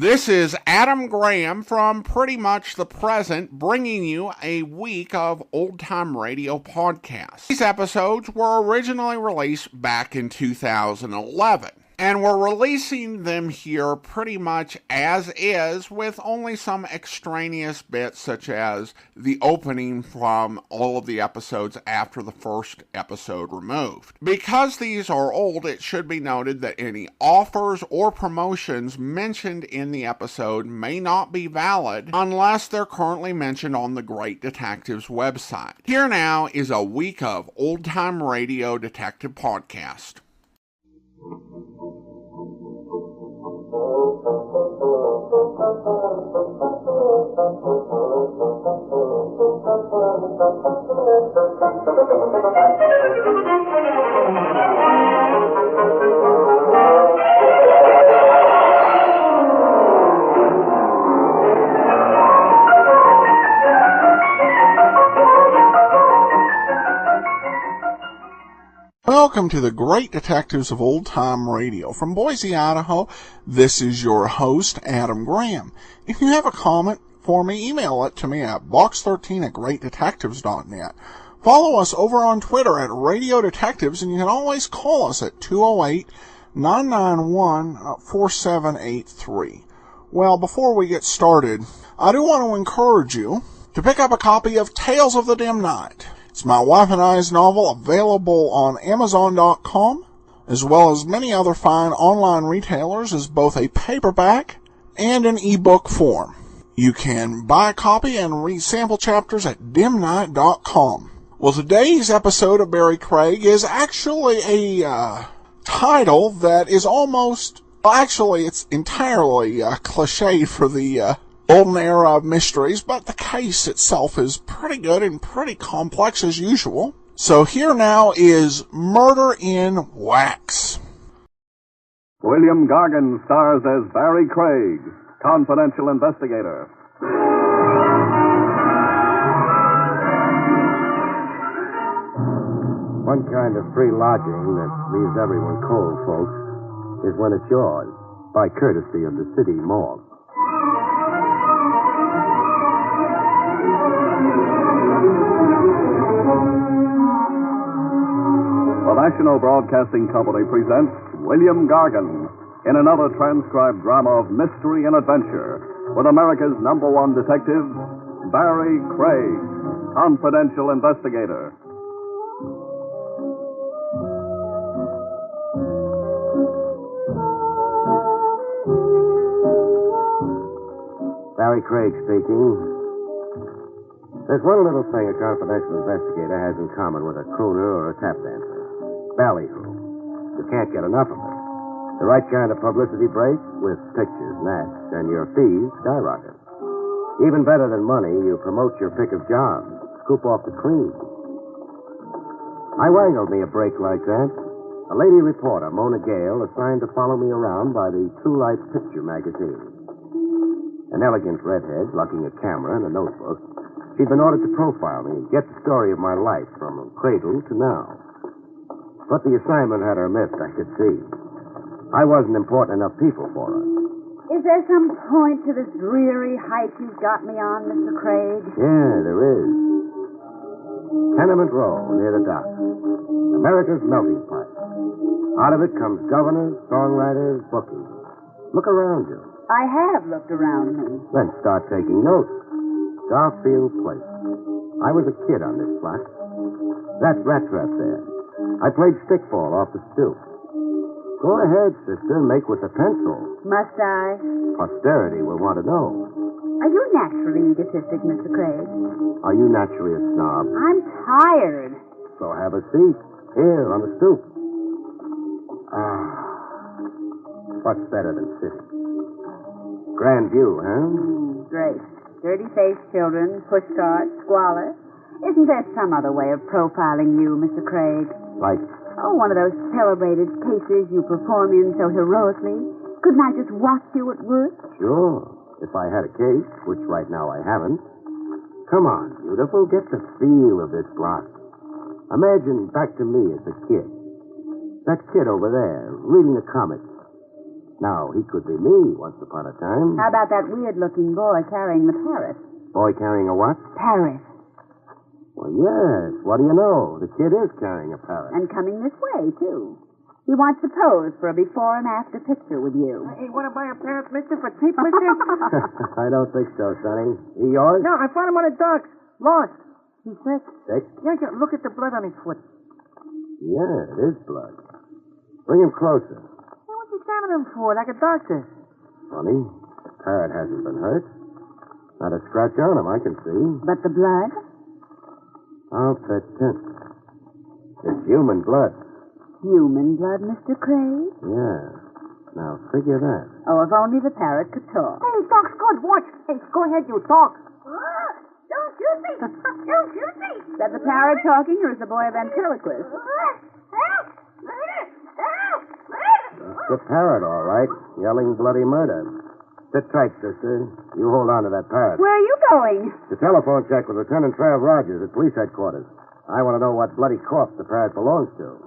This is Adam Graham from Pretty Much the Present, bringing you a week of old-time radio podcasts. These episodes were originally released back in 2011, and we're releasing them here pretty much as is, with only some extraneous bits such as the opening from all of the episodes after the first episode removed. Because these are old, it should be noted that any offers or promotions mentioned in the episode may not be valid unless they're currently mentioned on the Great Detectives website. Here now is a week of old-time radio detective podcast. Welcome to the Great Detectives of Old Time Radio. From Boise, Idaho, this is your host, Adam Graham. If you have a comment for me, email it to me at box13@greatdetectives.net. Follow us over on Twitter at Radio Detectives, and you can always call us at 208-991-4783. Well, before we get started, I do want to encourage you to pick up a copy of Tales of the Dim Night. It's my wife and I's novel, available on Amazon.com, as well as many other fine online retailers, as both a paperback and an ebook form. You can buy a copy and read sample chapters at dimnight.com. Well, today's episode of Barrie Craig is actually a title that is almost, actually it's entirely cliched for the golden era of mysteries, but the case itself is pretty good and pretty complex as usual. So here now is Murder in Wax. William Gargan stars as Barrie Craig, confidential investigator. One kind of free lodging that leaves everyone cold, folks, is when it's yours, by courtesy of the city morgue. The National Broadcasting Company presents William Gargan in another transcribed drama of mystery and adventure with America's #1 detective, Barrie Craig, confidential investigator. Barrie Craig speaking. There's one little thing a confidential investigator has in common with a crooner or a tap dancer. Ballyhoo. You can't get enough of it. The right kind of publicity breaks with pictures and acts, and your fees skyrocket. Even better than money, you promote your pick of jobs, scoop off the cream. I wangled me a break like that. A lady reporter, Mona Gale, assigned to follow me around by the True Life Picture magazine. An elegant redhead, lugging a camera and a notebook. She'd been ordered to profile me and get the story of my life from cradle to now. But the assignment had her missed, I could see. I wasn't important enough people for her. Is there some point to this dreary hike you've got me on, Mr. Craig? Yeah, there is. Tenement Row, near the dock. America's melting pot. Out of it comes governors, songwriters, bookies. Look around you. I have looked around me. Then start taking notes. Garfield Place. I was a kid on this block. That's Rat Trap there. I played stickball off the stoop. Go ahead, sister, make with the pencil. Must I? Posterity will want to know. Are you naturally egotistic, Mr. Craig? Are you naturally a snob? I'm tired. So have a seat. Here, on the stoop. What's better than sitting? Grand view, huh? Great. Dirty-faced children, pushcarts, squalor. Isn't there some other way of profiling you, Mr. Craig? Like? Oh, one of those celebrated cases you perform in so heroically. Couldn't I just watch you at work? Sure. If I had a case, which right now I haven't. Come on, beautiful. Get the feel of this block. Imagine back to me as a kid. That kid over there, reading the comics. Now, he could be me once upon a time. How about that weird-looking boy carrying the parrot? Boy carrying a what? Parrot. Well, yes. What do you know? The kid is carrying a parrot. And coming this way, too. He wants to pose for a before and after picture with you. Hey, want to buy a parrot, mister, for cheap, mister? I don't think so, Sonny. He yours? No, I found him on the docks. Lost. He's sick. Sick? Yeah, look at the blood on his foot. Yeah, it is blood. Bring him closer. Hey, what's he examining him for, like a doctor? Funny. The parrot hasn't been hurt. Not a scratch on him, I can see. But the blood? I'll bet tenth. It's human blood. Human blood, Mr. Craig? Yeah. Now, figure that. Oh, if only the parrot could talk. Hey, talk's good. Watch. Hey, go ahead, you talk. Don't shoot me! Don't shoot me! Is that the parrot talking, or is the boy a ventriloquist? It's the parrot, all right. Yelling bloody murder. Sit tight, sister. You hold on to that parrot. Where are you going? The telephone check with Lieutenant Trav Rogers at police headquarters. I want to know what bloody corpse the parrot belongs to.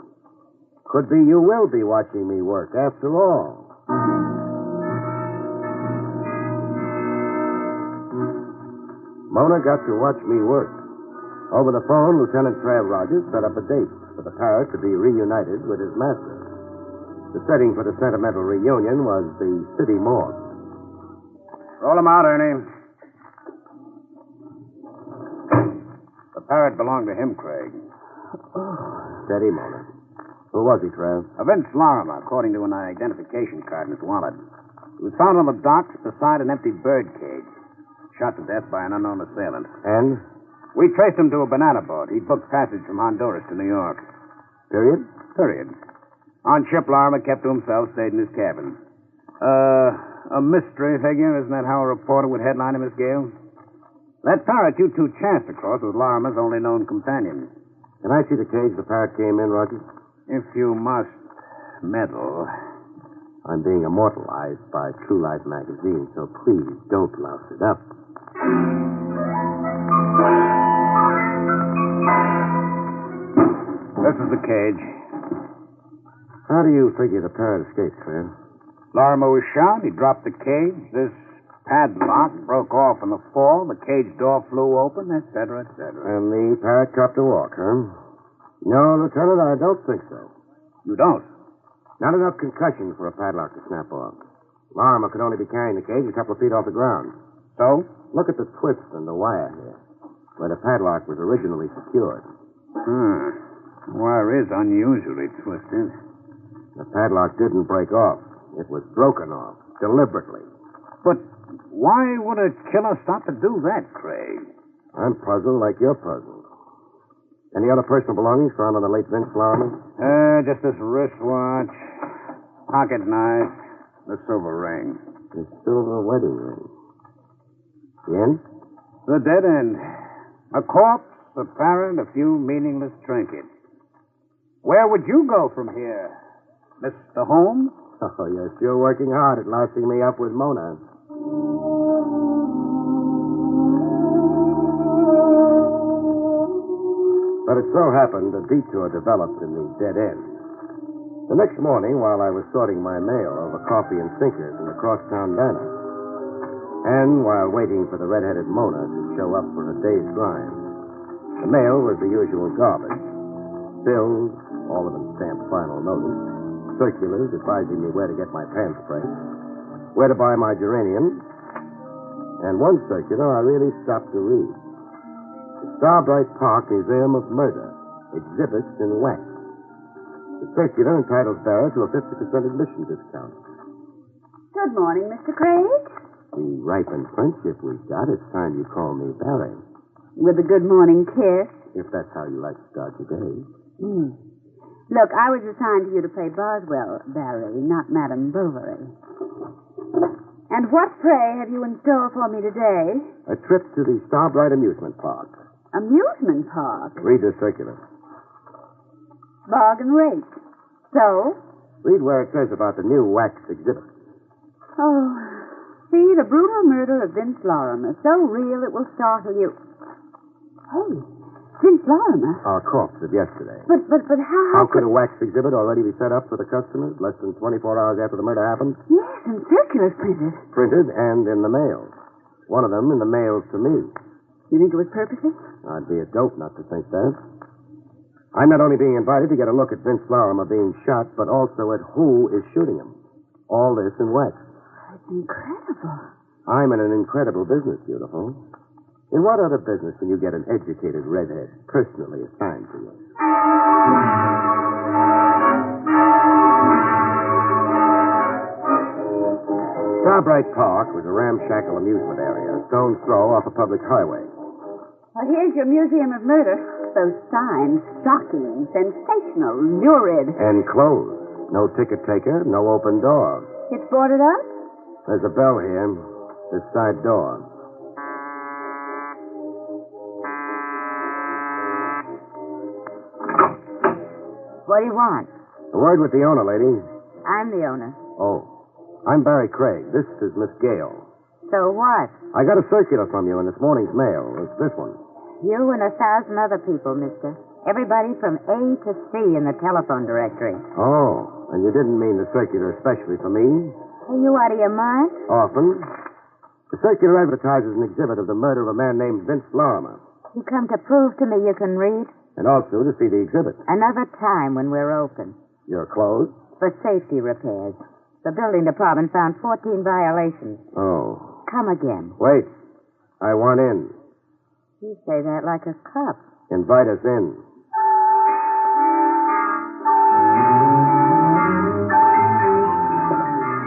Could be you will be watching me work, after all. Mona got to watch me work. Over the phone, Lieutenant Trav Rogers set up a date for the parrot to be reunited with his master. The setting for the sentimental reunion was the city morgue. Roll him out, Ernie. The parrot belonged to him, Craig. Steady, Mona. Who was he, Trav? Vince Lorimer, according to an identification card in his wallet. He was found on the docks beside an empty bird cage. Shot to death by an unknown assailant. And? We traced him to a banana boat. He'd booked passage from Honduras to New York. Period? Period. On ship, Lorimer kept to himself, stayed in his cabin. A mystery figure, isn't that how a reporter would headline him, Miss Gale? That parrot you two chanced across was Lorimer's only known companion. Can I see the cage the parrot came in, Rogers? If you must meddle. I'm being immortalized by True Life magazine, so please don't louse it up. This is the cage. How do you figure the parrot escaped, Trav? Lorimer was shot. He dropped the cage. This padlock broke off in the fall. The cage door flew open, etc., etc. And the parrot caught to walk, huh? No, Lieutenant, I don't think so. You don't? Not enough concussion for a padlock to snap off. Lorimer could only be carrying the cage a couple of feet off the ground. So? Look at the twist in the wire here, where the padlock was originally secured. The wire is unusually twisted. The padlock didn't break off. It was broken off, deliberately. But why would a killer stop to do that, Craig? I'm puzzled like you're puzzled. Any other personal belongings found on the late Vince Lorimer? Just this wristwatch, pocket knife, the silver ring. The silver wedding ring. The end? The dead end. A corpse, a parrot, a few meaningless trinkets. Where would you go from here, Mr. Holmes? Oh, you're sure working hard at lousing me up with Mona. But it so happened a detour developed in the dead end. The next morning, while I was sorting my mail over coffee and sinkers in the crosstown diner, and while waiting for the red-headed Mona to show up for her day's grind, the mail was the usual garbage. Bills, all of them stamped final notice, circulars advising me where to get my pan spray, where to buy my geraniums, and one circular I really stopped to read. The Starbright Park Museum of Murder, exhibits in wax. The circular entitles Barrie to a 50% admission discount. Good morning, Mr. Craig. The ripened friendship we've got, it's time you call me Barrie, With a good morning kiss. if that's how you like to start your day. Look, I was assigned to you to play Boswell, Barrie, not Madame Bovary. And what, pray, have you in store for me today? A trip to the Starbright Amusement Park. Amusement park. Read the circular. Bargain rate. So? Read where it says about the new wax exhibit. Oh, see, the brutal murder of Vince Lorimer. So real it will startle you. Hey, Vince Lorimer. Our corpse of yesterday. But how How could a wax exhibit already be set up for the customers less than 24 hours after the murder happened? Yes, and circulars printed. Printed and in the mail. One of them in the mail to me. You think it was purposely? I'd be a dope not to think that. I'm not only being invited to get a look at Vince Lorimer being shot, but also at who is shooting him. All this in wax. It's incredible. I'm in an incredible business, beautiful. In what other business can you get an educated redhead personally assigned to you? Starbright Park was a ramshackle amusement area, a stone's throw off a public highway. Well, here's your Museum of Murder. Those signs, shocking, sensational, lurid. And closed. No ticket taker, no open door. It's boarded up? There's a bell here. This side door. What do you want? A word with the owner, lady. I'm the owner. Oh. I'm Barrie Craig. This is Miss Gale. So what? I got a circular from you in this morning's mail. It's this one. You and 1,000 other people, mister. Everybody from A to C in the telephone directory. Oh, and you didn't mean the circular especially for me? Are you out of your mind? Often. The circular advertises an exhibit of the murder of a man named Vince Lorimer. You come to prove to me you can read? And also to see the exhibit. Another time when we're open. You're closed? For safety repairs. The building department found 14 violations. Oh. Come again. Wait. I want in. You say that like a cop. Invite us in.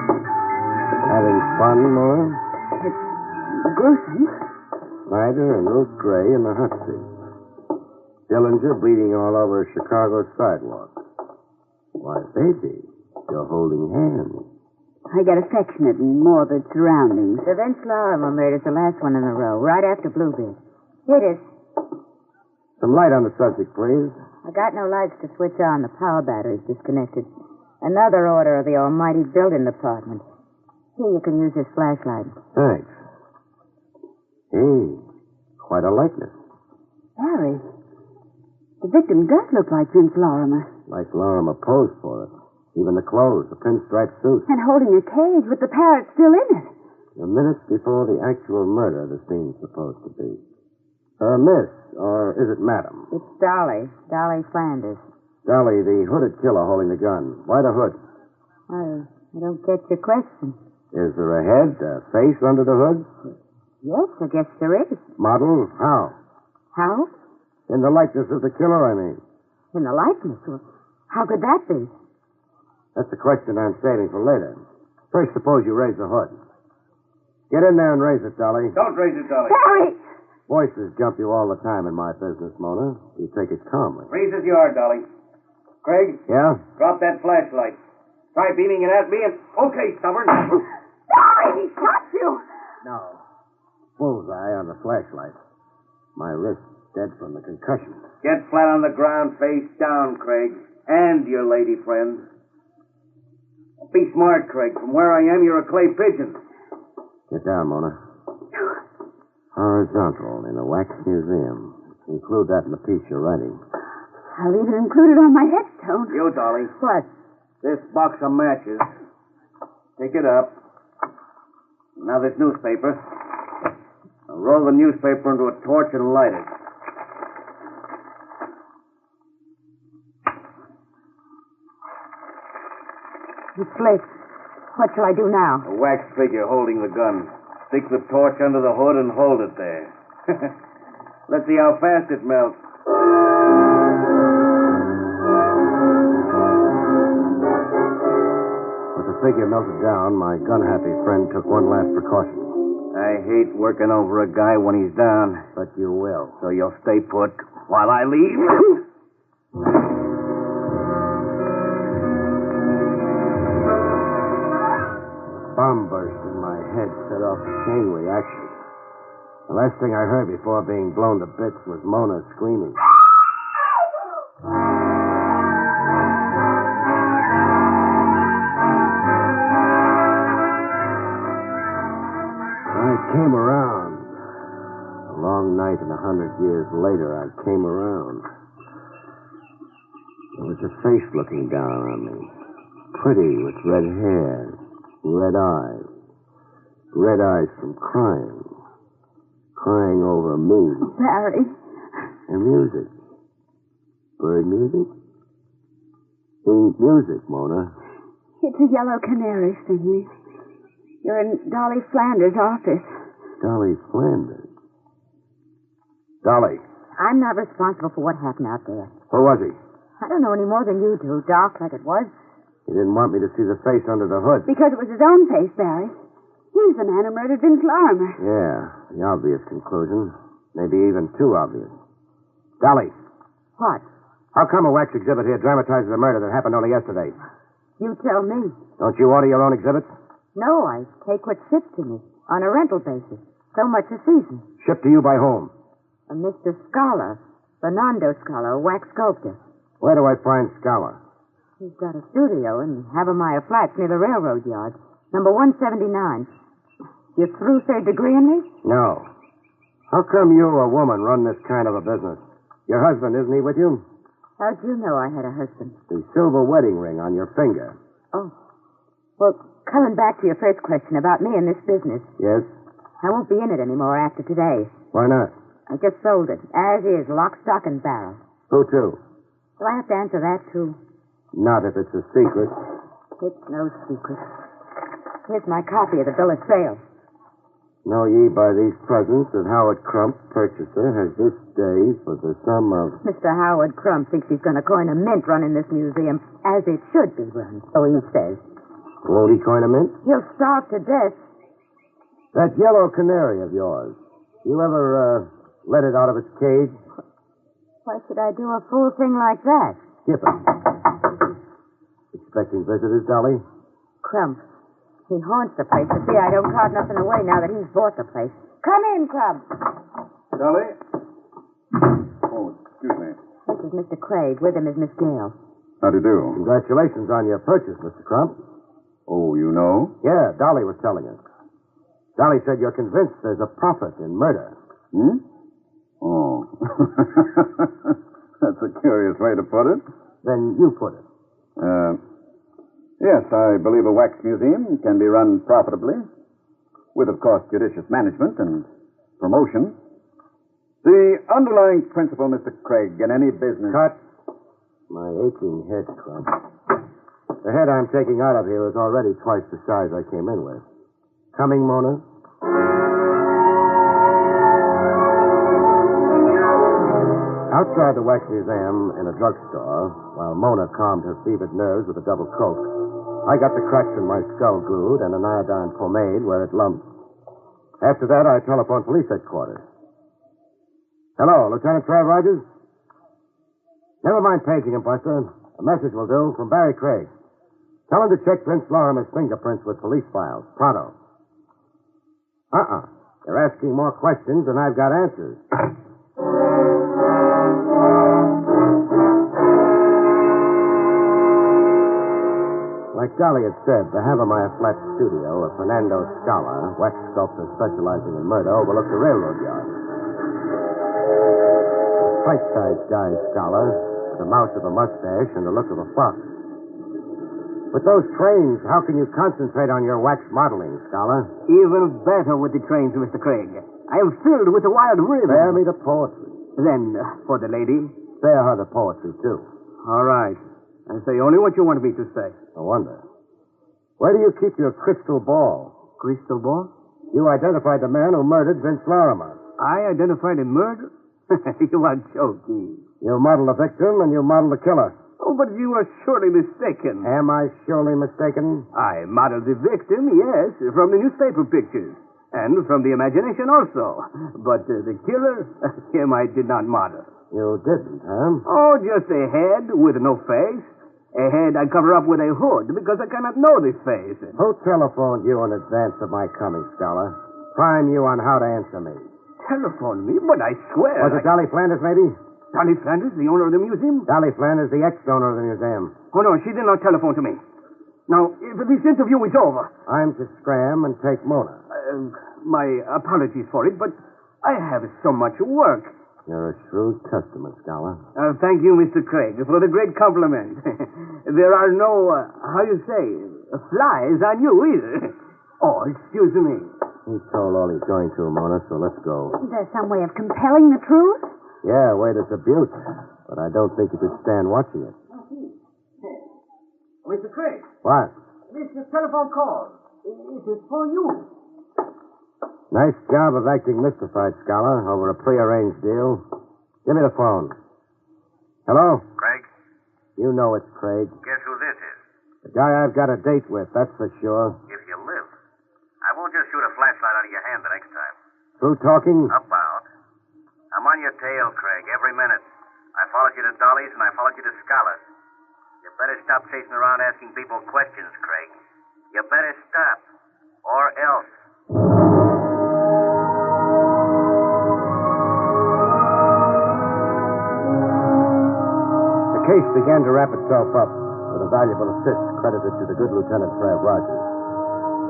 Having fun, Mora? It's gruesome. Snyder and Ruth Gray in the hot seat. Dillinger bleeding all over Chicago's sidewalk. Why, baby, you're holding hands. I get affectionate in morbid surroundings. The Vince Lorimer murder's the last one in a row, right after Bluebeard. Here it is. Some light on the subject, please. I got no lights to switch on. The power battery's disconnected. Another order of the almighty building department. Here, you can use this flashlight. Thanks. Hey, quite a likeness. Barrie, the victim does look like Vince Lorimer. Like Lorimer posed for it. Even the clothes, the pinstripe suit. And holding a cage with the parrot still in it. The minutes before the actual murder the scene's supposed to be. Miss, or is it madam? It's Dolly. Dolly Flanders. Dolly, the hooded killer holding the gun. Why the hood? I don't get your question. Is there a head, a face under the hood? Yes, I guess there is. Model? How? How? In the likeness of the killer, I mean. In the likeness? Well, how could that be? That's the question I'm saving for later. First, suppose you raise the hood. Get in there and raise it, Dolly. Don't raise it, Dolly. Barrie! Voices jump you all the time in my business, Mona. You take it calmly. Raise as you are, Dolly. Craig, Yeah? drop that flashlight. Try beaming it at me and... Okay, stubborn. Barrie, he shot you! No. Bullseye on the flashlight. My wrist dead from the concussion. Get flat on the ground, face down, Craig. And your lady friend. Be smart, Craig. From where I am, you're a clay pigeon. Get down, Mona. Horizontal in a wax museum. Include that in the piece you're writing. I'll even include it on my headstone. You, Dolly. What? This box of matches. Pick it up. Now this newspaper. Now roll the newspaper into a torch and light it. It's lit. What shall I do now? A wax figure holding the gun. Stick the torch under the hood and hold it there. Let's see how fast it melts. With the figure melted down, my gun-happy friend took one last precaution. I hate working over a guy when he's down. But you will. So you'll stay put while I leave? Bomb burst in my head, set off a chain reaction. The last thing I heard before being blown to bits was Mona screaming. I came around. A long night and 100 years later, I came around. There was a face looking down on me. Pretty, with red hair, red eyes. Red eyes from crying. Crying over me. Barrie. And music. Bird music? Ain't music, Mona. It's a yellow canary singing. You're in Dolly Flanders' office. Dolly Flanders. Dolly. I'm not responsible for what happened out there. Who was he? I don't know any more than you do, dark like it was. He didn't want me to see the face under the hood. Because it was his own face, Barrie. He's the man who murdered Vince Larimer. Yeah, the obvious conclusion. Maybe even too obvious. Dolly. What? How come a wax exhibit here dramatizes a murder that happened only yesterday? You tell me. Don't you order your own exhibits? No, I take what's shipped to me on a rental basis. So much a season. Shipped to you by whom? A Mr. Scala, Fernando Scala, a wax sculptor. Where do I find Scala? He's got a studio in Havermeyer Flats near the railroad yard. Number 179. You through third degree in me? No. How come you, a woman, run this kind of a business? Your husband, isn't he with you? How'd you know I had a husband? The silver wedding ring on your finger. Oh. Well, coming back to your first question about me and this business. Yes? I won't be in it anymore after today. Why not? I just sold it, as is, lock, stock, and barrel. Who to? Do I have to answer that, too? Not if it's a secret. It's no secret. Here's my copy of the bill of sale. Know ye by these presents that Howard Crump, purchaser, has this day for the sum of... Mr. Howard Crump thinks he's going to coin a mint running this museum, as it should be run, so he says. Won't he coin a mint? He'll starve to death. That yellow canary of yours, you ever, let it out of its cage? Why should I do a fool thing like that? Skip it. Expecting visitors, Dolly? Crump. He haunts the place to see I don't cart nothing away now that he's bought the place. Come in, Crump. Dolly? Oh, excuse me. This is Mr. Craig. With him is Miss Gale. How do you do? Congratulations on your purchase, Mr. Crump. Oh, you know? Yeah, Dolly was telling us. Dolly said you're convinced there's a profit in murder. Hmm? Oh. That's a curious way to put it. Then you put it. Yes, I believe a wax museum can be run profitably, with, of course, judicious management and promotion. The underlying principle, Mr. Craig, in any business... Cut. My aching head, Crump. The head I'm taking out of here is already twice the size I came in with. Coming, Mona? Outside the wax museum in a drugstore, while Mona calmed her fevered nerves with a double coke, I got the cracks in my skull glued and an iodine pomade where it lumped. After that, I telephoned police headquarters. Hello, Lieutenant Trav Rogers? Never mind paging him, Buster. A message will do from Barrie Craig. Tell him to check Vince Larimer's fingerprints with police files. Pronto. They're asking more questions than I've got answers. Like Dolly had said, the Havermeyer Flat studio of Fernando Scala, wax sculptor specializing in murder, overlooked the railroad yard. A fight-sized guy, Scala, with the mouth of a mustache and the look of a fox. With those trains, how can you concentrate on your wax modeling, Scala? Even better with the trains, Mr. Craig. I am filled with a wild rhythm. Spare me the poetry. Then, for the lady? Spare her the poetry, too. All right. I say only what you want me to say. No wonder. Where do you keep your crystal ball? Crystal ball? You identified the man who murdered Vince Larimer. I identified a murder? You are joking. You modeled the victim and you modeled the killer. Oh, but you are surely mistaken. Am I surely mistaken? I modeled the victim, yes, from the newspaper pictures. And from the imagination also. But the killer, him I did not model. You didn't, huh? Oh, just a head with no face. A head I cover up with a hood because I cannot know this face. Who telephoned you in advance of my coming, Scholar? Prime you on how to answer me. Telephone me? But I swear... Was it Dolly Flanders, maybe? Dolly Flanders, the owner of the museum? Dolly Flanders, the ex-owner of the museum. Oh, no, she did not telephone to me. Now, if this interview is over... I'm to scram and take Mona. My apologies for it, but I have so much work. You're a shrewd customer, Scholar. Thank you, Mr. Craig, for the great compliment. There are no, flies on you either. Oh, excuse me. He's told all he's going to, Mona, so let's go. Is there some way of compelling the truth? Yeah, a way that's a beaut. But I don't think you could stand watching it. Mr. Craig, What? this telephone call. It is for you. Nice job of acting mystified, Scholar, over a prearranged deal. Give me the phone. Hello? Craig, You know it's Craig. guess who this is? The guy I've got a date with, that's for sure. If you live. I won't just shoot a flashlight out of your hand the next time. Through talking? About. I'm on your tail, Craig, every minute. I followed you to Dolly's and I followed you to Scholar's. You better stop chasing around asking people questions, Craig. You better stop. Or else. The case began to wrap itself up with a valuable assist credited to the good Lieutenant Trav Rogers.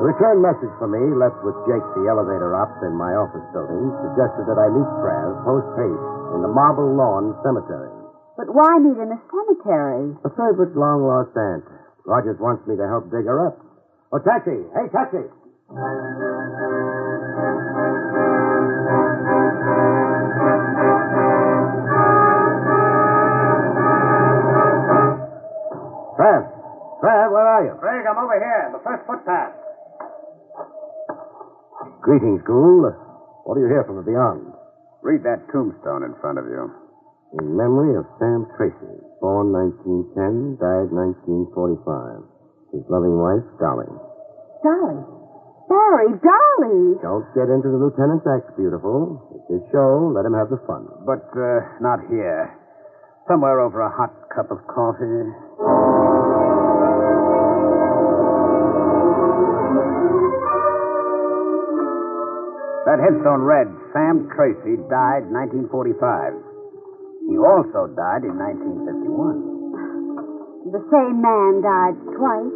The return message for me, left with Jake, the elevator op, in my office building, suggested that I meet Trav post-haste in the Marble Lawn Cemetery. But why meet in a cemetery? A favorite long-lost aunt. Rogers wants me to help dig her up. Oh, taxi! Hey, taxi! Trav, where are you? Craig, I'm over here, the first footpath. Greetings, Gould. What do you hear from the beyond? Read that tombstone in front of you. In memory of Sam Tracy, born 1910, died 1945. His loving wife, Dolly. Dolly. Barrie, Dolly. Don't get into the lieutenant's act, beautiful. It's his show. Let him have the fun. But, not here. Somewhere over a hot cup of coffee. That headstone read, Sam Tracy died 1945. He also died in 1951. The same man died twice.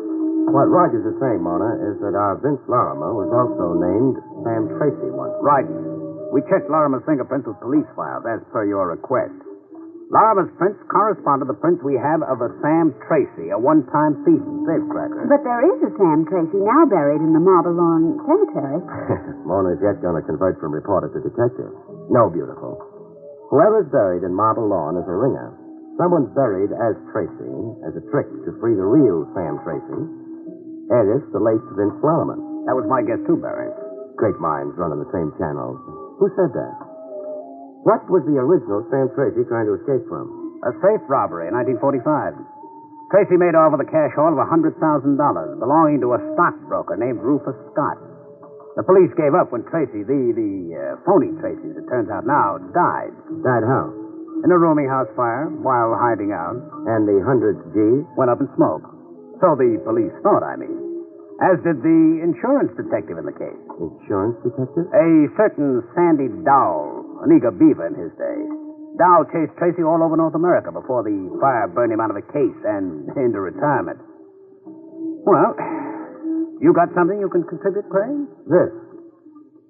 What Rogers is saying, Mona, is that our Vince Larimer was also named Sam Tracy once. Right. We checked Larimer's fingerprints with police files, as per your request. Larimer's prints correspond to the prints we have of a Sam Tracy, a one-time thief and safecracker. But there is a Sam Tracy now buried in the Marble Lawn Cemetery. Mona's yet going to convert from reporter to detective. No, beautiful. Whoever's buried in Marble Lawn is a ringer. Someone's buried as Tracy, as a trick to free the real Sam Tracy, alias the late Vince Larimer. That was my guess, too, Barrie. Great minds run on the same channels. Who said that? What was the original Sam Tracy trying to escape from? A safe robbery in 1945. Tracy made off with a cash haul of $100,000 belonging to a stockbroker named Rufus Scott. The police gave up when Tracy, the phony Tracy, as it turns out now, died. Died how? In a rooming house fire while hiding out. And the 100 G's? Went up in smoke. So the police thought, I mean. As did the insurance detective in the case. Insurance detective? A certain Sandy Dowell, an eager beaver in his day. Dowell chased Tracy all over North America before the fire burned him out of the case and into retirement. Well, you got something you can contribute, Craig? This.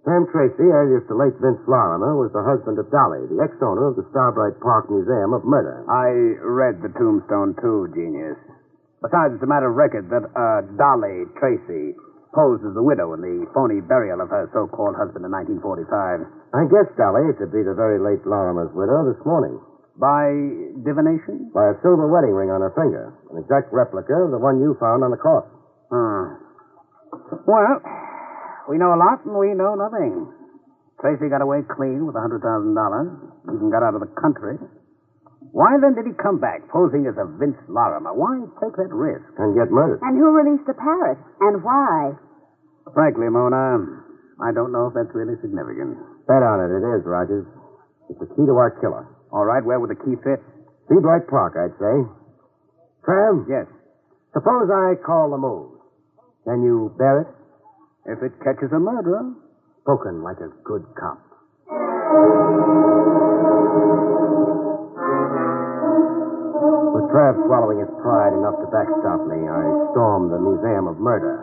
Sam Tracy, alias the late Vince Larimer, was the husband of Dolly, the ex-owner of the Starbright Park Museum of Murder. I read the tombstone, too, genius. Besides, it's a matter of record that Dolly Tracy posed as the widow in the phony burial of her so-called husband in 1945. I guess Dolly to be the very late Larimer's widow this morning. By divination? By a silver wedding ring on her finger. An exact replica of the one you found on the corpse. Well, we know a lot and we know nothing. Tracy got away clean with $100,000. Even got out of the country. Why then did he come back posing as a Vince Larimer? Why take that risk? And get murdered. And who released the parrot? And why? Frankly, Mona, I don't know if that's really significant. Bet on it, it is, Rogers. It's the key to our killer. All right, where would the key fit? Seabright Park, I'd say. Trav? Yes. Suppose I call the move. Can you bear it? If it catches a murderer. Spoken like a good cop. With Trav swallowing his pride enough to backstop me, I stormed the Museum of Murder.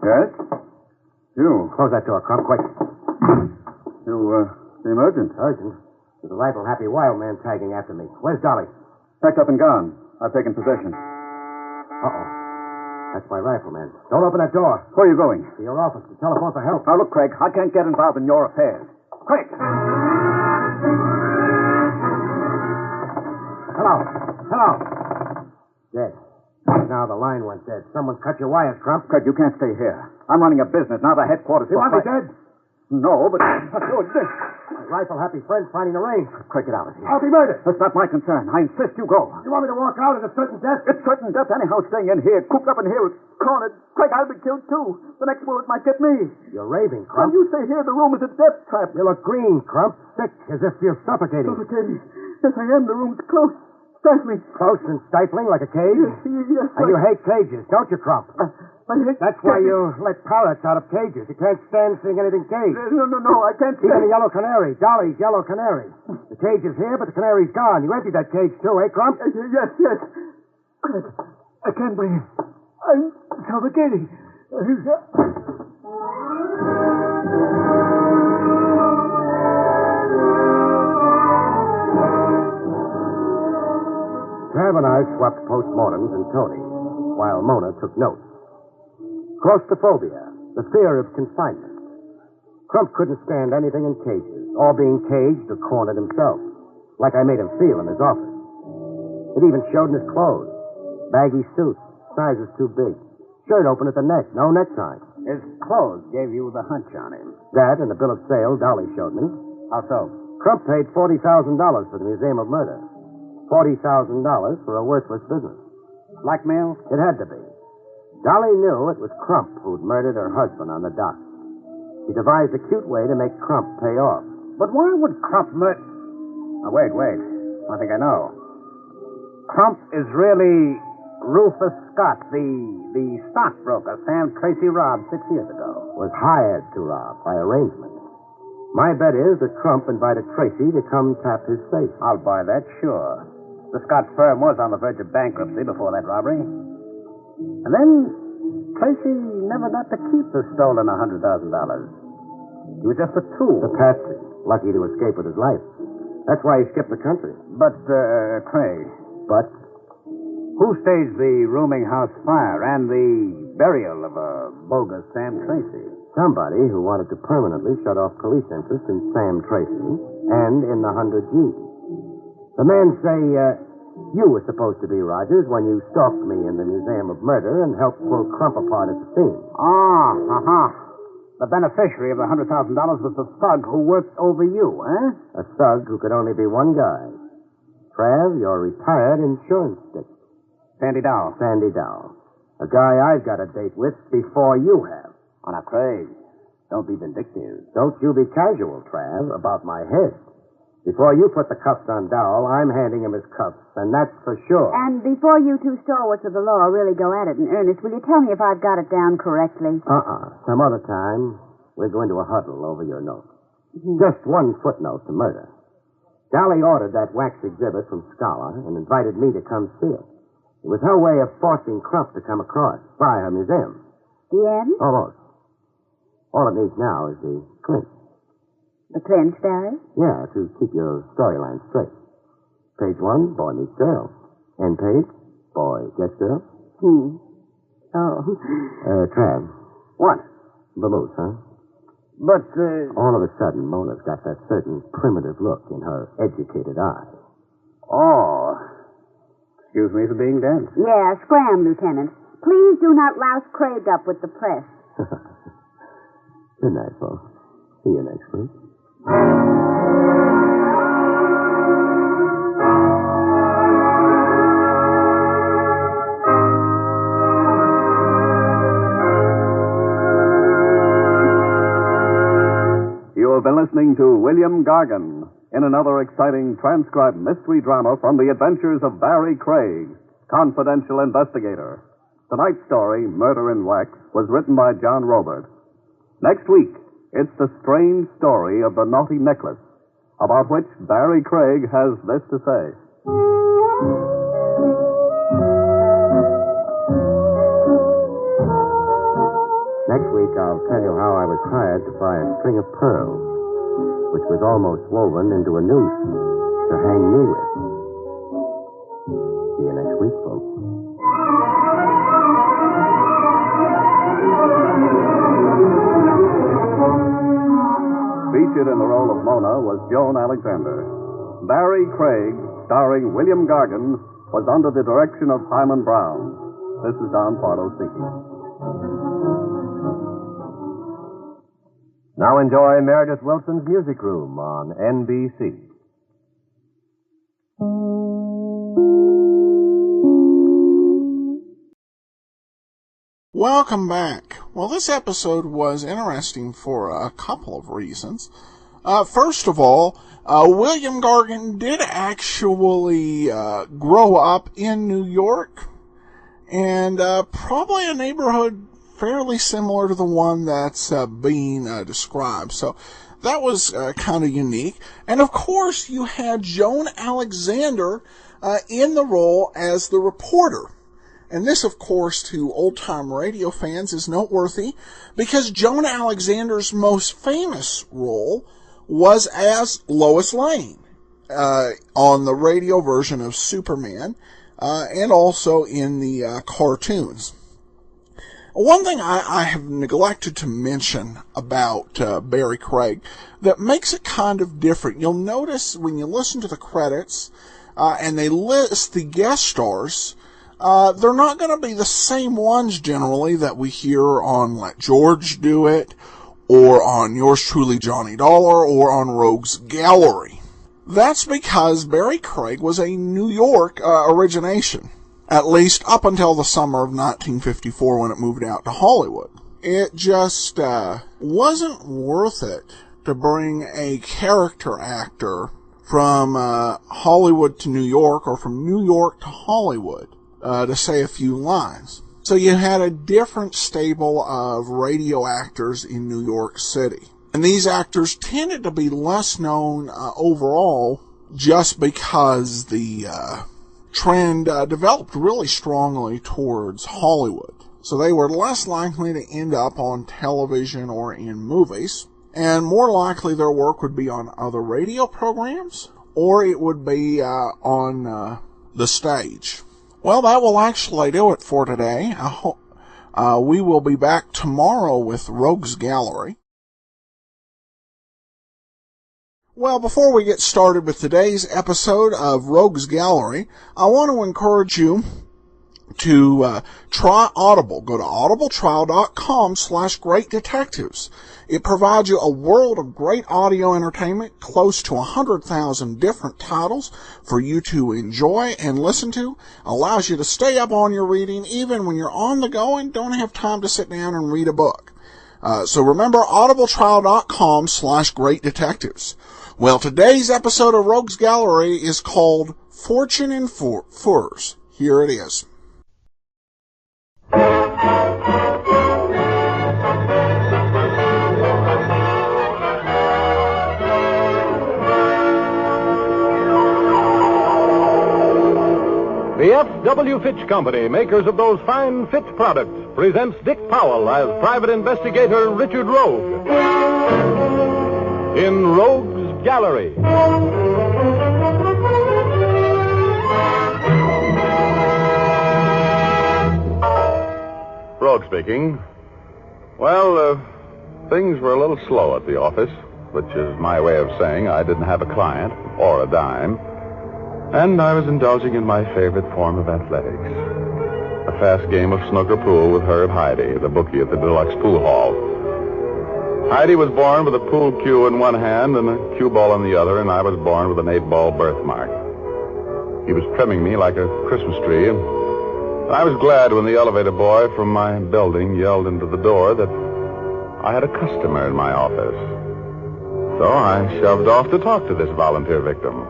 Yes? You. Close that door, Crump, quick. You, seem urgent. Urgent? There's a rifle-happy wild man tagging after me. Where's Dolly? Packed up and gone. I've taken possession. Uh-oh. That's my rifleman. Don't open that door. Where are you going? To your office to telephone for help. Now, look, Craig, I can't get involved in your affairs. Craig! Hello. Dead. Now the line went dead. Someone cut your wires, Crump. Craig, you can't stay here. I'm running a business, now the headquarters. You want me dead? No, but... Oh, this. My rifle-happy friend finding the range. Craig, get out of here. I'll be murdered. That's not my concern. I insist you go. You want me to walk out at a certain death? It's certain death anyhow staying in here, cooped up in here, cornered. Craig, I'll be killed too. The next bullet might get me. You're raving, When Crump. you stay here, the room is a death trap. You look green, Crump. Sick, as if you're suffocating. Suffocating. Yes, I am. The room's close. Stifling. Close and stifling like a cage? Yes, And you hate cages, don't you, Crump? I hate... That's why you let parrots out of cages. You can't stand seeing anything caged. No, I can't Even stand... the yellow canary, Dolly's yellow canary. The cage is here, but the canary's gone. You emptied that cage, too, eh, Crump? Yes. Craig, I can't breathe. I'm suffocating. Trav and I swapped postmortems and Tony, while Mona took notes. Claustrophobia, the fear of confinement. Crump couldn't stand anything in cages, or being caged or cornered himself, like I made him feel in his office. It even showed in his clothes. Baggy suits, sizes too big. Shirt open at the neck, no necktie. His clothes gave you the hunch on him. That and the bill of sale Dolly showed me. How so? Crump paid $40,000 for the Museum of Murder. $40,000 for a worthless business. Blackmail? It had to be. Dolly knew it was Crump who'd murdered her husband on the dock. She devised a cute way to make Crump pay off. But why would Crump murder... Oh, wait. I think I know. Crump is really Rufus Scott, the stockbroker Sam Tracy robbed 6 years ago. Was hired to rob by arrangement. My bet is that Crump invited Tracy to come tap his safe. I'll buy that, sure. The Scott firm was on the verge of bankruptcy before that robbery. And then Tracy never got to keep the stolen $100,000. He was just a tool. The patsy, lucky to escape with his life. That's why he skipped the country. But, Craig, But who staged the rooming house fire and the burial of a bogus Sam Tracy? somebody who wanted to permanently shut off police interest in Sam Tracy and in the 100G. The men say, you were supposed to be Rogers when you stalked me in the Museum of Murder and helped pull Crump apart at the scene. The beneficiary of the $100,000 was the thug who worked over you, eh? A thug who could only be one guy. Trav, your retired insurance stick. Sandy Dow. Sandy Dow. A guy I've got a date with before you have. Oh, now, Craig, don't be vindictive. Don't you be casual, Trav, about my head. Before you put the cuffs on Dowell, I'm handing him his cuffs, and that's for sure. And before you two stalwarts of the law really go at it in earnest, will you tell me if I've got it down correctly? Some other time, we're going to a huddle over your note. Just one footnote to murder. Dolly ordered that wax exhibit from Scholar and invited me to come see it. It was her way of forcing Crump to come across by her museum. The end? Almost. All it needs now is the clinch. The clinch, Barrie? Yeah, to keep your storyline straight. Page 1, boy meets girl. End page, boy gets girl. Oh. Trav. What? Vamoose, huh? But, All of a sudden, Mona's got that certain primitive look in her educated eye. Oh. Excuse me for being dense. Yeah, scram, Lieutenant. Please do not louse Craig up with the press. Good night, folks. See you next week. You have been listening to William Gargan in another exciting transcribed mystery drama from the adventures of Barrie Craig, confidential investigator. Tonight's story, Murder in Wax, was written by John Robert. Next week, it's the strange story of the naughty necklace, about which Barrie Craig has this to say. Next week, I'll tell you how I was hired to buy a string of pearls, which was almost woven into a noose to hang me with. See you next week, folks. Featured in the role of Mona was Joan Alexander. Barrie Craig, starring William Gargan, was under the direction of Himan Brown. This is Don Pardo speaking. Now enjoy Meredith Wilson's Music Room on NBC. Welcome back. Well, this episode was interesting for a couple of reasons. First of all, William Gargan did actually grow up in New York, and probably a neighborhood fairly similar to the one that's being described. So that was kind of unique. And of course, you had Joan Alexander in the role as the reporter. And this, of course, to old-time radio fans is noteworthy because Joan Alexander's most famous role was as Lois Lane on the radio version of Superman and also in the cartoons. One thing I have neglected to mention about Barrie Craig that makes it kind of different, you'll notice when you listen to the credits and they list the guest stars, they're not going to be the same ones generally that we hear on Let George Do It, or on Yours Truly Johnny Dollar, or on Rogues Gallery. That's because Barrie Craig was a New York origination, at least up until the summer of 1954 when it moved out to Hollywood. It just wasn't worth it to bring a character actor from Hollywood to New York, or from New York to Hollywood, to say a few lines. So you had a different stable of radio actors in New York City. And these actors tended to be less known overall just because the trend developed really strongly towards Hollywood. So they were less likely to end up on television or in movies, and more likely their work would be on other radio programs, or it would be on the stage. Well, that will actually do it for today. I hope we will be back tomorrow with Rogues Gallery. Well, before we get started with today's episode of Rogues Gallery, I want to encourage you to try Audible. Go to audibletrial.com/greatdetectives. It provides you a world of great audio entertainment, close to 100,000 different titles for you to enjoy and listen to. Allows you to stay up on your reading even when you're on the go and don't have time to sit down and read a book. So remember, audibletrial.com/greatdetectives. Well, today's episode of Rogues Gallery is called Fortune in Furs. Here it is. The F.W. Fitch Company, makers of those fine Fitch products, presents Dick Powell as private investigator Richard Rogue in Rogues Gallery. Rogue speaking. Well, things were a little slow at the office, which is my way of saying I didn't have a client or a dime. And I was indulging in my favorite form of athletics, a fast game of snooker pool with Herb Heide, the bookie at the Deluxe Pool Hall. Heide was born with a pool cue in one hand and a cue ball in the other, and I was born with an 8-ball birthmark. He was trimming me like a Christmas tree, and I was glad when the elevator boy from my building yelled into the door that I had a customer in my office. So I shoved off to talk to this volunteer victim.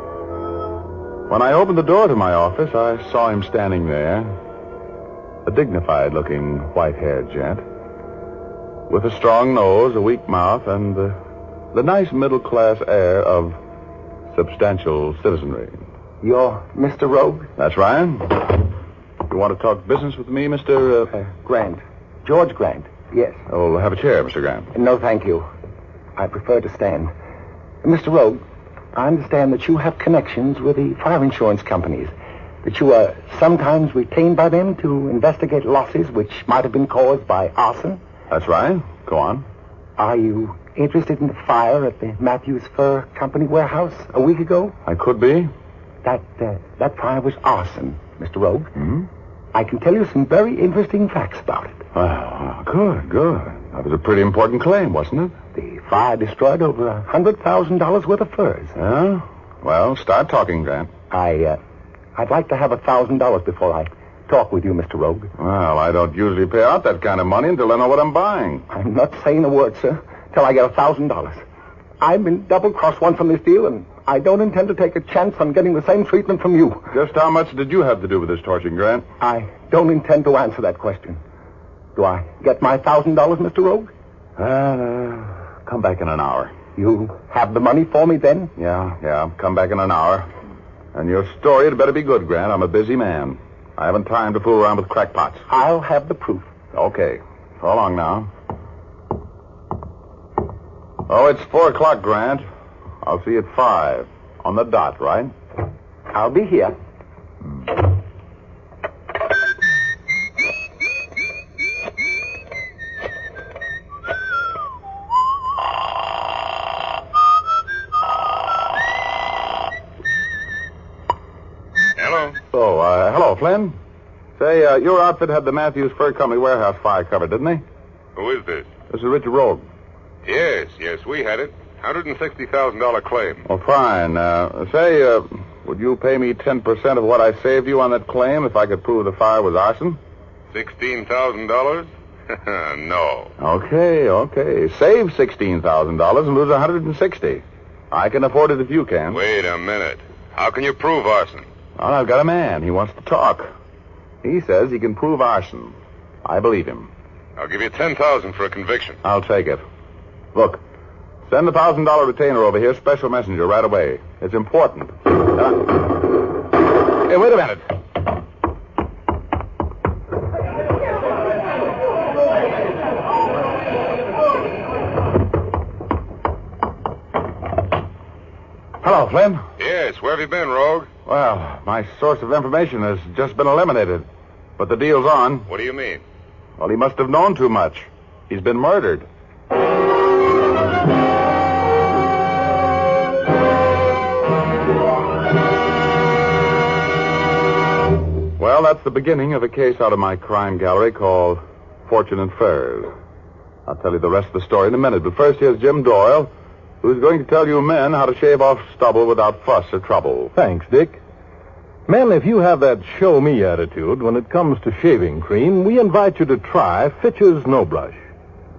When I opened the door to my office, I saw him standing there, a dignified-looking, white-haired gent, with a strong nose, a weak mouth, and the nice middle-class air of substantial citizenry. You're Mr. Rogue? That's right. You want to talk business with me, Mr. Grant. George Grant. Yes. Oh, have a chair, Mr. Grant. No, thank you. I prefer to stand. Mr. Rogue, I understand that you have connections with the fire insurance companies, that you are sometimes retained by them to investigate losses which might have been caused by arson. That's right. Go on. Are you interested in the fire at the Matthews Fur Company warehouse a week ago? I could be. That fire was arson, Mr. Rogue. Hmm? I can tell you some very interesting facts about it. Well, good. That was a pretty important claim, wasn't it? The fire destroyed over $100,000 worth of furs. Yeah? Well, start talking, Grant. I'd like to have $1,000 before I talk with you, Mr. Rogue. Well, I don't usually pay out that kind of money until I know what I'm buying. I'm not saying a word, sir, till I get $1,000. I've been double-crossed once on this deal, and I don't intend to take a chance on getting the same treatment from you. Just how much did you have to do with this torching, Grant? I don't intend to answer that question. Do I get my $1,000, Mr. Rogue? Come back in an hour. You have the money for me then? Yeah. Come back in an hour. And your story had better be good, Grant. I'm a busy man. I haven't time to fool around with crackpots. I'll have the proof. Okay. So long now. Oh, it's 4 o'clock, Grant. I'll see you at 5. On the dot, right? I'll be here. Hello. Oh, hello, Flynn. Say, your outfit had the Matthews Fur Company warehouse fire covered, didn't they? Who is this? This is Richard Rogue. Yes, we had it. $160,000 claim. Well, fine. Would you pay me 10% of what I saved you on that claim if I could prove the fire was arson? $16,000? No. Okay. Save $16,000 and lose $160,000. I can afford it if you can. Wait a minute. How can you prove arson? Well, I've got a man. He wants to talk. He says he can prove arson. I believe him. I'll give you $10,000 for a conviction. I'll take it. Look, send the $1,000 retainer over here, special messenger, right away. It's important. Hey, wait a minute. Hello, Flynn. Yes, where have you been, Rogue? Well, my source of information has just been eliminated. But the deal's on. What do you mean? Well, he must have known too much. He's been murdered. Well, that's the beginning of a case out of my crime gallery called Fortune and Furs. I'll tell you the rest of the story in a minute. But first, here's Jim Doyle, who's going to tell you men how to shave off stubble without fuss or trouble. Thanks, Dick. Men, if you have that show-me attitude when it comes to shaving cream, we invite you to try Fitch's No Brush.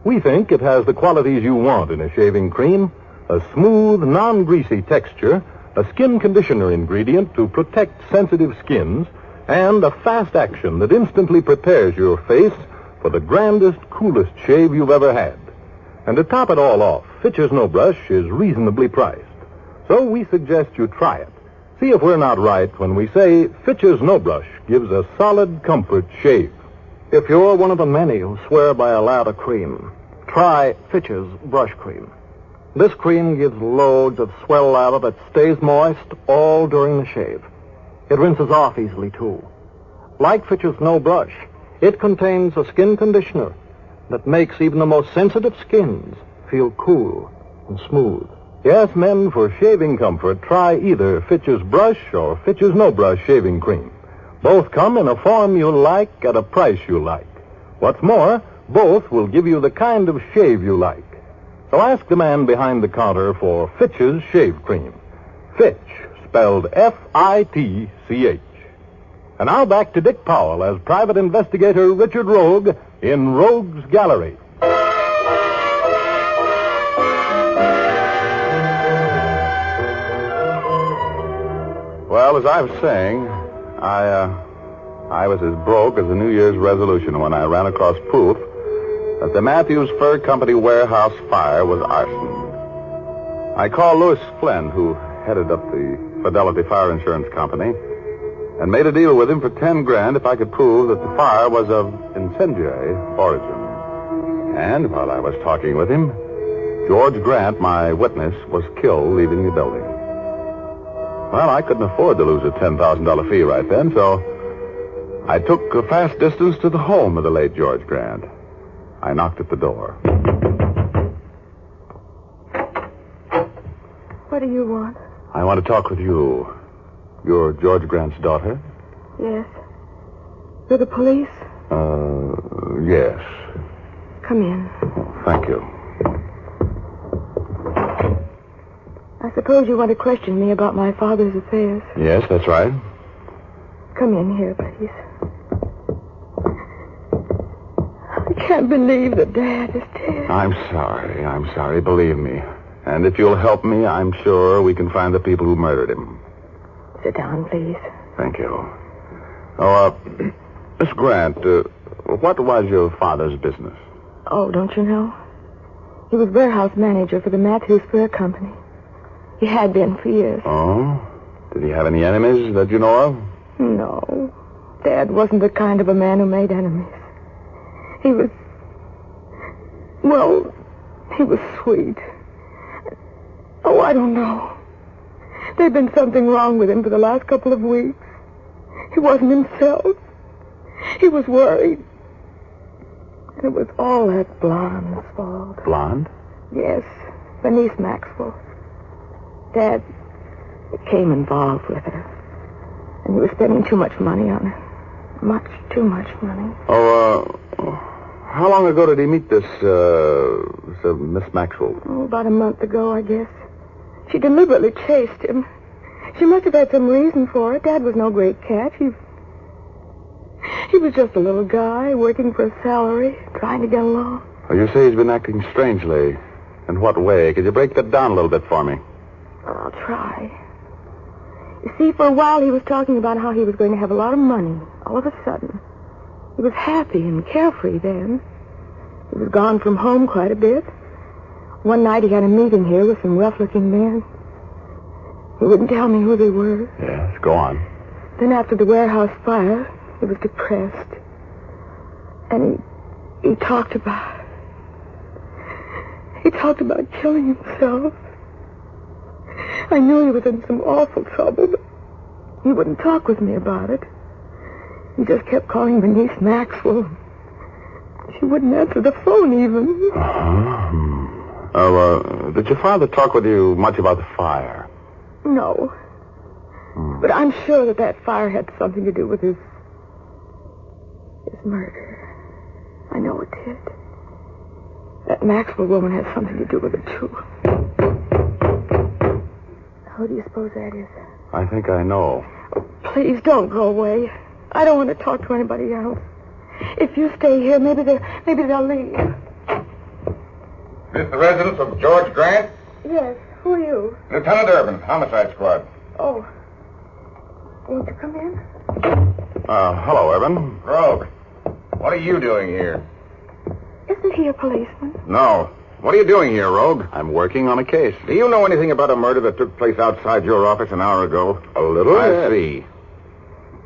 We think it has the qualities you want in a shaving cream: a smooth, non-greasy texture, a skin conditioner ingredient to protect sensitive skins, and a fast action that instantly prepares your face for the grandest, coolest shave you've ever had. And to top it all off, Fitch's No Brush is reasonably priced. So we suggest you try it. See if we're not right when we say Fitch's No Brush gives a solid comfort shave. If you're one of the many who swear by a lather cream, try Fitch's Brush Cream. This cream gives loads of swell lather that stays moist all during the shave. It rinses off easily, too. Like Fitch's No Brush, it contains a skin conditioner that makes even the most sensitive skins feel cool and smooth. Yes, men, for shaving comfort, try either Fitch's Brush or Fitch's No Brush shaving cream. Both come in a form you like at a price you like. What's more, both will give you the kind of shave you like. So ask the man behind the counter for Fitch's shave cream. Fitch, spelled F-I-T-C-H. And now back to Dick Powell as private investigator Richard Rogue in Rogue's Gallery. Well, as I was saying, I was as broke as a New Year's resolution when I ran across proof that the Matthews Fur Company warehouse fire was arson. I called Louis Flynn, who headed up the Fidelity Fire Insurance Company, and made a deal with him for $10,000 if I could prove that the fire was of incendiary origin. And while I was talking with him, George Grant, my witness, was killed leaving the building. Well, I couldn't afford to lose a $10,000 fee right then, so I took a fast distance to the home of the late George Grant. I knocked at the door. What do you want? I want to talk with you. You're George Grant's daughter? Yes. You're the police? Yes. Come in. Oh, thank you. I suppose you want to question me about my father's affairs. Yes, that's right. Come in here, please. I can't believe that Dad is dead. I'm sorry, believe me. And if you'll help me, I'm sure we can find the people who murdered him. Sit down, please. Thank you. Oh, Miss Grant, what was your father's business? Oh, don't you know? He was warehouse manager for the Matthews Fur Company. He had been for years. Oh? Did he have any enemies that you know of? No. Dad wasn't the kind of a man who made enemies. He was... Well, he was sweet. Oh, I don't know. There'd been something wrong with him for the last couple of weeks. He wasn't himself. He was worried. And it was all that blonde's fault. Blonde? Yes, Bernice Maxwell. Dad became involved with her. And he was spending too much money on her. Much too much money. How long ago did he meet this Miss Maxwell? Oh, about a month ago, I guess. She deliberately chased him. She must have had some reason for it. Dad was no great catch. He was just a little guy working for a salary, trying to get along. Well, you say he's been acting strangely. In what way? Could you break that down a little bit for me? Well, I'll try. You see, for a while he was talking about how he was going to have a lot of money. All of a sudden. He was happy and carefree then. He was gone from home quite a bit. One night he had a meeting here with some rough-looking men. He wouldn't tell me who they were. Yes, go on. Then after the warehouse fire, he was depressed. And he talked about... He talked about killing himself. I knew he was in some awful trouble, but he wouldn't talk with me about it. He just kept calling Bernice Maxwell. She wouldn't answer the phone even. Did your father talk with you much about the fire? No. But I'm sure that fire had something to do with his murder. I know it did. That Maxwell woman has something to do with it, too. Who do you suppose that is? I think I know. Oh, please don't go away. I don't want to talk to anybody else. If you stay here, maybe they'll leave. This the residence of George Grant? Yes. Who are you? Lieutenant Urban, Homicide Squad. Oh. Won't you come in? Hello, Urban. Rogue, what are you doing here? Isn't he a policeman? No. What are you doing here, Rogue? I'm working on a case. Do you know anything about a murder that took place outside your office an hour ago? A little? I see.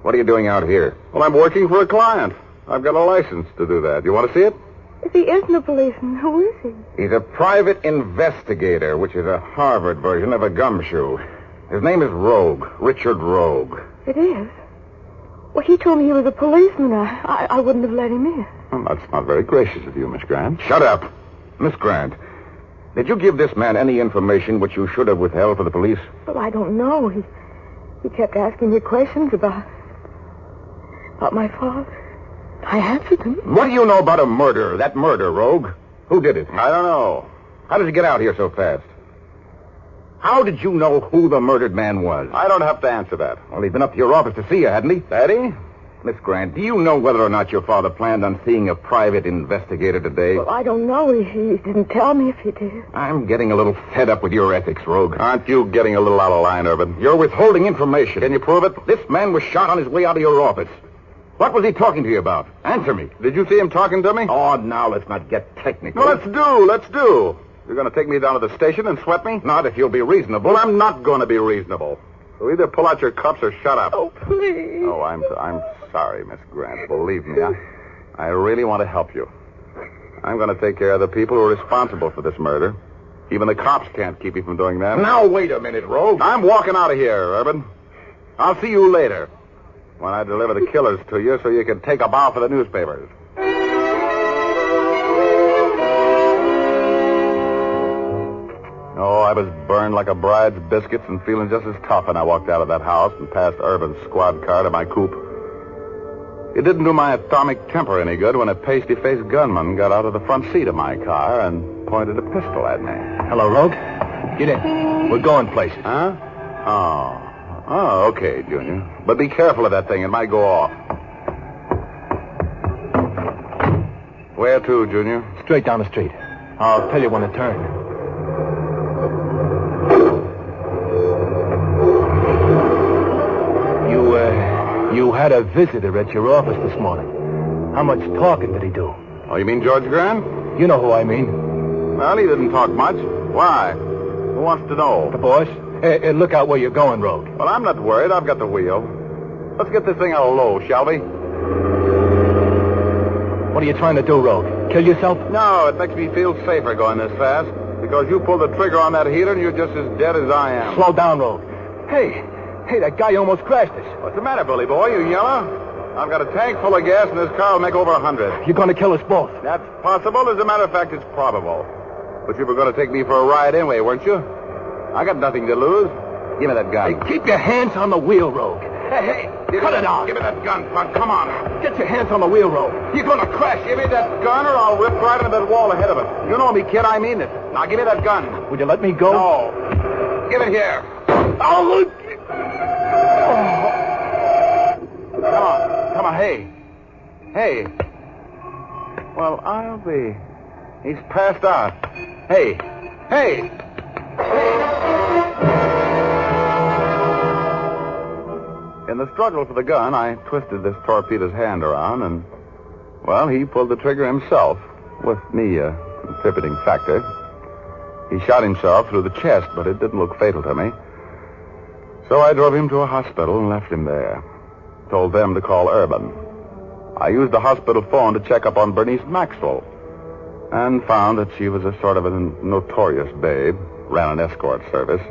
What are you doing out here? Well, I'm working for a client. I've got a license to do that. You want to see it? If he isn't a policeman, who is he? He's a private investigator, which is a Harvard version of a gumshoe. His name is Rogue, Richard Rogue. It is? Well, he told me he was a policeman. I wouldn't have let him in. Well, that's not very gracious of you, Miss Grant. Shut up. Miss Grant, did you give this man any information which you should have withheld for the police? Well, I don't know. He kept asking me questions about my father. I answered him. What do you know about a murder, that murder, Rogue? Who did it? I don't know. How did you get out here so fast? How did you know who the murdered man was? I don't have to answer that. Well, he'd been up to your office to see you, hadn't he? Daddy? Miss Grant, do you know whether or not your father planned on seeing a private investigator today? Well, I don't know. He didn't tell me if he did. I'm getting a little fed up with your ethics, Rogue. Aren't you getting a little out of line, Urban? You're withholding information. Can you prove it? This man was shot on his way out of your office. What was he talking to you about? Answer me. Did you see him talking to me? Oh, now let's not get technical. No, let's do. You're going to take me down to the station and sweat me? Not if you'll be reasonable. Well, I'm not going to be reasonable. So either pull out your cups or shut up. Oh, please. Oh, I'm sorry, Miss Grant. Believe me, I really want to help you. I'm going to take care of the people who are responsible for this murder. Even the cops can't keep me from doing that. Now, wait a minute, Rogue. I'm walking out of here, Urban. I'll see you later when I deliver the killers to you so you can take a bow for the newspapers. Oh, I was burned like a bride's biscuits and feeling just as tough when I walked out of that house and passed Urban's squad car to my coupe. It didn't do my atomic temper any good when a pasty-faced gunman got out of the front seat of my car and pointed a pistol at me. Hello, Rogue. Get in. We're going places. Huh? Oh, okay, Junior. But be careful of that thing. It might go off. Where to, Junior? Straight down the street. I'll tell you when to turn. You had a visitor at your office this morning. How much talking did he do? Oh, you mean George Grant? You know who I mean. Well, he didn't talk much. Why? Who wants to know? The boss. Hey, look out where you're going, Rogue. Well, I'm not worried. I've got the wheel. Let's get this thing out low, shall we? What are you trying to do, Rogue? Kill yourself? No, it makes me feel safer going this fast. Because you pulled the trigger on that heater and you're just as dead as I am. Slow down, Rogue. Hey, that guy almost crashed us. What's the matter, bully boy? You yellow? I've got a tank full of gas and this car will make over 100. You're going to kill us both. That's possible. As a matter of fact, it's probable. But you were going to take me for a ride anyway, weren't you? I got nothing to lose. Give me that gun. Hey, keep your hands on the wheel, Rogue. Hey, cut it out. Give me that gun, punk. Come on. Get your hands on the wheel, Rogue. You're going to crash. Give me that gun or I'll rip right into that wall ahead of it. You know me, kid. I mean it. Now, give me that gun. Would you let me go? No. Give it here. Oh, look. Come on. Hey. Well, I'll be. He's passed out. Hey. In the struggle for the gun, I twisted this torpedo's hand around and, well, he pulled the trigger himself, with me a contributing factor. He shot himself through the chest, but it didn't look fatal to me. So I drove him to a hospital and left him there. Told them to call Urban. I used the hospital phone to check up on Bernice Maxwell and found that she was a sort of a notorious babe, ran an escort service,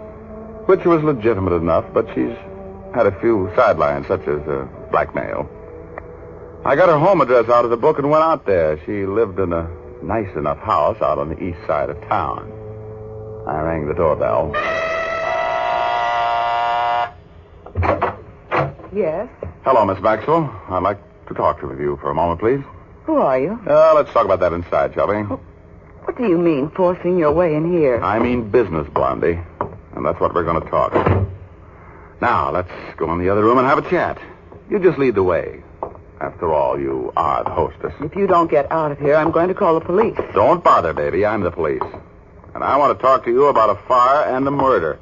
which was legitimate enough, but she's had a few sidelines, such as blackmail. I got her home address out of the book and went out there. She lived in a nice enough house out on the east side of town. I rang the doorbell. Yes? Hello, Miss Maxwell. I'd like to talk to you for a moment, please. Who are you? Let's talk about that inside, shall we? What do you mean, forcing your way in here? I mean business, Blondie. And that's what we're going to talk. Now, let's go in the other room and have a chat. You just lead the way. After all, you are the hostess. If you don't get out of here, I'm going to call the police. Don't bother, baby. I'm the police. And I want to talk to you about a fire and a murder.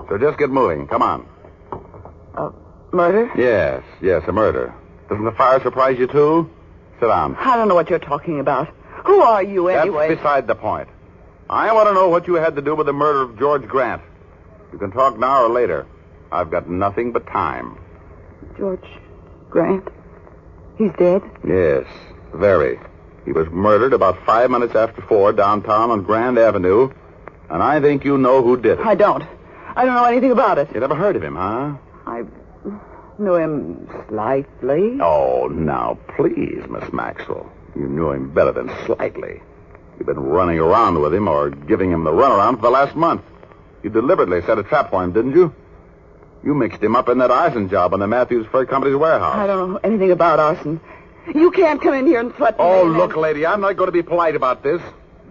So just get moving. Come on. Murder? Yes, a murder. Doesn't the fire surprise you, too? Sit down. I don't know what you're talking about. Who are you, anyway? That's beside the point. I want to know what you had to do with the murder of George Grant. You can talk now or later. I've got nothing but time. George Grant? He's dead? Yes, very. He was murdered about 5 minutes after 4 downtown on Grand Avenue, and I think you know who did it. I don't know anything about it. You never heard of him, huh? I knew him slightly. Oh, now, please, Miss Maxwell. You knew him better than slightly. You've been running around with him or giving him the runaround for the last month. You deliberately set a trap for him, didn't you? You mixed him up in that arson job on the Matthews Fur Company's warehouse. I don't know anything about arson. You can't come in here and threaten me. Oh, look, lady, I'm not going to be polite about this.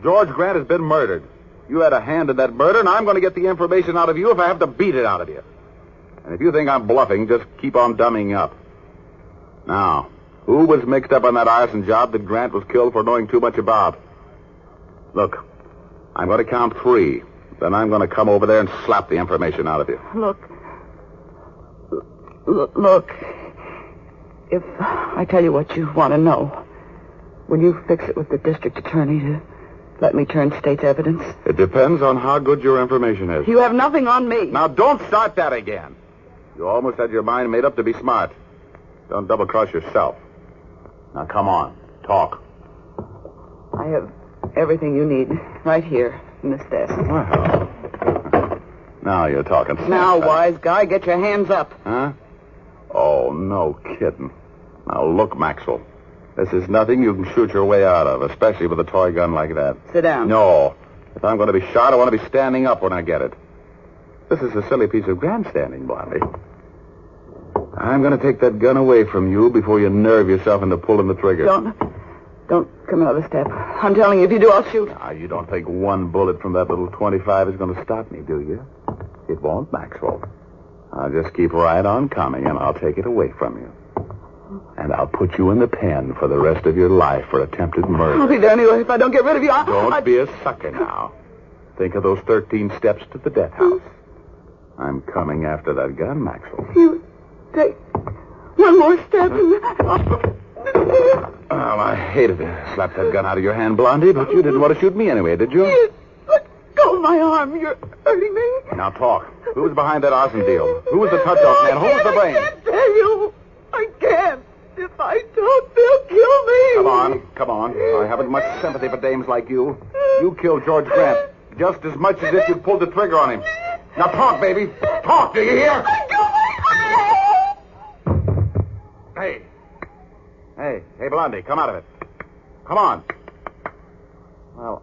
George Grant has been murdered. You had a hand in that murder, and I'm going to get the information out of you if I have to beat it out of you. And if you think I'm bluffing, just keep on dummying up. Now, who was mixed up on that arson job that Grant was killed for knowing too much about? Look, I'm going to count 3. Then I'm going to come over there and slap the information out of you. Look, if I tell you what you want to know, will you fix it with the district attorney to let me turn state's evidence? It depends on how good your information is. You have nothing on me. Now, don't start that again. You almost had your mind made up to be smart. Don't double-cross yourself. Now, come on. Talk. I have everything you need right here in this desk. Well, now you're talking sense. Now, wise guy, get your hands up. Huh? Oh, no kidding. Now, look, Maxwell. This is nothing you can shoot your way out of, especially with a toy gun like that. Sit down. No. If I'm going to be shot, I want to be standing up when I get it. This is a silly piece of grandstanding, Blondie. I'm going to take that gun away from you before you nerve yourself into pulling the trigger. Don't come another step. I'm telling you, if you do, I'll shoot. Now, you don't think one bullet from that little 25 is going to stop me, do you? It won't, Maxwell. I'll just keep right on coming, and I'll take it away from you. And I'll put you in the pen for the rest of your life for attempted murder. I'll be there anyway if I don't get rid of you. Don't be a sucker now. Think of those 13 steps to the death house. I'm coming after that gun, Maxwell. You take one more step and... Well, I hated to slap that gun out of your hand, Blondie, but you didn't want to shoot me anyway, did you? Let go of my arm. You're hurting me. Now talk. Who was behind that arson deal? Who was the touch-off man? Who was the brain? I can't tell you. I can't. If I don't, they'll kill me. Come on. I haven't much sympathy for dames like you. You killed George Grant just as much as if you pulled the trigger on him. Now talk, baby. Talk, do you hear? Hey, Blondie, come out of it. Come on. Well,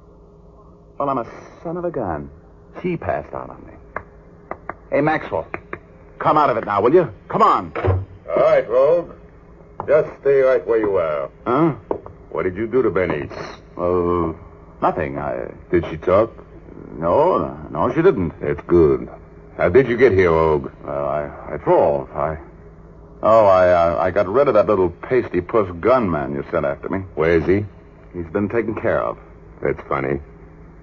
I'm a son of a gun. She passed out on me. Hey, Maxwell, come out of it now, will you? Come on. All right, Rogue. Just stay right where you are. Huh? What did you do to Bernice? Nothing. Did she talk? No, she didn't. That's good. How did you get here, Rogue? Well, I drove. I got rid of that little pasty puss gunman you sent after me. Where is he? He's been taken care of. That's funny.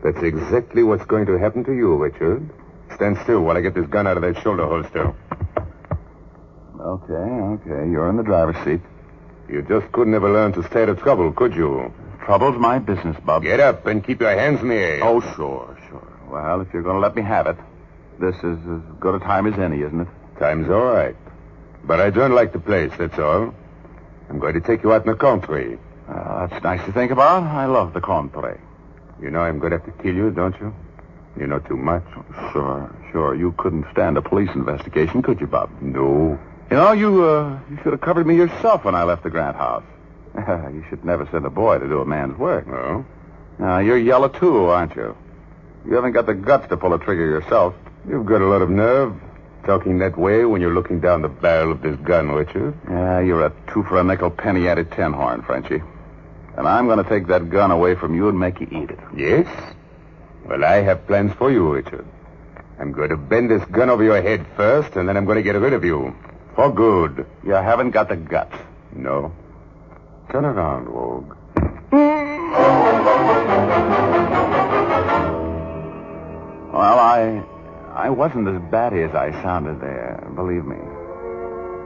That's exactly what's going to happen to you, Richard. Stand still while I get this gun out of that shoulder holster. Okay. You're in the driver's seat. You just couldn't ever learn to stay out of trouble, could you? Trouble's my business, Bub. Get up and keep your hands in the air. Oh, sure. Well, if you're going to let me have it, this is as good a time as any, isn't it? Time's all right. But I don't like the place, that's all. I'm going to take you out in the country. That's nice to think about. I love the country. You know I'm going to have to kill you, don't you? You know too much. Sure. You couldn't stand a police investigation, could you, Bob? No. You know, you should have covered me yourself when I left the Grant house. You should never send a boy to do a man's work. No? You're yellow, too, aren't you? You haven't got the guts to pull a trigger yourself. You've got a lot of nerve. Talking that way when you're looking down the barrel of this gun, Richard. Yeah, you're a two-for-a-nickel penny-added tin horn, Frenchie. And I'm going to take that gun away from you and make you eat it. Yes? Well, I have plans for you, Richard. I'm going to bend this gun over your head first, and then I'm going to get rid of you. For good. You haven't got the guts. No. Turn around, Rogue. Well, I wasn't as batty as I sounded there, believe me.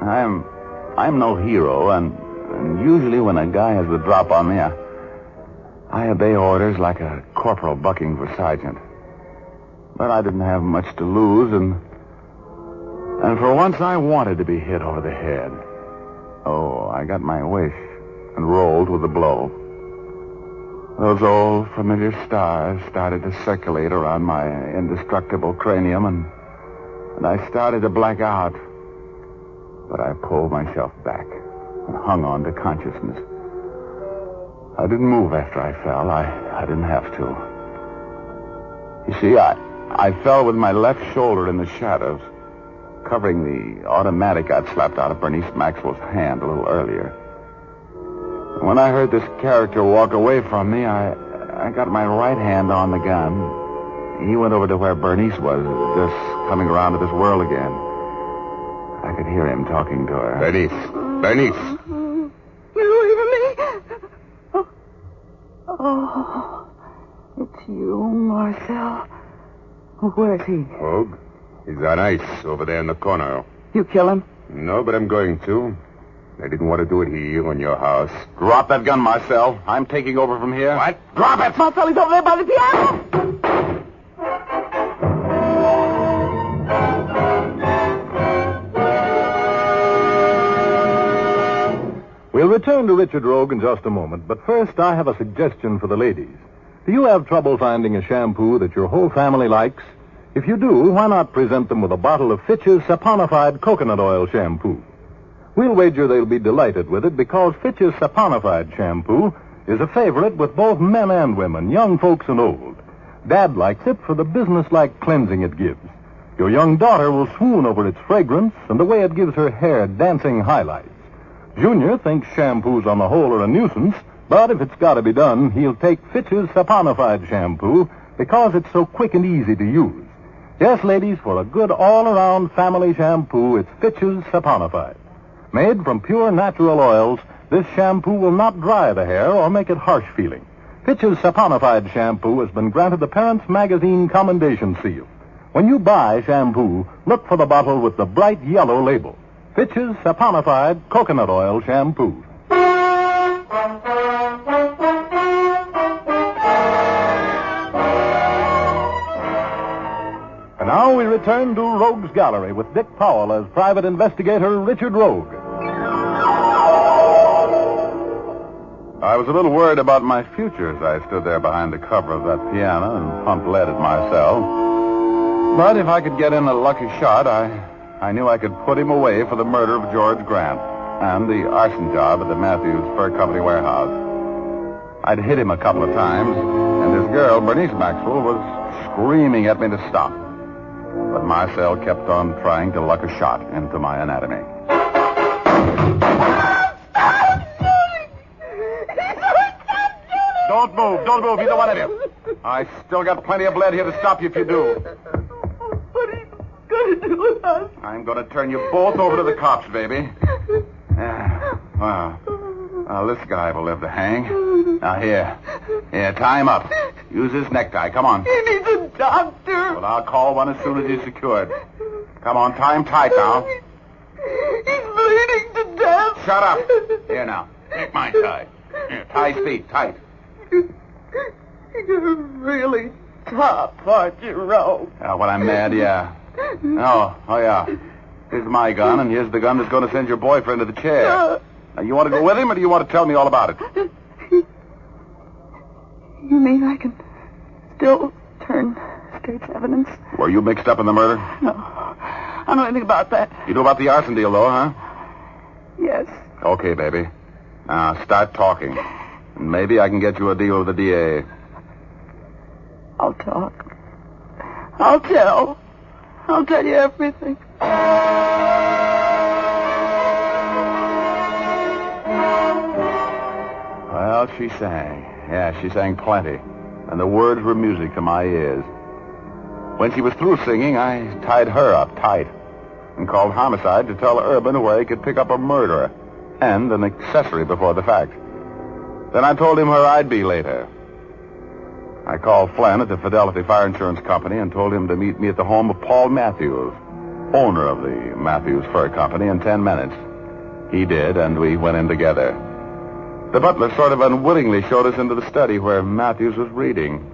I'm no hero, and usually when a guy has the drop on me, I obey orders like a corporal bucking for sergeant. But I didn't have much to lose, and for once I wanted to be hit over the head. Oh, I got my wish and rolled with the blow. Those old familiar stars started to circulate around my indestructible cranium, and I started to black out. But I pulled myself back and hung on to consciousness. I didn't move after I fell. I didn't have to. You see, I fell with my left shoulder in the shadows, covering the automatic I'd slapped out of Bernice Maxwell's hand a little earlier. When I heard this character walk away from me, I got my right hand on the gun. He went over to where Bernice was, just coming around to this world again. I could hear him talking to her. Bernice! Get away from me! Oh, it's you, Marcel. Where's he? Rogue? He's on ice over there in the corner. You kill him? No, but I'm going to. I didn't want to do it here on your house. Drop that gun, Marcel. I'm taking over from here. What? Drop it! Marcel, he's over there by the piano! We'll return to Richard Rogue in just a moment, but first I have a suggestion for the ladies. Do you have trouble finding a shampoo that your whole family likes? If you do, why not present them with a bottle of Fitch's saponified coconut oil shampoo? We'll wager they'll be delighted with it because Fitch's saponified shampoo is a favorite with both men and women, young folks and old. Dad likes it for the business-like cleansing it gives. Your young daughter will swoon over its fragrance and the way it gives her hair dancing highlights. Junior thinks shampoos on the whole are a nuisance, but if it's got to be done, he'll take Fitch's saponified shampoo because it's so quick and easy to use. Yes, ladies, for a good all-around family shampoo, it's Fitch's saponified. Made from pure natural oils, this shampoo will not dry the hair or make it harsh-feeling. Fitch's saponified shampoo has been granted the Parents Magazine Commendation Seal. When you buy shampoo, look for the bottle with the bright yellow label. Fitch's saponified coconut oil shampoo. And now we return to Rogue's Gallery with Dick Powell as private investigator Richard Rogue. I was a little worried about my future as I stood there behind the cover of that piano and pumped lead at my cell. But if I could get in a lucky shot, I knew I could put him away for the murder of George Grant and the arson job at the Matthews Fur Company warehouse. I'd hit him a couple of times, and this girl, Bernice Maxwell, was screaming at me to stop. But my cell kept on trying to luck a shot into my anatomy. Don't move, either one of you. I still got plenty of lead here to stop you if you do. What are you going to do with us? I'm going to turn you both over to the cops, baby. This guy will live to hang. Now, here, tie him up. Use his necktie. Come on. He needs a doctor. Well, I'll call one as soon as he's secured. Come on, tie him tight now. He's bleeding to death. Shut up. Here now. Take my tie. Here, tie his feet tight. You're really tough, aren't you, Rogue? When I'm mad, yeah. Oh, yeah. Here's my gun, and here's the gun that's going to send your boyfriend to the chair. Now, you want to go with him, or do you want to tell me all about it? You mean I can still turn state's evidence? Were you mixed up in the murder? No. I don't know anything about that. You know about the arson deal, though, huh? Yes. Okay, baby. Now, start talking. And maybe I can get you a deal with the DA. I'll talk. I'll tell. I'll tell you everything. Well, she sang. Yeah, she sang plenty. And the words were music to my ears. When she was through singing, I tied her up tight and called homicide to tell Urban where he could pick up a murderer and an accessory before the fact. Then I told him where I'd be later. I called Flynn at the Fidelity Fire Insurance Company and told him to meet me at the home of Paul Matthews, owner of the Matthews Fur Company, in 10 minutes. He did, and we went in together. The butler sort of unwittingly showed us into the study where Matthews was reading.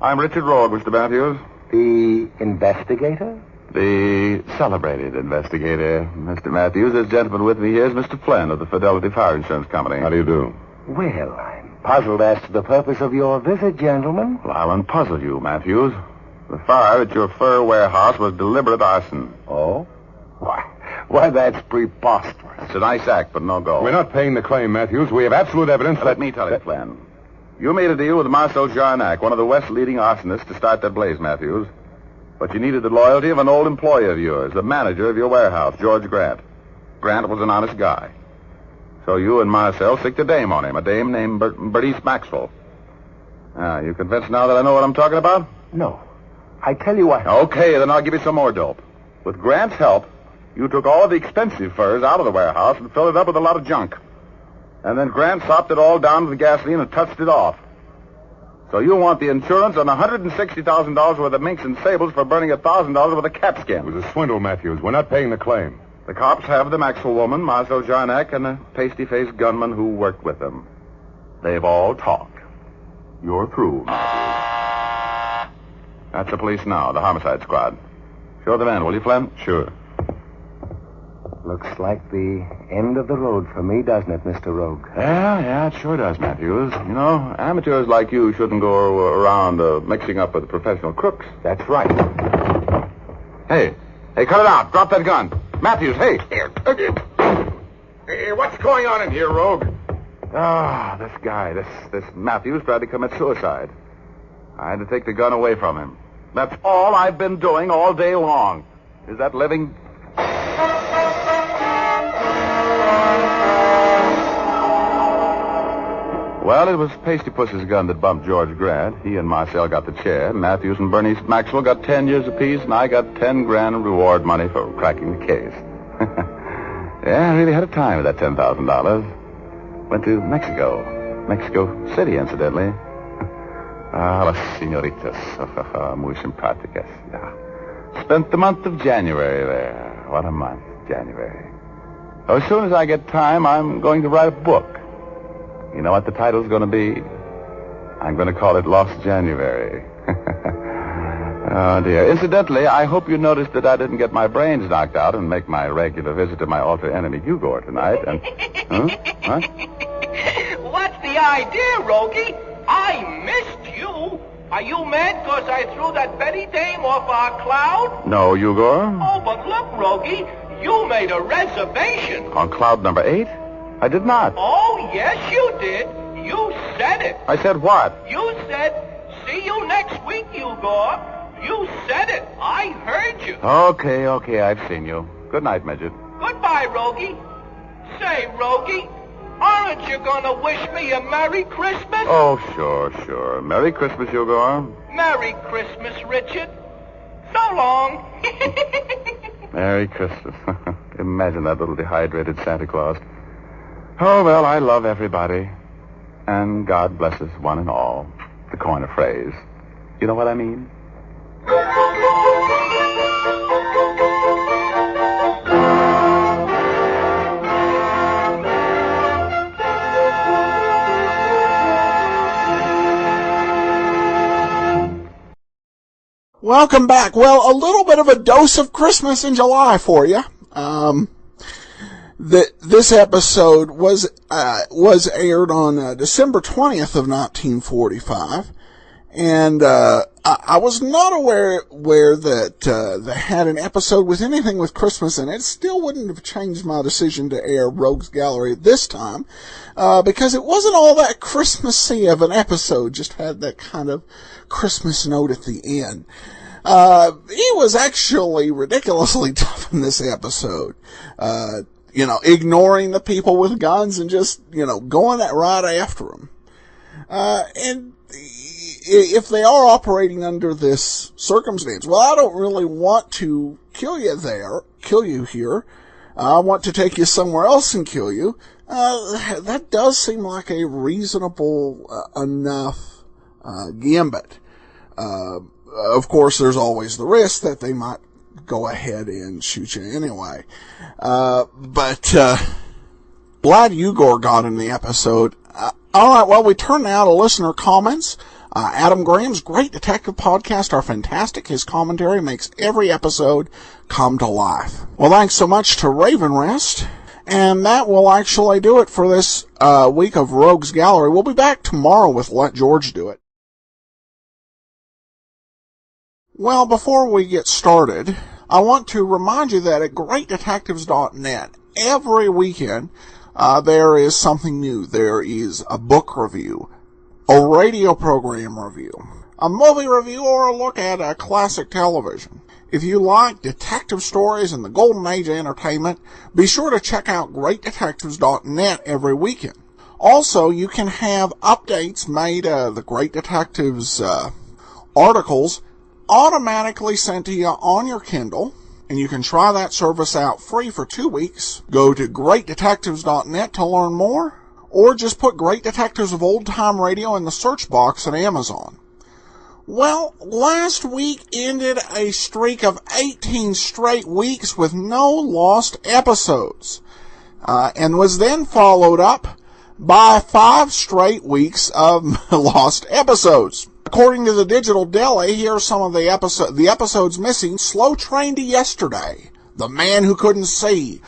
I'm Richard Rogue, Mr. Matthews. The investigator? The celebrated investigator, Mr. Matthews. This gentleman with me here is Mr. Flynn of the Fidelity Fire Insurance Company. How do you do? Well, I'm puzzled as to the purpose of your visit, gentlemen. Well, I'll unpuzzle you, Matthews. The fire at your fur warehouse was deliberate arson. Oh? Why, that's preposterous. It's a nice act, but no go. We're not paying the claim, Matthews. We have absolute evidence. Let me tell you, Flynn. You made a deal with Marcel Jarnac, one of the West's leading arsonists, to start that blaze, Matthews. But you needed the loyalty of an old employee of yours, the manager of your warehouse, George Grant. Grant was an honest guy. So you and Marcel sicked a dame on him, a dame named Bernice Maxwell. You convinced now that I know what I'm talking about? No. I tell you what. Okay, then I'll give you some more dope. With Grant's help, you took all of the expensive furs out of the warehouse and filled it up with a lot of junk. And then Grant sopped it all down with the gasoline and touched it off. So you want the insurance on $160,000 worth of minks and sables for burning $1,000 worth of cat skin. It was a swindle, Matthews. We're not paying the claim. The cops have the Maxwell woman, Marcel Jarnac, and the pasty-faced gunman who worked with them. They've all talked. You're through. That's the police now, the homicide squad. Show them in, will you, Flynn? Sure. Looks like the end of the road for me, doesn't it, Mr. Rogue? Yeah, it sure does, Matthews. You know, amateurs like you shouldn't go around mixing up with professional crooks. That's right. Hey, cut it out. Drop that gun. Matthews, hey. Hey, what's going on in here, Rogue? This guy, this Matthews tried to commit suicide. I had to take the gun away from him. That's all I've been doing all day long. Is that living? Well, it was Pasty Puss's gun that bumped George Grant. He and Marcel got the chair. Matthews and Bernice Maxwell got 10 years apiece, and I got 10 grand in reward money for cracking the case. Yeah, I really had a time with that $10,000. Went to Mexico City, incidentally. Las señoritas, muy simpáticas. Yeah. Spent the month of January there. What a month, January. As soon as I get time, I'm going to write a book. You know what the title's going to be? I'm going to call it Lost January. Oh, dear. Incidentally, I hope you noticed that I didn't get my brains knocked out and make my regular visit to my alter enemy, Hugor, tonight. And... Huh? What's the idea, Rogie? I missed you. Are you mad because I threw that Betty dame off our cloud? No, Hugor. Oh, but look, Rogie, you made a reservation. On cloud number 8? I did not. Oh, yes, you did. You said it. I said what? You said, see you next week, Hugor. You said it. I heard you. Okay, I've seen you. Good night, Midget. Goodbye, Rogie. Say, Rogie, aren't you going to wish me a Merry Christmas? Oh, sure. Merry Christmas, Hugor. Merry Christmas, Richard. So long. Merry Christmas. Imagine that little dehydrated Santa Claus. Oh, well, I love everybody. And God blesses one and all. To coin a phrase. You know what I mean? Welcome back. Well, a little bit of a dose of Christmas in July for you. This episode was aired on December 20th of 1945, and I was not aware that they had an episode with anything with Christmas in it. It still wouldn't have changed my decision to air Rogues Gallery this time, because it wasn't all that Christmassy of an episode. Just had that kind of Christmas note at the end. He was actually ridiculously tough in this episode. Ignoring the people with guns and just, going right after them. And if they are operating under this circumstance, well, I don't really want to kill you here. I want to take you somewhere else and kill you. That does seem like a reasonable enough gambit. Of course, there's always the risk that they might go ahead and shoot you anyway. But glad Hugor got in the episode. All right, well, we turn now to listener comments. Adam Graham's Great Detective Podcast are fantastic. His commentary makes every episode come to life. Well, thanks so much to Raven Rest. And that will actually do it for this week of Rogues Gallery. We'll be back tomorrow with Let George Do It. Well, before we get started, I want to remind you that at greatdetectives.net, every weekend, there is something new. There is a book review, a radio program review, a movie review, or a look at a classic television. If you like detective stories and the golden age of entertainment, be sure to check out greatdetectives.net every weekend. Also, you can have updates made of the Great Detectives articles automatically sent to you on your Kindle, and you can try that service out free for 2 weeks. Go to greatdetectives.net to learn more, or just put Great Detectives of Old Time Radio in the search box at Amazon. Well, last week ended a streak of 18 straight weeks with no lost episodes, and was then followed up by 5 straight weeks of lost episodes. According to the Digital Deli, here are some of the episodes missing. Slow Train to Yesterday, The Man Who Couldn't See,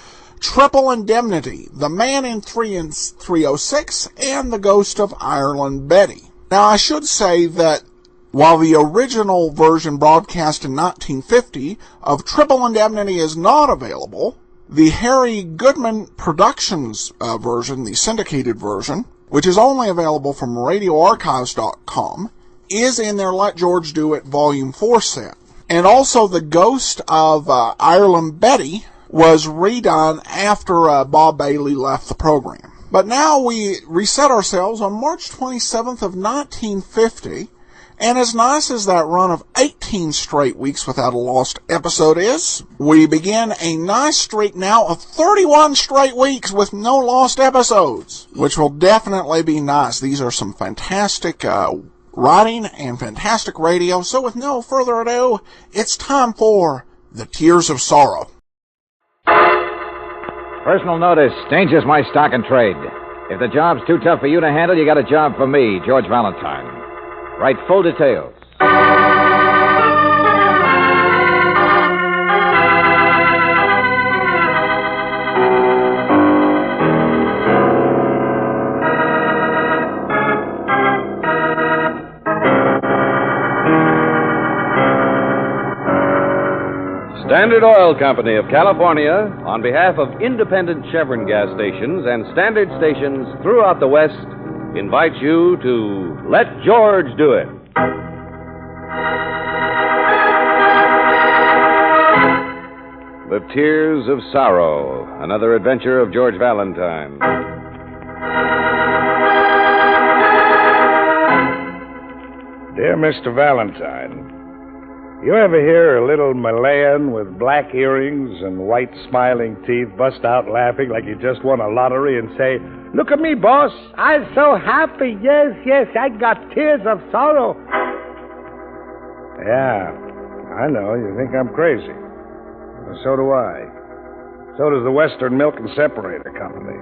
Triple Indemnity, The Man in 306, and The Ghost of Ireland Betty. Now, I should say that while the original version broadcast in 1950 of Triple Indemnity is not available, the Harry Goodman Productions version, the syndicated version, which is only available from radioarchives.com, is in their Let George Do It Volume 4 set. And also The Ghost of Ireland Betty was redone after Bob Bailey left the program. But now we reset ourselves on March 27th of 1950, and as nice as that run of 18 straight weeks without a lost episode is, we begin a nice streak now of 31 straight weeks with no lost episodes, which will definitely be nice. These are some fantastic writing and fantastic radio, so with no further ado, it's time for The Tears of Sorrow. Personal notice, danger's my stock and trade. If the job's too tough for you to handle, you got a job for me, George Valentine. Write full details. Standard Oil Company of California, on behalf of independent Chevron gas stations and standard stations throughout the West, invites you to Let George Do It. The Tears of Sorrow, another adventure of George Valentine. Dear Mr. Valentine, you ever hear a little Malayan with black earrings and white smiling teeth bust out laughing like he just won a lottery and say, "Look at me, boss. I'm so happy. Yes, I got tears of sorrow." Yeah, I know. You think I'm crazy. Well, so do I. So does the Western Milk and Separator Company.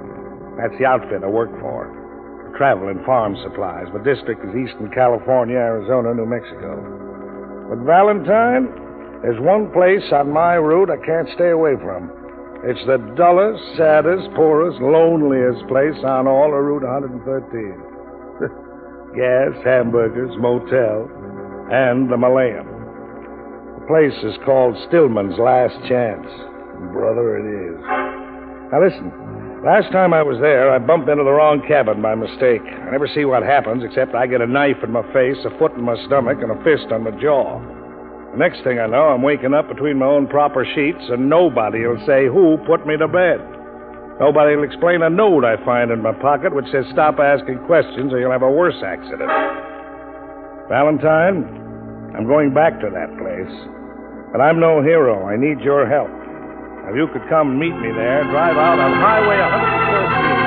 That's the outfit I work for. I travel in farm supplies. My district is Eastern California, Arizona, New Mexico. But Valentine, there's one place on my route I can't stay away from. It's the dullest, saddest, poorest, loneliest place on all of Route 113. Gas, hamburgers, motel, and the Malayan. The place is called Stillman's Last Chance. Brother, it is. Now listen, last time I was there, I bumped into the wrong cabin by mistake. I never see what happens except I get a knife in my face, a foot in my stomach, and a fist on my jaw. The next thing I know, I'm waking up between my own proper sheets, and nobody will say who put me to bed. Nobody will explain a note I find in my pocket which says, "Stop asking questions or you'll have a worse accident." Valentine, I'm going back to that place. But I'm no hero. I need your help. If you could come meet me there, drive out on Highway 113.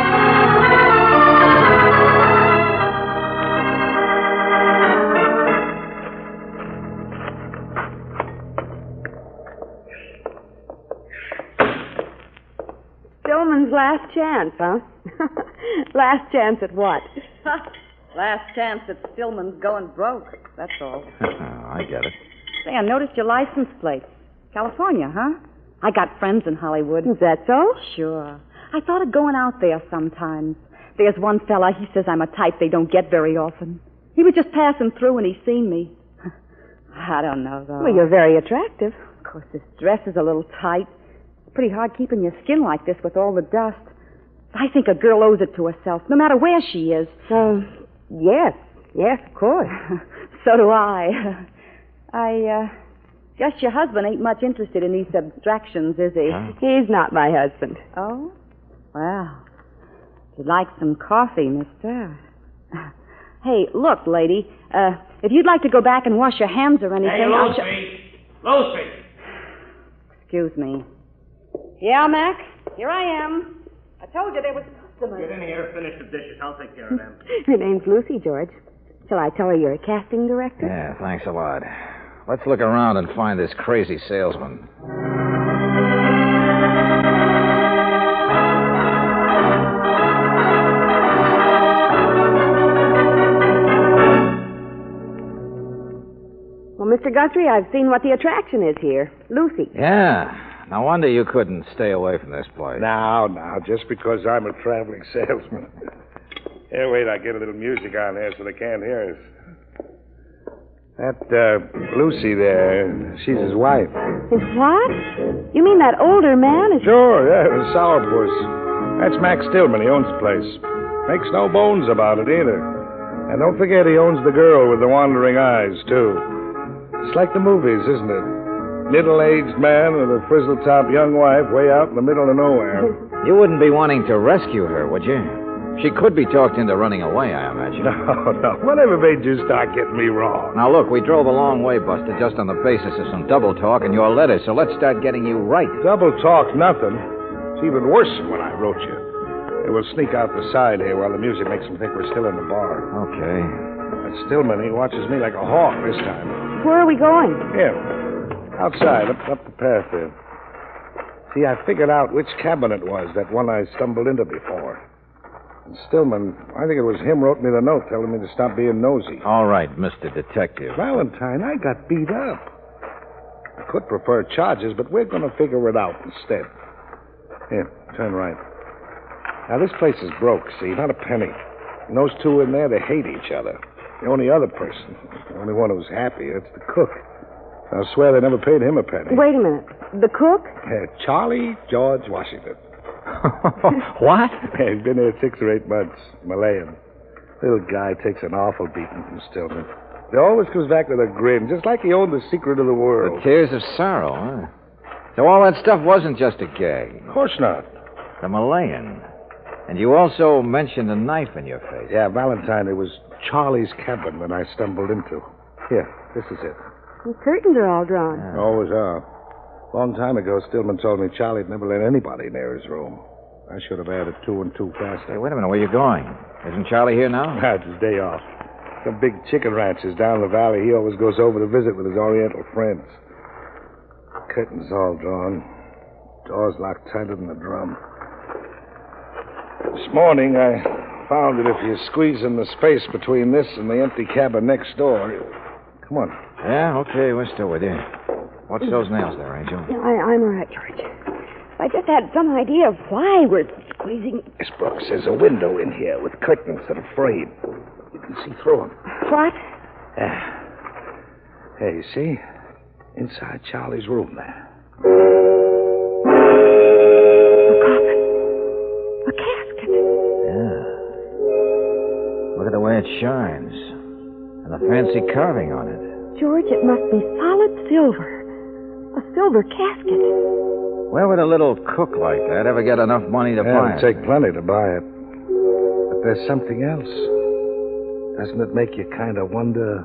Stillman's last chance, huh? Last chance at what? Last chance that Stillman's going broke, that's all. I get it. Say, I noticed your license plate. California, huh? I got friends in Hollywood. Is that so? Sure. I thought of going out there sometimes. There's one fella, he says I'm a type they don't get very often. He was just passing through and he seen me. I don't know, though. Well, you're very attractive. Of course, this dress is a little tight. It's pretty hard keeping your skin like this with all the dust. I think a girl owes it to herself, no matter where she is. Yes, of course. So do I. I guess your husband ain't much interested in these abstractions, is he? Huh? He's not my husband. Oh? Well, if you'd like some coffee, mister. Hey, look, lady, if you'd like to go back and wash your hands or anything... Hey, Lucy! Excuse me. Yeah, Mac? Here I am. I told you there was customers. Get in here, finish the dishes. I'll take care of them. Her name's Lucy, George. Shall I tell her you're a casting director? Yeah, thanks a lot. Let's look around and find this crazy salesman. Well, Mr. Guthrie, I've seen what the attraction is here. Lucy. Yeah. No wonder you couldn't stay away from this place. Now, just because I'm a traveling salesman. Here, wait, I get a little music on here so they can't hear us. That, Lucy there, she's his wife. His what? You mean that older man? Sure, yeah, the sourpuss. That's Max Stillman. He owns the place. Makes no bones about it, either. And don't forget he owns the girl with the wandering eyes, too. It's like the movies, isn't it? Middle-aged man with a frizzle-top young wife way out in the middle of nowhere. You wouldn't be wanting to rescue her, would you? She could be talked into running away, I imagine. No. Whatever made you start getting me wrong? Now, look, we drove a long way, Buster, just on the basis of some double talk and your letter, so let's start getting you right. Double talk, nothing. It's even worse than when I wrote you. Hey, we'll sneak out the side here while the music makes them think we're still in the bar. Okay. That Stillman, he watches me like a hawk this time. Where are we going? Here. Outside, up the path there. See, I figured out which cabin it was, that one I stumbled into before. And Stillman, I think it was him wrote me the note telling me to stop being nosy. All right, Mr. Detective. Valentine, I got beat up. I could prefer charges, but we're going to figure it out instead. Here, turn right. Now, this place is broke, see, not a penny. And those two in there, they hate each other. The only other person, the only one who's happy, that's the cook. I'll swear they never paid him a penny. Wait a minute. The cook? Yeah, Charlie George Washington. What? Yeah, he's been here 6 or 8 months. Malayan. Little guy takes an awful beating from Stillman. He always comes back with a grin, just like he owned the secret of the world. The tears of sorrow, huh? So all that stuff wasn't just a gag. Of course not. The Malayan. And you also mentioned a knife in your face. Yeah, Valentine, it was Charlie's cabin that I stumbled into. Here, this is it. The curtains are all drawn. Yeah. Always are. Long time ago, Stillman told me Charlie'd never let anybody near his room. I should have added 2 and 2 faster. Hey, wait a minute. Where are you going? Isn't Charlie here now? It's his day off. Some big chicken ranches down the valley. He always goes over to visit with his Oriental friends. Curtains all drawn. Doors locked tighter than a drum. This morning, I found that if you squeeze in the space between this and the empty cabin next door... Come on. Yeah, okay. We're still with you. What's those nails there, Angel? I'm all right, George. I just had some idea of why we're squeezing. Miss Brooks, there's a window in here with curtains that are frayed. You can see through them. What? Hey, you see? Inside Charlie's room there. A coffin. A casket. Yeah. Look at the way it shines. And the fancy carving on it. George, it must be solid silver. A silver casket. Where would a little cook like that ever get enough money to buy it? It'd take plenty to buy it. But there's something else. Doesn't it make you kind of wonder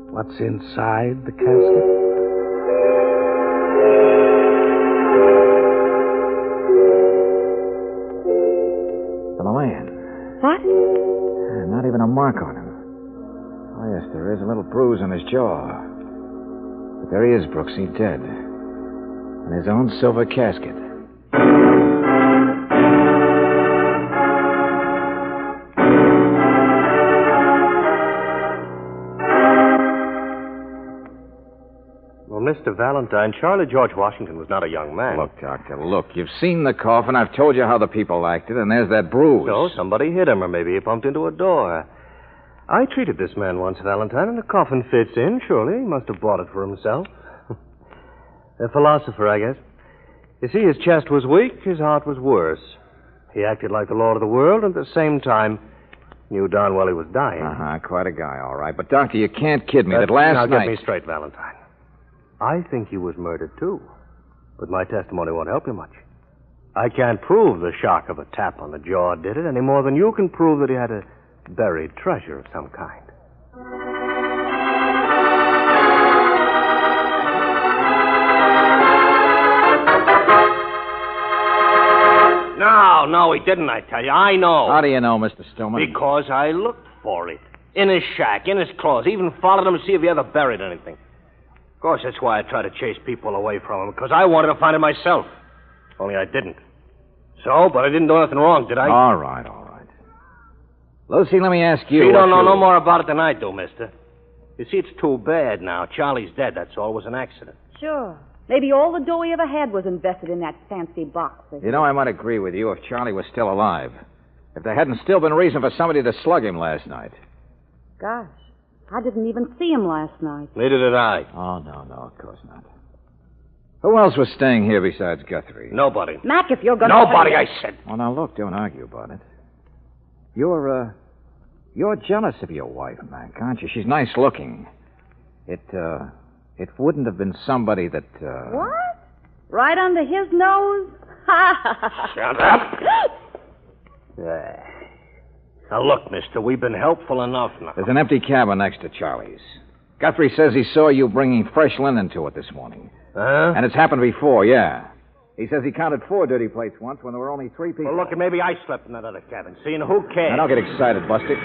what's inside the casket? The Malayan. What? Not even a mark on him. Oh, yes, there is a little bruise on his jaw. But there he is, Brooksy, dead. In his own silver casket. Well, Mr. Valentine, Charlie George Washington was not a young man. Look, Doctor, look. You've seen the coffin. I've told you how the people acted, and there's that bruise. So somebody hit him, or maybe he bumped into a door. I treated this man once, Valentine, and the coffin fits in, surely. He must have bought it for himself. A philosopher, I guess. You see, his chest was weak, his heart was worse. He acted like the lord of the world, and at the same time knew darn well he was dying. Quite a guy, all right. But, Doctor, you can't kid me that last night... Now, get me straight, Valentine. I think he was murdered, too. But my testimony won't help you much. I can't prove the shock of a tap on the jaw did it any more than you can prove that he had a buried treasure of some kind. No, he didn't, I tell you. I know. How do you know, Mr. Stillman? Because I looked for it. In his shack, in his clothes. Even followed him to see if he ever buried anything. Of course, that's why I tried to chase people away from him, because I wanted to find it myself. Only I didn't. So, but I didn't do anything wrong, did I? All right. Lucy, let me ask you... You don't know no more about it than I do, mister. You see, it's too bad now. Charlie's dead, that's all. It was an accident. Sure. Maybe all the dough he ever had was invested in that fancy box. You know, I might agree with you if Charlie was still alive. If there hadn't still been reason for somebody to slug him last night. Gosh, I didn't even see him last night. Neither did I. Oh, no, of course not. Who else was staying here besides Guthrie? Nobody. Mac, if you're going to... Nobody, I said. Well, now, look, don't argue about it. You're jealous of your wife, Mac, aren't you? She's nice looking. It wouldn't have been somebody that, What? Right under his nose? Shut up. Now, look, mister, we've been helpful enough now. There's an empty cabin next to Charlie's. Guthrie says he saw you bringing fresh linen to it this morning. Huh? And it's happened before, yeah. He says he counted 4 dirty plates once when there were only 3 people. Well, look, maybe I slept in that other cabin. See, and who cares? Now, don't get excited, Buster.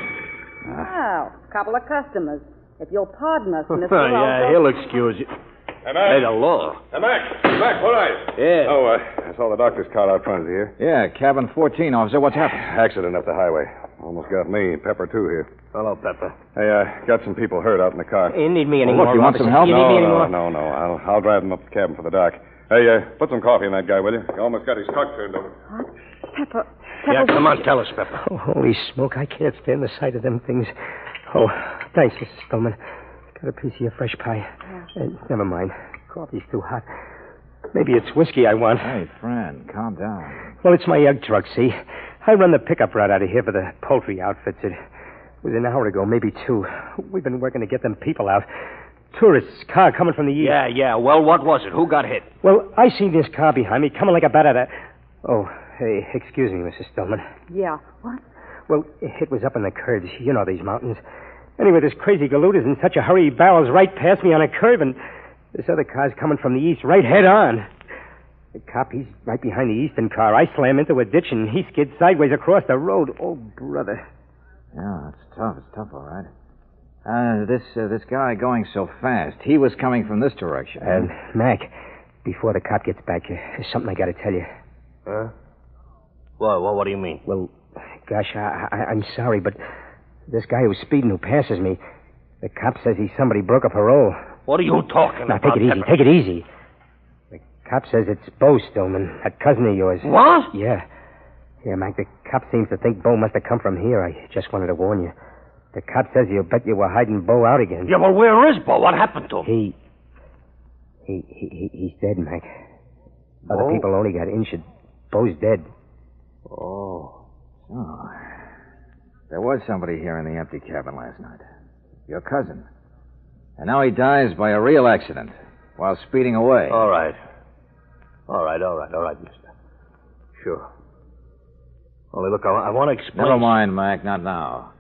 Wow, couple of customers. If you'll pardon us, Mr. Yeah, he'll excuse you. Hey, Mac. Hey, the law. Hey, Mac, what are you? Yeah. Oh, I saw the doctor's car out front. Is he here? Yeah, cabin 14, officer. What's happened? Accident up the highway. Almost got me. Pepper, too, here. Hello, Pepper. Hey, got some people hurt out in the car. You need me Well, anymore, look, you want some help? You need me anymore? No. I'll drive them up to the cabin for the doc. Hey, put some coffee in that guy, will you? He almost got his truck turned over. Pepper. Yeah, come on, tell us, Pepper. Oh, holy smoke, I can't stand the sight of them things. Oh, thanks, Mrs. Stillman. Got a piece of your fresh pie. Never mind. Coffee's too hot. Maybe it's whiskey I want. Hey, friend, calm down. Well, it's my egg truck, see? I run the pickup route out of here for the poultry outfits. It was an hour ago, maybe 2. We've been working to get them people out. Tourists' car coming from the east. Yeah. Well, what was it? Who got hit? Well, I seen this car behind me coming like a bat out of... Oh, hey, excuse me, Mrs. Stillman. Yeah, what? Well, it was up in the curves. You know these mountains. Anyway, this crazy galoot is in such a hurry, he barrels right past me on a curve, and this other car's coming from the east, right head on. The cop, he's right behind the eastern car. I slam into a ditch, and he skids sideways across the road. Oh, brother. Yeah, it's tough. It's tough, all right. This guy going so fast, he was coming from this direction. Mac, before the cop gets back, there's something I got to tell you. Huh? What do you mean? Well, gosh, I'm sorry, but this guy who's speeding, who passes me, the cop says he's somebody broke a parole. What are you talking now, about? Take it easy. The cop says it's Bo Stillman, that cousin of yours. What? Yeah, Mac, the cop seems to think Bo must have come from here. I just wanted to warn you. The cop says he'll bet you were hiding Bo out again. Yeah, well, where is Bo? What happened to him? He's dead, Mac. Other people only got injured. Bo's dead. Oh. There was somebody here in the empty cabin last night. Your cousin. And now he dies by a real accident while speeding away. All right, mister. Sure. Only, look, I want to explain... Never mind, Mac, not now.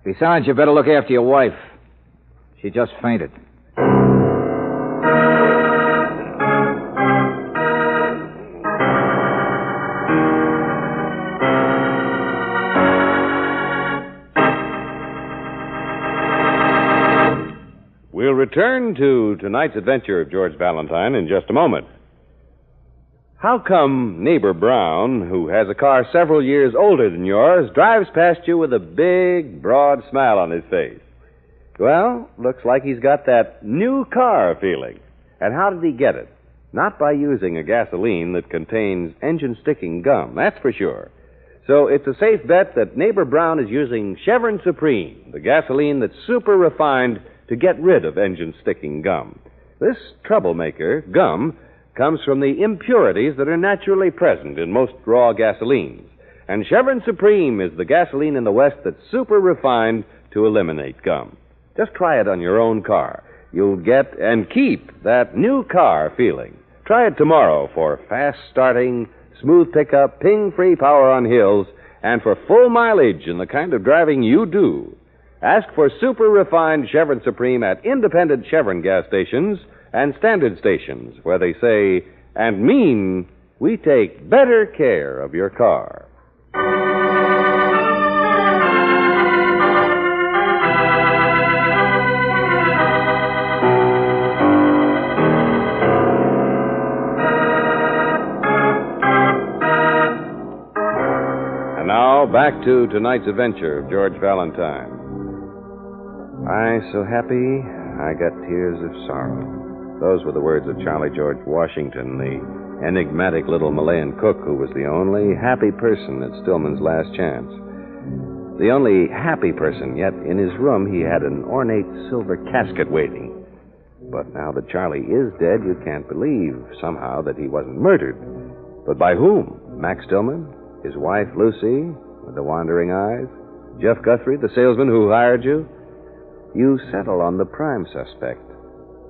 Besides, you better look after your wife. She just fainted. We'll return to tonight's adventure of George Valentine in just a moment. How come Neighbor Brown, who has a car several years older than yours, drives past you with a big, broad smile on his face? Well, looks like he's got that new car feeling. And how did he get it? Not by using a gasoline that contains engine-sticking gum, that's for sure. So it's a safe bet that Neighbor Brown is using Chevron Supreme, the gasoline that's super refined to get rid of engine-sticking gum. This troublemaker, gum, comes from the impurities that are naturally present in most raw gasolines. And Chevron Supreme is the gasoline in the West that's super refined to eliminate gum. Just try it on your own car. You'll get and keep that new car feeling. Try it tomorrow for fast starting, smooth pickup, ping-free power on hills, and for full mileage in the kind of driving you do. Ask for super refined Chevron Supreme at independent Chevron gas stations and standard stations where they say and mean we take better care of your car. And now back to tonight's adventure of George Valentine. I so happy I got tears of sorrow. Those were the words of Charlie George Washington, the enigmatic little Malayan cook who was the only happy person at Stillman's last chance. The only happy person, yet in his room he had an ornate silver casket waiting. But now that Charlie is dead, you can't believe, somehow, that he wasn't murdered. But by whom? Max Stillman? His wife, Lucy, with the wandering eyes? Jeff Guthrie, the salesman who hired you? You settle on the prime suspect,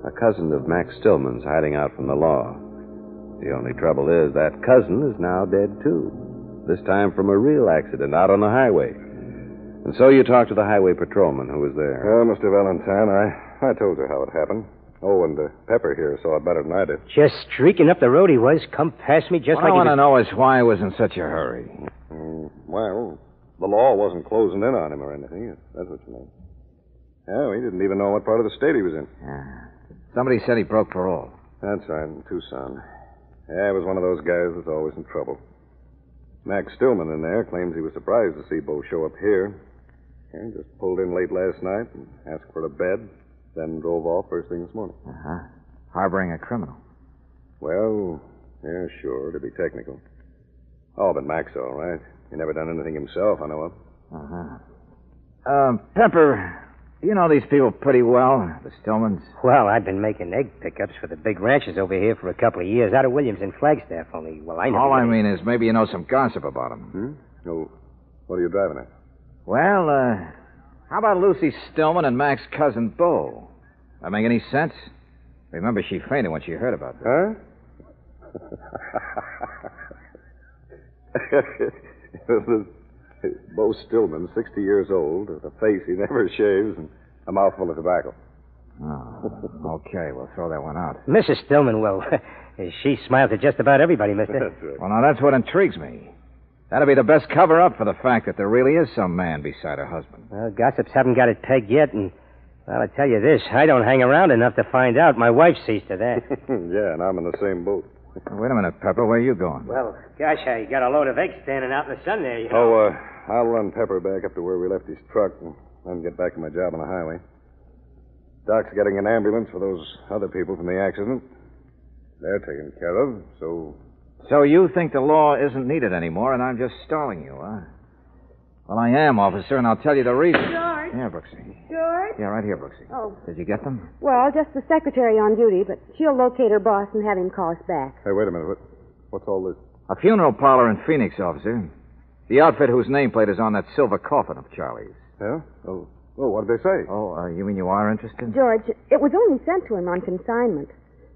a cousin of Max Stillman's hiding out from the law. The only trouble is that cousin is now dead, too. This time from a real accident out on the highway. And so you talked to the highway patrolman who was there. Well, Mr. Valentine, I told you how it happened. Oh, and Pepper here saw it better than I did. Just streaking up the road he was. Come past me just what like I want he to know is why he was in such a hurry. Well, the law wasn't closing in on him or anything. That's what you mean. Yeah, he didn't even know what part of the state he was in. Yeah. Somebody said he broke parole. That's right, in Tucson. Yeah, he was one of those guys that's always in trouble. Max Stillman in there claims he was surprised to see Bo show up here. Yeah, just pulled in late last night and asked for a bed, then drove off first thing this morning. Uh-huh. Harboring a criminal. Well, yeah, sure, to be technical. Oh, but Max, all right. He never done anything himself, I know of. Uh-huh. Pepper, you know these people pretty well, the Stillmans? Well, I've been making egg pickups for the big ranches over here for a couple of years, out of Williams and Flagstaff, only, well, I know. All I mean is maybe you know some gossip about them. Oh, what are you driving at? Well, how about Lucy Stillman and Max's cousin Bo? That make any sense? Remember, she fainted when she heard about this. Huh? Bo Stillman, 60 years old, with a face he never shaves, and a mouthful of tobacco. Oh, okay, we'll throw that one out. Mrs. Stillman, well, she smiles at just about everybody, mister. That's right. Well, now, that's what intrigues me. That'll be the best cover-up for the fact that there really is some man beside her husband. Well, gossips haven't got it pegged yet, and, well, I tell you this, I don't hang around enough to find out. My wife sees to that. Yeah, and I'm in the same boat. Wait a minute, Pepper, where are you going? Well, gosh, I got a load of eggs standing out in the sun there, you know. Oh, I'll run Pepper back up to where we left his truck and then get back to my job on the highway. Doc's getting an ambulance for those other people from the accident. They're taken care of, so... So you think the law isn't needed anymore, and I'm just stalling you, huh? Well, I am, officer, and I'll tell you the reason. George? Yeah, Brooksy. George? Yeah, right here, Brooksy. Oh. Did you get them? Well, just the secretary on duty, but she'll locate her boss and have him call us back. Hey, wait a minute. What's all this? A funeral parlor in Phoenix, officer. The outfit whose nameplate is on that silver coffin of Charlie's. Yeah? Oh, what did they say? Oh, you mean you are interested? George, it was only sent to him on consignment.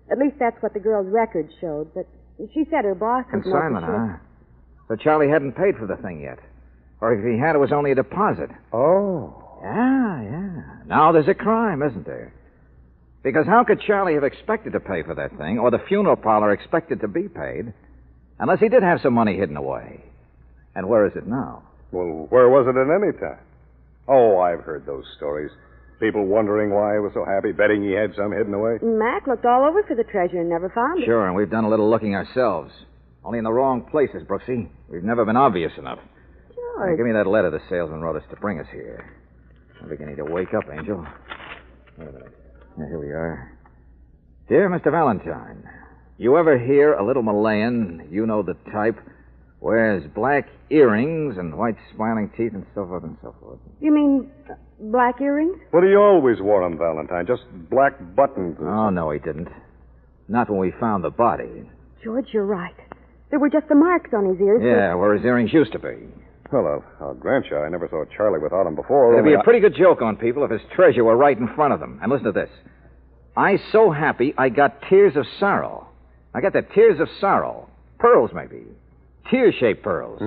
At least that's what the girl's record showed, but she said her boss was Consignment, huh? So Charlie hadn't paid for the thing yet. Or if he had, it was only a deposit. Oh. Yeah. Now there's a crime, isn't there? Because how could Charlie have expected to pay for that thing, or the funeral parlor expected to be paid, unless he did have some money hidden away? And where is it now? Well, where was it at any time? Oh, I've heard those stories. People wondering why he was so happy, betting he had some hidden away. Mac looked all over for the treasure and never found it. Sure, and we've done a little looking ourselves. Only in the wrong places, Brooksy. We've never been obvious enough. George. Now, give me that letter the salesman wrote us to bring us here. I think I need to wake up, Angel. Wait a minute. Here we are. Dear Mr. Valentine, you ever hear a little Malayan, you know the type, wears black earrings and white smiling teeth and so forth and so forth? You mean black earrings? Well, he always wore them, Valentine. Just black buttons. Oh, no, he didn't. Not when we found the body. George, you're right. There were just the marks on his ears. Yeah, where his earrings used to be. Well, I'll grant you, I never saw Charlie without them before. It'd be a pretty good joke on people if his treasure were right in front of them. And listen to this. I so happy I got tears of sorrow. I got the tears of sorrow. Pearls, maybe. Tear-shaped pearls.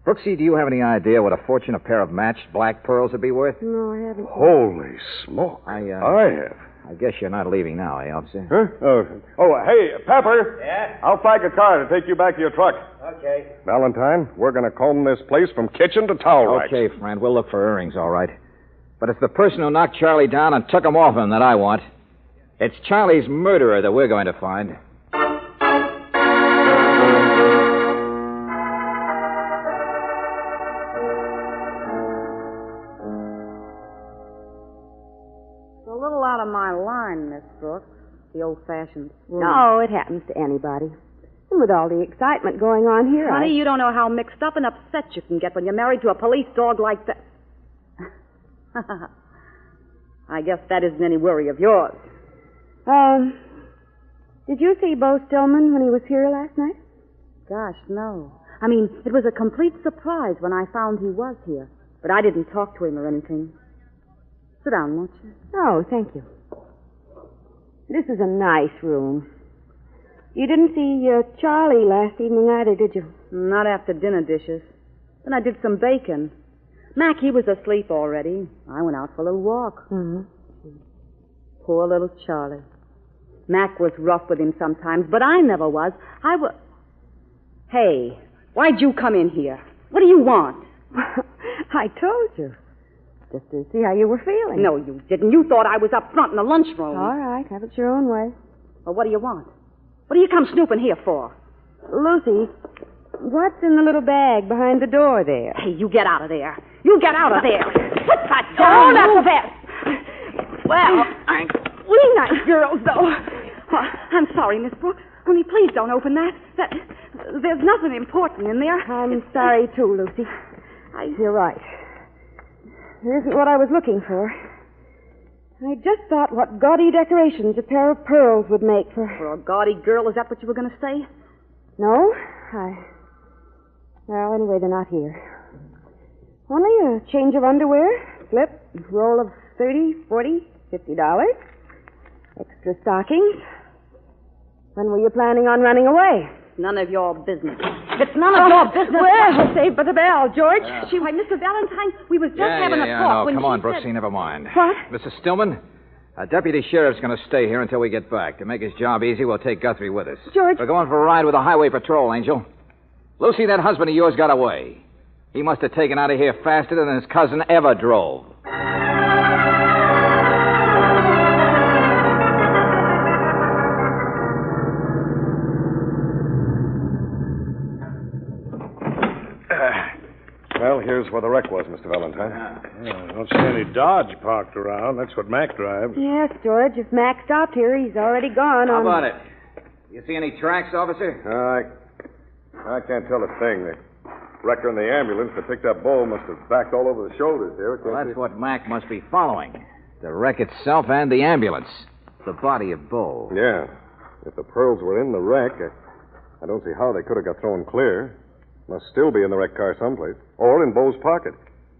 Brooksy, do you have any idea what a fortune a pair of matched black pearls would be worth? No, I haven't. Holy smoke. I have. I guess you're not leaving now, eh, officer? Oh, hey, Pepper. Yeah? I'll flag a car to take you back to your truck. Okay. Valentine, we're going to comb this place from kitchen to towel rack. Okay, friend, we'll look for earrings, all right. But it's the person who knocked Charlie down and took him off him that I want. It's Charlie's murderer that we're going to find. A little out of my line, Miss Brooks. The old-fashioned room. No, it happens to anybody. And with all the excitement going on here, Honey, you don't know how mixed up and upset you can get when you're married to a police dog like that. I guess that isn't any worry of yours. Did you see Bo Stillman when he was here last night? Gosh, no. I mean, it was a complete surprise when I found he was here. But I didn't talk to him or anything. Sit down, won't you? Oh, thank you. This is a nice room. You didn't see Charlie last evening either, did you? Not after dinner dishes. Then I did some bacon. Mac, he was asleep already. I went out for a little walk. Mm-hmm. Poor little Charlie. Mac was rough with him sometimes, but I never was. Hey, why'd you come in here? What do you want? I told you. Just to see how you were feeling. No, you didn't. You thought I was up front in the lunchroom. All right, have it your own way. Well, what do you want? What do you come snooping here for? Lucy, what's in the little bag behind the door there? Hey, you get out of there. You get out of there. Put that down. That's the best. Well, we nice girls, though. I'm sorry, Miss Brooks. Only please don't open that. There's nothing important in there. I'm sorry, too, Lucy. You're right. There isn't what I was looking for. I just thought what gaudy decorations a pair of pearls would make for... For a gaudy girl, is that what you were going to say? No, Well, anyway, they're not here. Only a change of underwear, slip, roll of $30, $40, $50. Extra stockings. When were you planning on running away? None of your business. It's none of your business. Well, saved by the bell, George. Why, Mr. Valentine, we was just having a talk when Come on, she Brooksy, said... never mind. What? Mrs. Stillman, a deputy sheriff's going to stay here until we get back. To make his job easy, we'll take Guthrie with us. George. We're going for a ride with the highway patrol, Angel. Lucy, that husband of yours got away. He must have taken out of here faster than his cousin ever drove. Well, here's where the wreck was, Mr. Valentine. I don't see any Dodge parked around. That's what Mac drives. Yes, George. If Mac stopped here, he's already gone. How about it? You see any tracks, officer? I can't tell a thing. The wrecker and the ambulance that picked up Bo must have backed all over the shoulders here. Well, that's what Mac must be following. The wreck itself and the ambulance. The body of Bo. Yeah. If the pearls were in the wreck, I don't see how they could have got thrown clear. Must still be in the wrecked car someplace. Or in Bo's pocket.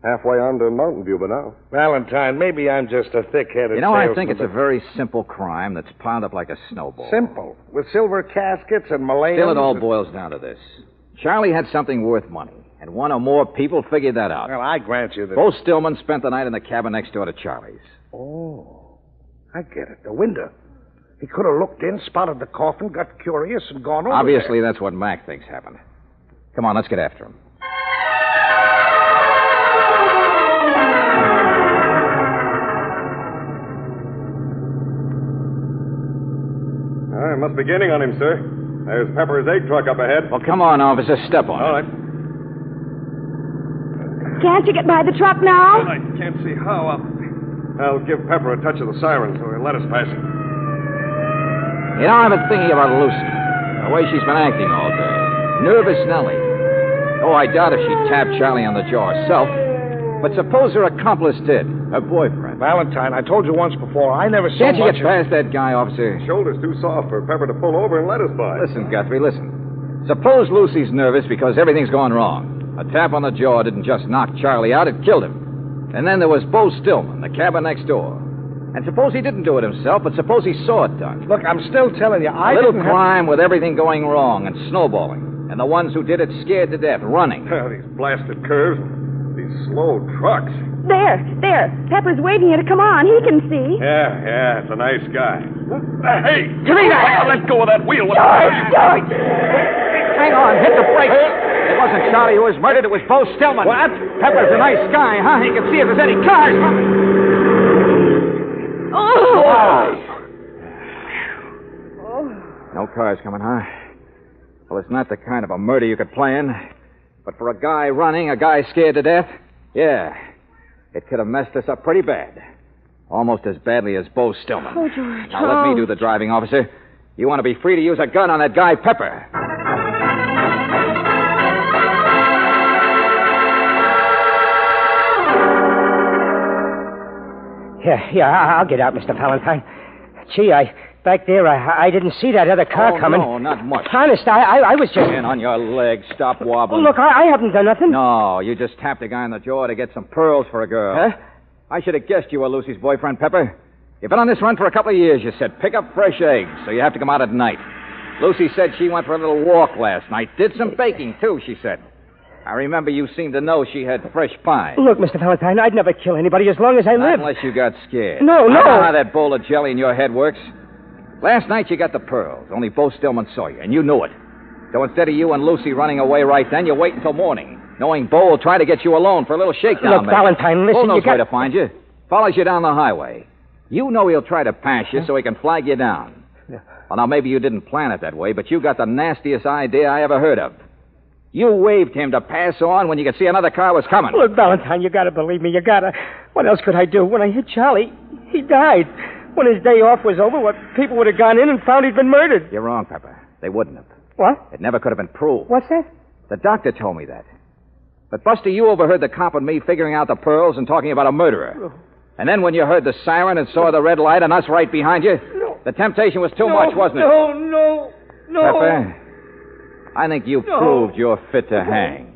Halfway on to Mountain View by now. Valentine, maybe I'm just a thick-headed You know, I think salesman, it's a very simple crime that's piled up like a snowball. Simple. With silver caskets and Malaysian... Still, it all boils down to this. Charlie had something worth money, and one or more people figured that out. Well, I grant you that... Bo Stillman spent the night in the cabin next door to Charlie's. Oh, I get it. The window. He could have looked in, spotted the coffin, got curious, and gone over Obviously, there. that's what Mac thinks happened. Come on, let's get after him. I must be gaining on him, sir. There's Pepper's egg truck up ahead. Well, come on, officer. Step on All it. right. Can't you get by the truck now? I can't see how. I'll give Pepper a touch of the siren so he'll let us pass him. You know, I've been thinking about Lucy. The way she's been acting all day. Nervous Nellie. Oh, I doubt if she'd tap Charlie on the jaw herself. But suppose her accomplice did. Her boyfriend. Valentine, I told you once before, I never saw Can't you much get past that guy, officer? Shoulder's too soft for Pepper to pull over and let us by. Listen, Guthrie, listen. Suppose Lucy's nervous because everything's going wrong. A tap on the jaw didn't just knock Charlie out, it killed him. And then there was Bo Stillman, the cabin next door. And suppose he didn't do it himself, but suppose he saw it done. Look, I'm still telling you, A little crime with everything going wrong and snowballing. And the ones who did it scared to death, running. These blasted curves, these slow trucks. There. Pepper's waving you to come on. He can see. Yeah, it's a nice guy. Hey! Give me that! Let go of that wheel. George! Hang on, hit the brakes. It wasn't Charlie who was murdered, it was Bo Stillman. What? Pepper's a nice guy, huh? He can see if there's any cars. No cars coming, huh? Well, it's not the kind of a murder you could plan. But for a guy running, a guy scared to death, yeah, it could have messed us up pretty bad. Almost as badly as Bo Stillman. Oh, George. Now, let me do the driving, officer. You want to be free to use a gun on that guy, Pepper. Yeah, I'll get out, Mr. Valentine. Gee, back there, I didn't see that other car coming. No, not much. Honest, I was just... Stand on your legs. Stop wobbling. Oh, look, I haven't done nothing. No, you just tapped a guy on the jaw to get some pearls for a girl. Huh? I should have guessed you were Lucy's boyfriend, Pepper. You've been on this run for a couple of years, you said. Pick up fresh eggs, so you have to come out at night. Lucy said she went for a little walk last night. Did some baking, too, she said. I remember you seemed to know she had fresh pie. Look, Mr. Valentine, I'd never kill anybody as long as I live. Not unless you got scared. No. I know how that bowl of jelly in your head works. Last night you got the pearls. Only Bo Stillman saw you, and you knew it. So instead of you and Lucy running away right then, you wait until morning, knowing Bo will try to get you alone for a little shakedown. Look, Valentine, listen, Bo knows you got... where to find you. Follows you down the highway. You know he'll try to pass you so he can flag you down. Well, now, maybe you didn't plan it that way, but you got the nastiest idea I ever heard of. You waved him to pass on when you could see another car was coming. Look, Valentine, you gotta believe me. You gotta. What else could I do? When I hit Charlie, he died. When his day off was over, people would have gone in and found he'd been murdered. You're wrong, Pepper. They wouldn't have. What? It never could have been proved. What's that? The doctor told me that. But, Buster, you overheard the cop and me figuring out the pearls and talking about a murderer. No. And then when you heard the siren and saw the red light and us right behind you, the temptation was too much, wasn't it? No. Pepper, I think you proved you're fit to hang.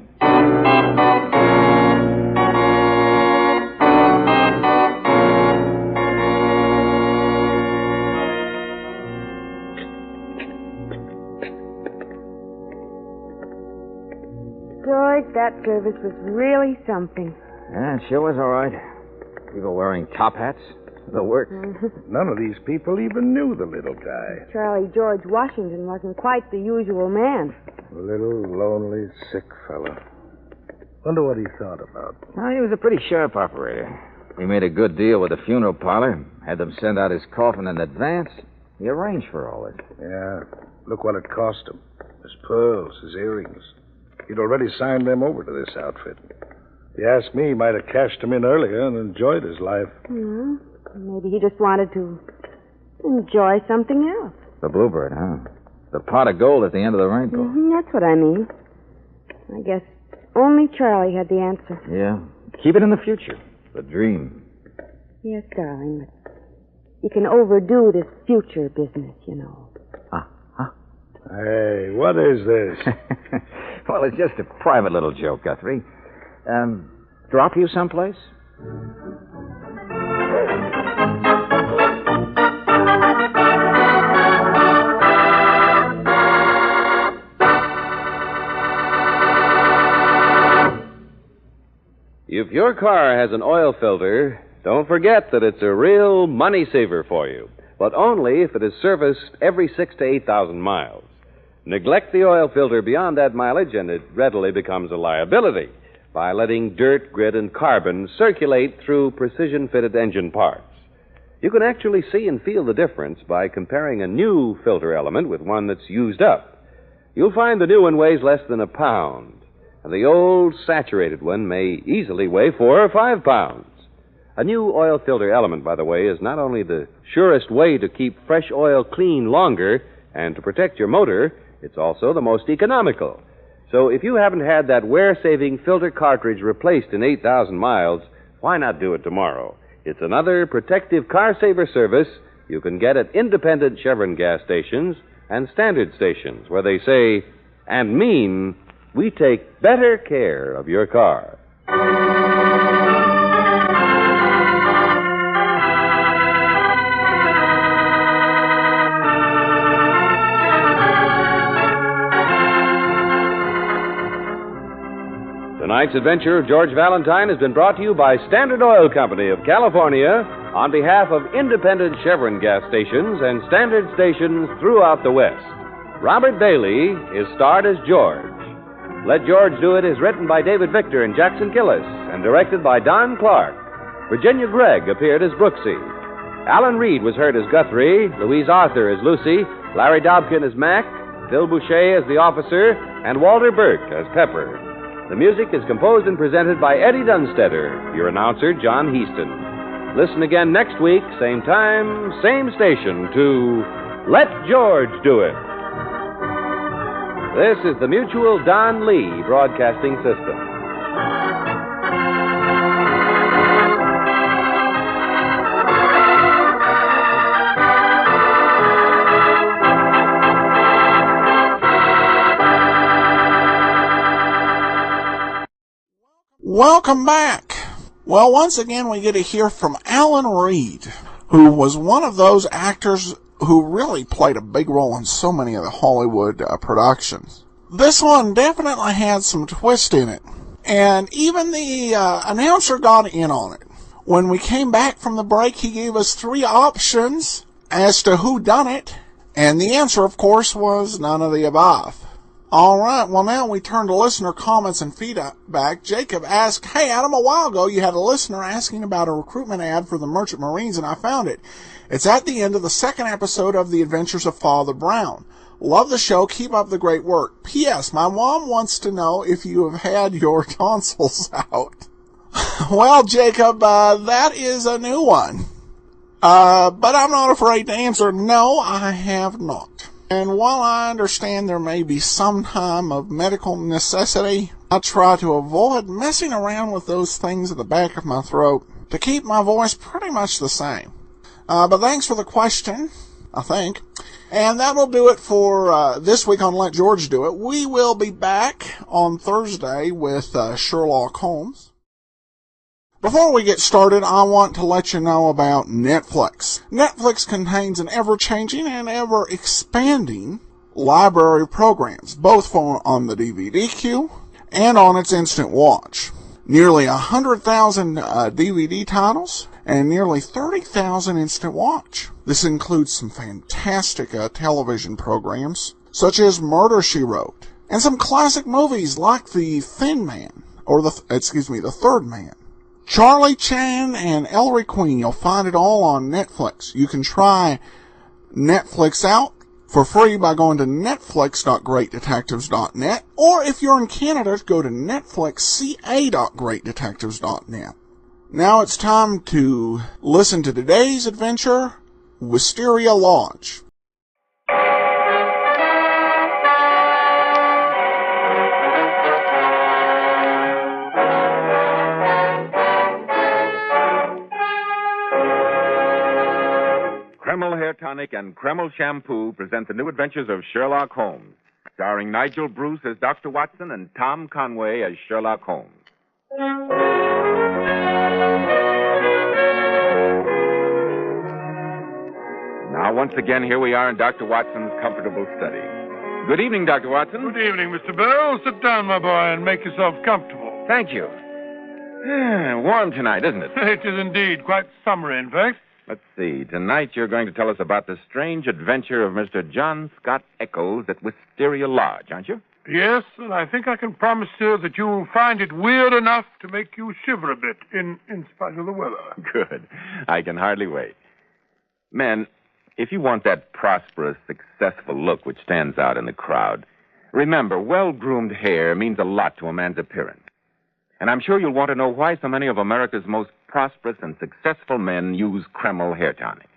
George, that service was really something. Yeah, it sure was all right. People wearing top hats. The works. None of these people even knew the little guy. Charlie George Washington wasn't quite the usual man. A little, lonely, sick fellow. Wonder what he thought about. Well, he was a pretty sharp operator. He made a good deal with the funeral parlor. Had them send out his coffin in advance. He arranged for all this. Yeah. Look what it cost him. His pearls, his earrings. He'd already signed them over to this outfit. If you ask me, he might have cashed them in earlier and enjoyed his life. Maybe he just wanted to enjoy something else. The bluebird, huh? The pot of gold at the end of the rainbow. That's what I mean. I guess only Charlie had the answer. Yeah. Keep it in the future. The dream. Yes, darling, but you can overdo this future business, you know. Hey, what is this? Well, it's just a private little joke, Guthrie. Drop you someplace? If your car has an oil filter, don't forget that it's a real money saver for you, but only if it is serviced every 6,000 to 8,000 miles. Neglect the oil filter beyond that mileage, and it readily becomes a liability by letting dirt, grit, and carbon circulate through precision-fitted engine parts. You can actually see and feel the difference by comparing a new filter element with one that's used up. You'll find the new one weighs less than a pound, and the old saturated one may easily weigh 4 or 5 pounds. A new oil filter element, by the way, is not only the surest way to keep fresh oil clean longer and to protect your motor, it's also the most economical. So if you haven't had that wear-saving filter cartridge replaced in 8,000 miles, why not do it tomorrow? It's another protective car-saver service you can get at independent Chevron gas stations and standard stations, where they say and mean, we take better care of your car. Tonight's adventure of George Valentine has been brought to you by Standard Oil Company of California on behalf of independent Chevron gas stations and standard stations throughout the West. Robert Bailey is starred as George. Let George Do It is written by David Victor and Jackson Gillis and directed by Don Clark. Virginia Gregg appeared as Brooksy. Alan Reed was heard as Guthrie, Louise Arthur as Lucy, Larry Dobkin as Mac, Phil Boucher as the officer, and Walter Burke as Pepper. The music is composed and presented by Eddie Dunstetter, your announcer, John Heaston. Listen again next week, same time, same station, to Let George Do It. This is the Mutual Don Lee Broadcasting System. Welcome back. Well, once again, we get to hear from Alan Reed, who was one of those actors who really played a big role in so many of the Hollywood productions. This one definitely had some twist in it, and even the announcer got in on it. When we came back from the break, he gave us 3 options as to who done it, and the answer, of course, was none of the above. All right, well, now we turn to listener comments and feedback. Jacob asked, "Hey, Adam, a while ago you had a listener asking about a recruitment ad for the Merchant Marines, and I found it. It's at the end of the 2nd episode of The Adventures of Father Brown. Love the show. Keep up the great work. P.S. My mom wants to know if you have had your tonsils out." Well, Jacob, that is a new one. But I'm not afraid to answer, no, I have not. And while I understand there may be some time of medical necessity, I try to avoid messing around with those things at the back of my throat to keep my voice pretty much the same. But thanks for the question, I think. And that will do it for this week on Let George Do It. We will be back on Thursday with Sherlock Holmes. Before we get started, I want to let you know about Netflix. Netflix contains an ever-changing and ever-expanding library of programs, both on the DVD queue and on its instant watch. Nearly 100,000 DVD titles and nearly 30,000 instant watch. This includes some fantastic television programs, such as Murder, She Wrote, and some classic movies like The Thin Man, or The Third Man. Charlie Chan and Ellery Queen, you'll find it all on Netflix. You can try Netflix out for free by going to netflix.greatdetectives.net, or if you're in Canada, go to netflixca.greatdetectives.net. Now it's time to listen to today's adventure, Wisteria Lodge. Kreml Hair Tonic and Kreml Shampoo present the new adventures of Sherlock Holmes, starring Nigel Bruce as Dr. Watson and Tom Conway as Sherlock Holmes. Now, once again, here we are in Dr. Watson's comfortable study. Good evening, Dr. Watson. Good evening, Mr. Bell. Sit down, my boy, and make yourself comfortable. Thank you. Warm tonight, isn't it? It is indeed. Quite summery, in fact. Let's see. Tonight you're going to tell us about the strange adventure of Mr. John Scott Eccles at Wisteria Lodge, aren't you? Yes, and I think I can promise you that you'll find it weird enough to make you shiver a bit, in spite of the weather. Good. I can hardly wait. Men, if you want that prosperous, successful look which stands out in the crowd, remember, well-groomed hair means a lot to a man's appearance. And I'm sure you'll want to know why so many of America's most prosperous and successful men use Kreml Hair Tonic.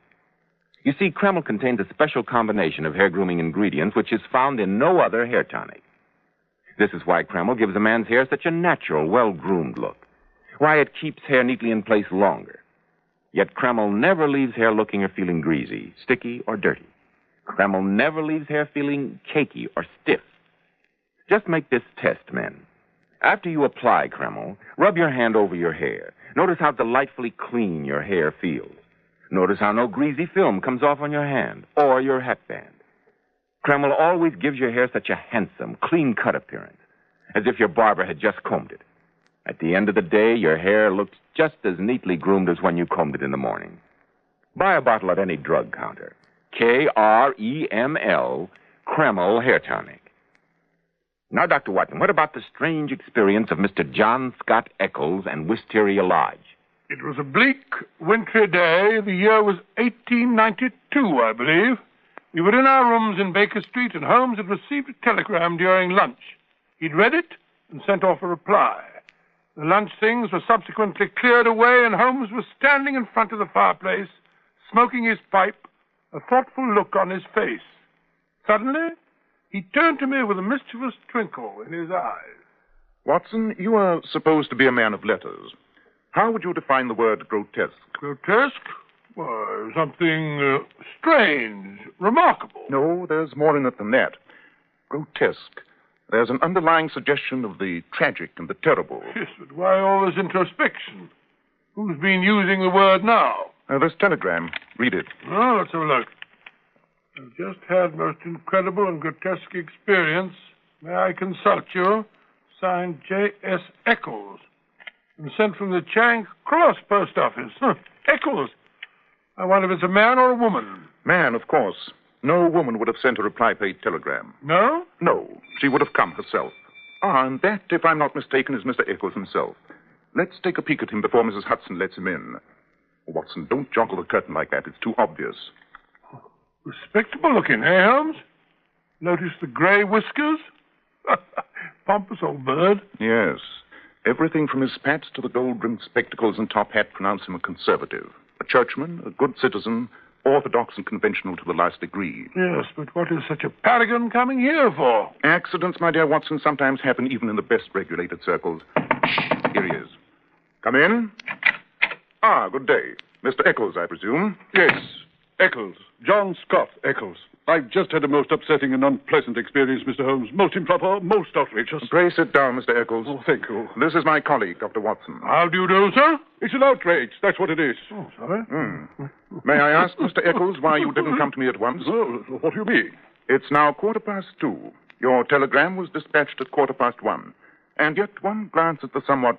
You see, Kreml contains a special combination of hair grooming ingredients which is found in no other hair tonic. This is why Kreml gives a man's hair such a natural, well-groomed look. Why it keeps hair neatly in place longer. Yet Kreml never leaves hair looking or feeling greasy, sticky, or dirty. Kreml never leaves hair feeling cakey or stiff. Just make this test, men. After you apply Kreml, rub your hand over your hair. Notice how delightfully clean your hair feels. Notice how no greasy film comes off on your hand or your hatband. Kreml always gives your hair such a handsome, clean-cut appearance, as if your barber had just combed it. At the end of the day, your hair looks just as neatly groomed as when you combed it in the morning. Buy a bottle at any drug counter. Kreml, Kreml Hair Tonic. Now, Dr. Watson, what about the strange experience of Mr. John Scott Eccles and Wisteria Lodge? It was a bleak, wintry day. The year was 1892, I believe. We were in our rooms in Baker Street, and Holmes had received a telegram during lunch. He'd read it and sent off a reply. The lunch things were subsequently cleared away, and Holmes was standing in front of the fireplace, smoking his pipe, a thoughtful look on his face. Suddenly, he turned to me with a mischievous twinkle in his eyes. Watson, you are supposed to be a man of letters. How would you define the word grotesque? Grotesque? Why, something strange, remarkable. No, there's more in it than that. Grotesque. There's an underlying suggestion of the tragic and the terrible. Yes, but why all this introspection? Who's been using the word now? This telegram. Read it. Oh, let's have a look. I've just had most incredible and grotesque experience. May I consult you? Signed J.S. Eccles. And sent from the Charing Cross post office. Eccles. I wonder if it's a man or a woman. Man, of course. No woman would have sent a reply-paid telegram. No? No. She would have come herself. And that, if I'm not mistaken, is Mr. Eccles himself. Let's take a peek at him before Mrs. Hudson lets him in. Watson, don't joggle the curtain like that. It's too obvious. Respectable looking, eh, Holmes? Notice the grey whiskers? Pompous old bird. Yes. Everything from his spats to the gold-rimmed spectacles and top hat pronounce him a conservative. A churchman, a good citizen, orthodox and conventional to the last degree. Yes, but what is such a paragon coming here for? Accidents, my dear Watson, sometimes happen even in the best regulated circles. Shh, here he is. Come in. Good day. Mr. Eccles, I presume? Yes, Eccles. John Scott Eccles. I've just had a most upsetting and unpleasant experience, Mr. Holmes. Most improper, most outrageous. Pray sit down, Mr. Eccles. Oh, thank you. This is my colleague, Dr. Watson. How do you do, sir? It's an outrage. That's what it is. Oh, sorry. May I ask, Mr. Eccles, why you didn't come to me at once? What do you mean? It's now 2:15. Your telegram was dispatched at 1:15. And yet one glance at the somewhat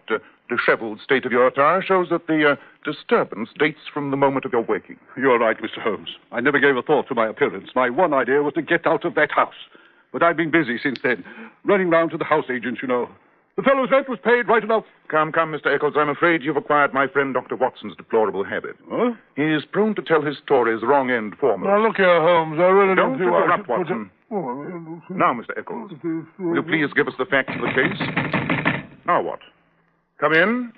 disheveled state of your attire shows that the disturbance dates from the moment of your waking. You're right, Mr. Holmes. I never gave a thought to my appearance. My one idea was to get out of that house. But I've been busy since then, running round to the house agents, you know. The fellow's rent was paid right enough. Come, Mr. Eccles, I'm afraid you've acquired my friend Dr. Watson's deplorable habit. Huh? He is prone to tell his stories wrong end foremost. Now, look here, Holmes, I really don't see why... Don't interrupt, Watson. Now, Mr. Eccles, will you please give us the facts of the case? Now what? Come in.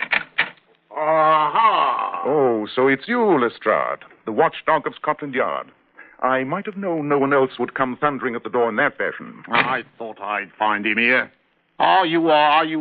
Aha! Oh, so it's you, Lestrade, the watchdog of Scotland Yard. I might have known no one else would come thundering at the door in that fashion. I thought I'd find him here. Are you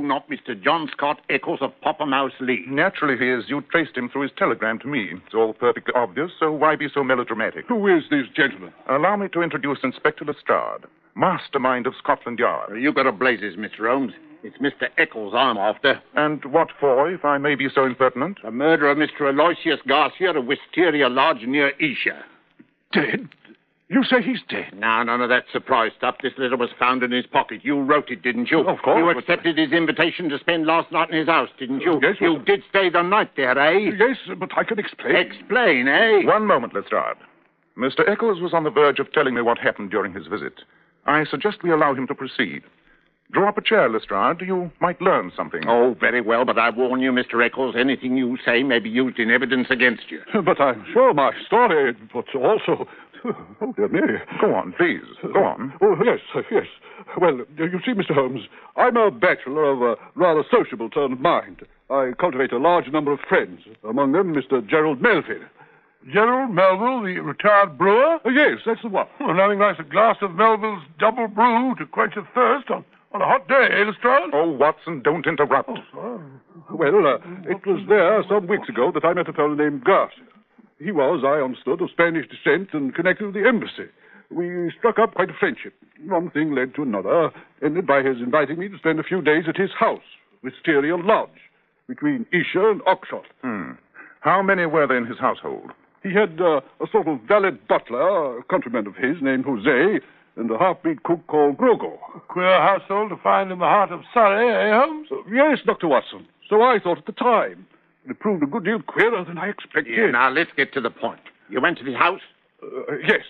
not Mr. John Scott Eccles of Poppermouse Lee? Naturally he is. You traced him through his telegram to me. It's all perfectly obvious, so why be so melodramatic? Who is this gentleman? Allow me to introduce Inspector Lestrade, mastermind of Scotland Yard. You got a blazes, Mr. Holmes. It's Mr. Eccles I'm after. And what for, if I may be so impertinent? The murder of Mr. Aloysius Garcia of Wisteria Lodge near Isha. Dead? You say he's dead? No, none of that surprise stuff. This letter was found in his pocket. You wrote it, didn't you? Of course. You accepted his invitation to spend last night in his house, didn't you? Yes. You did stay the night there, eh? Yes, but I can explain. Explain, eh? One moment, Lestrade. Mr. Eccles was on the verge of telling me what happened during his visit. I suggest we allow him to proceed. Draw up a chair, Lestrade. You might learn something. Oh, very well, but I warn you, Mr. Eccles, anything you say may be used in evidence against you. But I'm sure my story, but also... Oh, dear me. Go on, please. Go on. Oh, yes. Well, you see, Mr. Holmes, I'm a bachelor of a rather sociable turn of mind. I cultivate a large number of friends, among them Mr. Gerald Melville. Gerald Melville, the retired brewer? Yes, that's the one. Well, nothing like a glass of Melville's double brew to quench a thirst on a hot day, eh, Lestrade? Oh, Watson, don't interrupt. Oh, sorry. Well, it was there some weeks ago that I met a fellow named Garcia. He was, I understood, of Spanish descent and connected with the embassy. We struck up quite a friendship. One thing led to another, ended by his inviting me to spend a few days at his house, Wisteria Lodge, between Isha and Oxford. How many were there in his household? He had a sort of valet butler, a countryman of his named Jose, and a half-breed cook called Grogo. A queer household to find in the heart of Surrey, eh, Holmes? Yes, Dr. Watson. So I thought at the time. It proved a good deal queerer than I expected. Yeah, now, let's get to the point. You went to his house? Yes.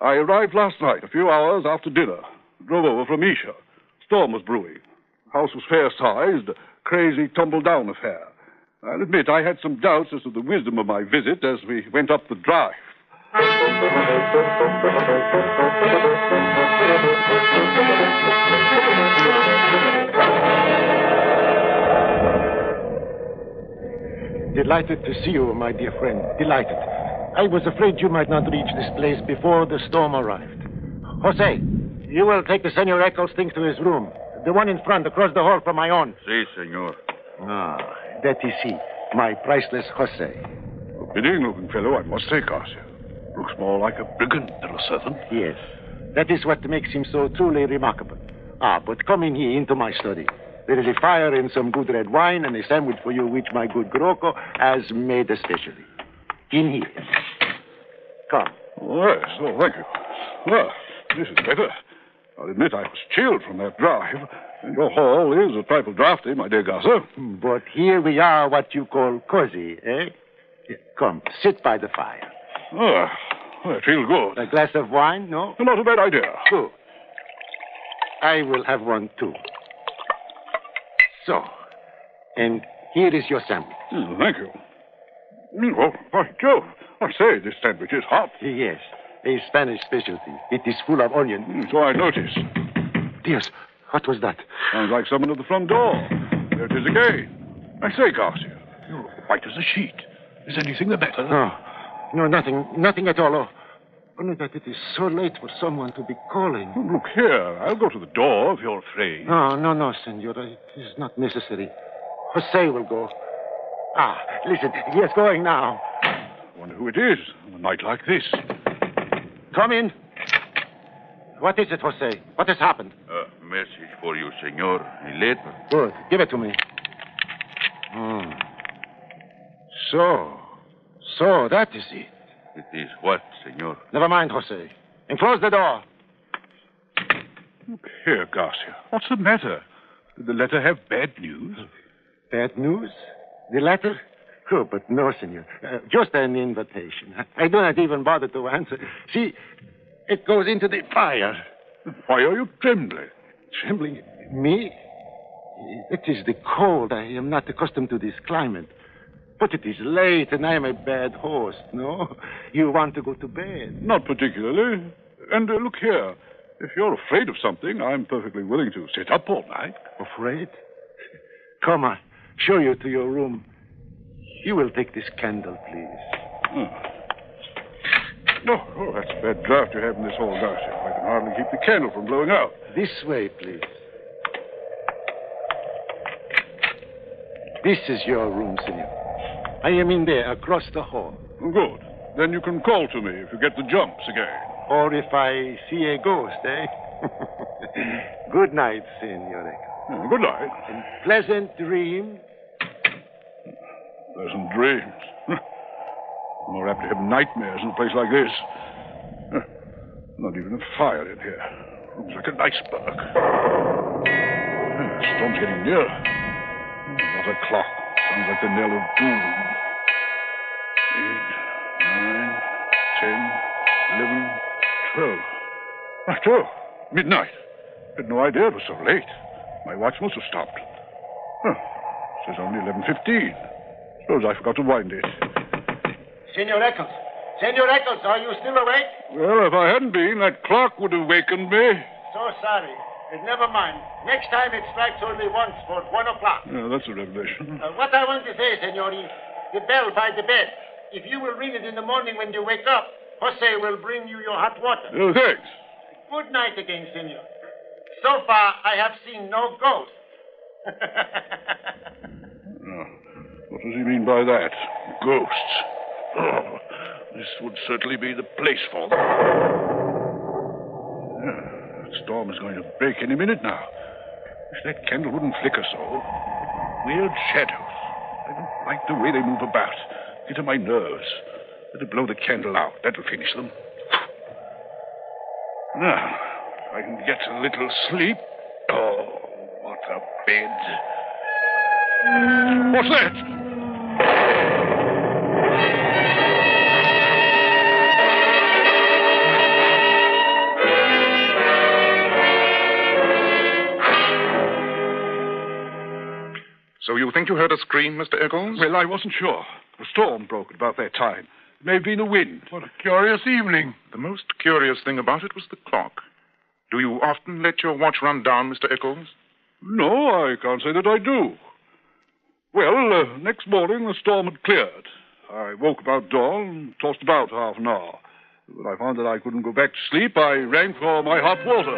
I arrived last night, a few hours after dinner. Drove over from Isha. Storm was brewing. House was fair-sized, crazy tumble-down affair. I'll admit I had some doubts as to the wisdom of my visit as we went up the drive. Delighted to see you, my dear friend. Delighted. I was afraid you might not reach this place before the storm arrived. Jose, you will take the Senor Eccles things to his room. The one in front, across the hall from my own. Si, senor. Ah, that is he, my priceless Jose. A bidding-looking fellow, I must say, Garcia. Looks more like a brigand than a servant. Yes, that is what makes him so truly remarkable. Ah, but come in here into my study. There is a fire and some good red wine and a sandwich for you which my good Grocco has made especially. In here. Come. Oh, yes, oh, thank you. Well, this is better. I'll admit I was chilled from that drive. And your hall is a trifle drafty, my dear Garcia. But here we are what you call cozy, eh? Come, sit by the fire. Oh, I feel good. A glass of wine, no? Not a bad idea. Good. I will have one, too. So, and here is your sandwich. Thank you. Oh, by Jove. I say, this sandwich is hot. Yes, a Spanish specialty. It is full of onion. So I noticed. Dios, what was that? Sounds like someone at the front door. There it is again. I say, Garcia, you're white as a sheet. Is anything the matter? No, nothing at all. Only that it is so late for someone to be calling. Look here, I'll go to the door if you're afraid. No, senora. It is not necessary. Jose will go. Ah, listen, he is going now. I wonder who it is on a night like this. Come in. What is it, Jose? What has happened? A message for you, senor. A letter. Good. Give it to me. So, that is it. It is what, senor? Never mind, Jose. And close the door. Look here, Garcia. What's the matter? Did the letter have bad news? Bad news? The letter? Oh, but no, senor. Just an invitation. I do not even bother to answer. See, it goes into the fire. Why are you trembling? Trembling? Me? It is the cold. I am not accustomed to this climate. But it is late, and I am a bad host, no? You want to go to bed? Not particularly. And look here. If you're afraid of something, I'm perfectly willing to sit up all night. Afraid? Come on. Show you to your room. You will take this candle, please. Oh, that's a bad draft you have in this hall, Garcia. I can hardly keep the candle from blowing out. This way, please. This is your room, senor. I am in there, across the hall. Good. Then you can call to me if you get the jumps again. Or if I see a ghost, eh? Good night, senor. Good night. And pleasant dreams. Pleasant dreams. More apt to have nightmares in a place like this. Not even a fire in here. Looks like an iceberg. Storm's getting nearer. What a clock. Sounds like the knell of doom. 8, 9, 10, 11, 12. Right, 12. Midnight. Had no idea it was so late. My watch must have stopped. It says only 11:15. Suppose I forgot to wind it. Senor Eccles, are you still awake? Well, if I hadn't been, that clock would have wakened me. So sorry. But never mind. Next time it strikes only once for 1 o'clock. Yeah, that's a revelation. What I want to say, senor, is the bell by the bed. If you will ring it in the morning when you wake up, Jose will bring you your hot water. Oh, thanks. Good night again, senor. So far, I have seen no ghost. What does he mean by that? Ghosts. Oh, this would certainly be the place for them. The storm is going to break any minute now. Wish that candle wouldn't flicker so. Weird shadows. I don't like the way they move about. Get on my nerves. Better blow the candle out. That'll finish them. Now, if I can get a little sleep. Oh, what a bed. What's that? So you think you heard a scream, Mr. Eccles? Well, I wasn't sure. The storm broke at about that time. It may have been the wind. What a curious evening. The most curious thing about it was the clock. Do you often let your watch run down, Mr. Eccles? No, I can't say that I do. Well, next morning the storm had cleared. I woke about dawn and tossed about half an hour. When I found that I couldn't go back to sleep, I rang for my hot water.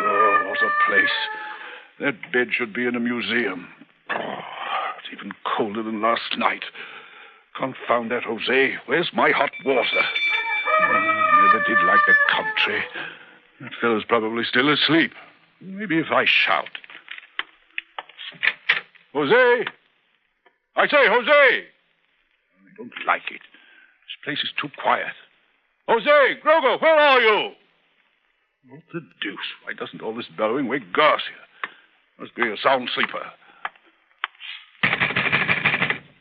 Oh, what a place. That bed should be in a museum. Oh, it's even colder than last night. Confound that, Jose. Where's my hot water? Never did like the country. That fellow's probably still asleep. Maybe if I shout. Jose! I say, Jose! I don't like it. This place is too quiet. Jose! Grogo, where are you? What the deuce? Why doesn't all this bellowing wake Garcia? Must be a sound sleeper.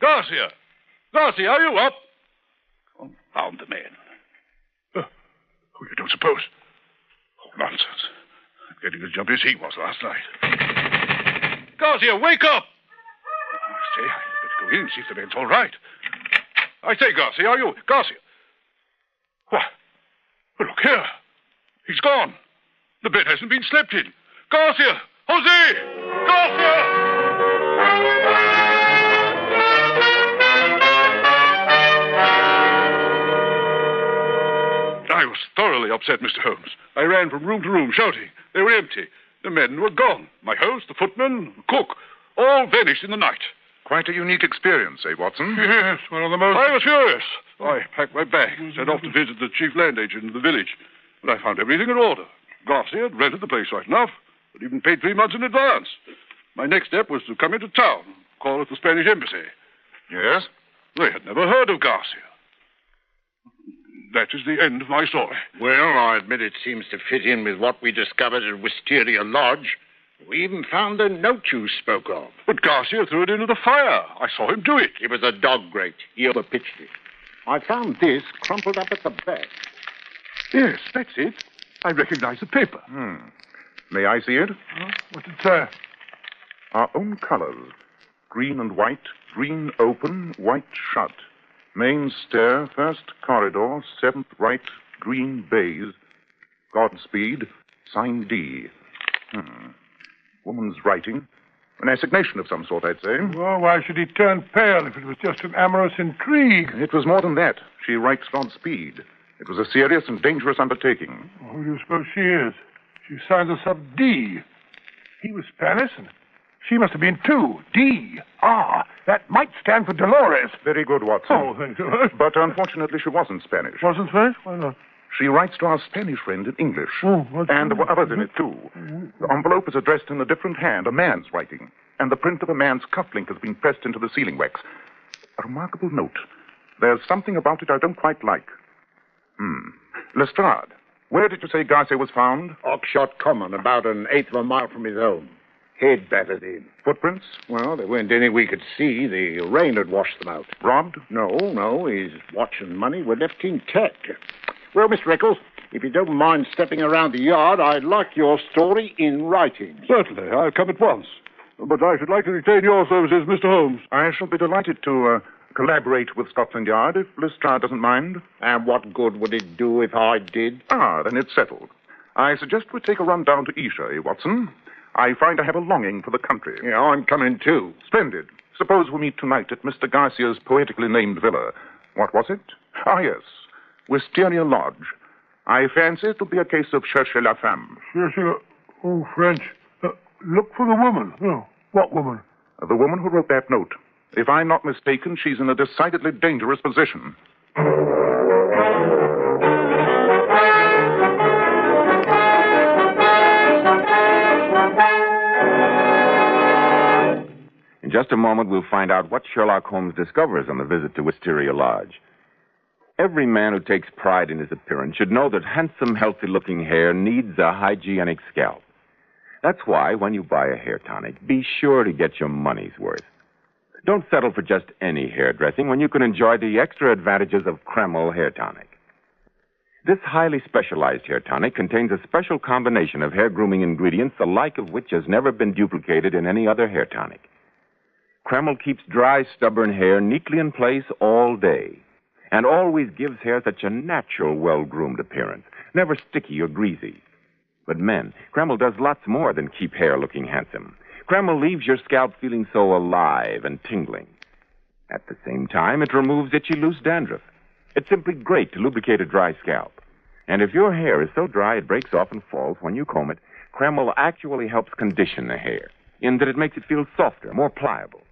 Garcia! Garcia, are you up? Confound the man. Oh, you don't suppose? Oh, nonsense. I'm getting as jumpy as he was last night. Garcia, wake up! I say, I better go in and see if the man's all right. I say, Garcia, are you... Garcia! What? Well, look here. He's gone. The bed hasn't been slept in. Garcia! Jose! Garcia! I was thoroughly upset, Mr. Holmes. I ran from room to room, shouting. They were empty. The men were gone. My host, the footman, the cook, all vanished in the night. Quite a unique experience, eh, Watson? Yes, one of the most... I was furious. I packed my bag, set off to visit the chief land agent in the village. But I found everything in order. Garcia had rented the place right enough, but even paid 3 months in advance. My next step was to come into town, call at the Spanish embassy. Yes? They had never heard of Garcia. That is the end of my story. Well, I admit it seems to fit in with what we discovered at Wisteria Lodge. We even found the note you spoke of. But Garcia threw it into the fire. I saw him do it. It was a dog grate. He overpitched it. I found this crumpled up at the back. Yes, that's it. I recognize the paper. May I see it? What's it say? Our own colors. Green and white. Green open, white shut. Main stair, first corridor, 7th right, green baize. Godspeed, sign D. Woman's writing. An assignation of some sort, I'd say. Well, why should he turn pale if it was just an amorous intrigue? It was more than that. She writes Godspeed. It was a serious and dangerous undertaking. Who do you suppose she is? She signed us up D. He was Spanish, and she must have been too. D. Ah, that might stand for Dolores. Very good, Watson. Oh, thank you. But unfortunately, she wasn't Spanish. Wasn't Spanish? Why not? She writes to our Spanish friend in English. And there were others in it, too. The envelope is addressed in a different hand, a man's writing. And the print of a man's cufflink has been pressed into the sealing wax. A remarkable note. There's something about it I don't quite like. Lestrade, where did you say Garcia was found? Oxshot Common, about an eighth of a mile from his home. Head battered in. Footprints? Well, there weren't any we could see. The rain had washed them out. Robbed? No. His watch and money were left intact. Well, Mr. Eccles, if you don't mind stepping around the yard, I'd like your story in writing. Certainly. I'll come at once. But I should like to retain your services, Mr. Holmes. I shall be delighted to collaborate with Scotland Yard if Lestrade doesn't mind. And what good would it do if I did? Then it's settled. I suggest we take a run down to Isha, Watson. I find I have a longing for the country. Yeah, I'm coming too. Splendid. Suppose we meet tonight at Mr. Garcia's poetically named villa. What was it? Yes. Wisteria Lodge. I fancy it'll be a case of chercher la femme. Chercher... Oh, French. Look for the woman. Oh, what woman? The woman who wrote that note. If I'm not mistaken, she's in a decidedly dangerous position. In just a moment, we'll find out what Sherlock Holmes discovers on the visit to Wisteria Lodge. Every man who takes pride in his appearance should know that handsome, healthy-looking hair needs a hygienic scalp. That's why, when you buy a hair tonic, be sure to get your money's worth. Don't settle for just any hairdressing when you can enjoy the extra advantages of Kreml hair tonic. This highly specialized hair tonic contains a special combination of hair grooming ingredients, the like of which has never been duplicated in any other hair tonic. Kreml keeps dry, stubborn hair neatly in place all day. and always gives hair such a natural, well-groomed appearance, never sticky or greasy. But men, Kreml does lots more than keep hair looking handsome. Kreml leaves your scalp feeling so alive and tingling. At the same time, it removes itchy, loose dandruff. It's simply great to lubricate a dry scalp. And if your hair is so dry it breaks off and falls when you comb it, Kreml actually helps condition the hair, in that it makes it feel softer, more pliable.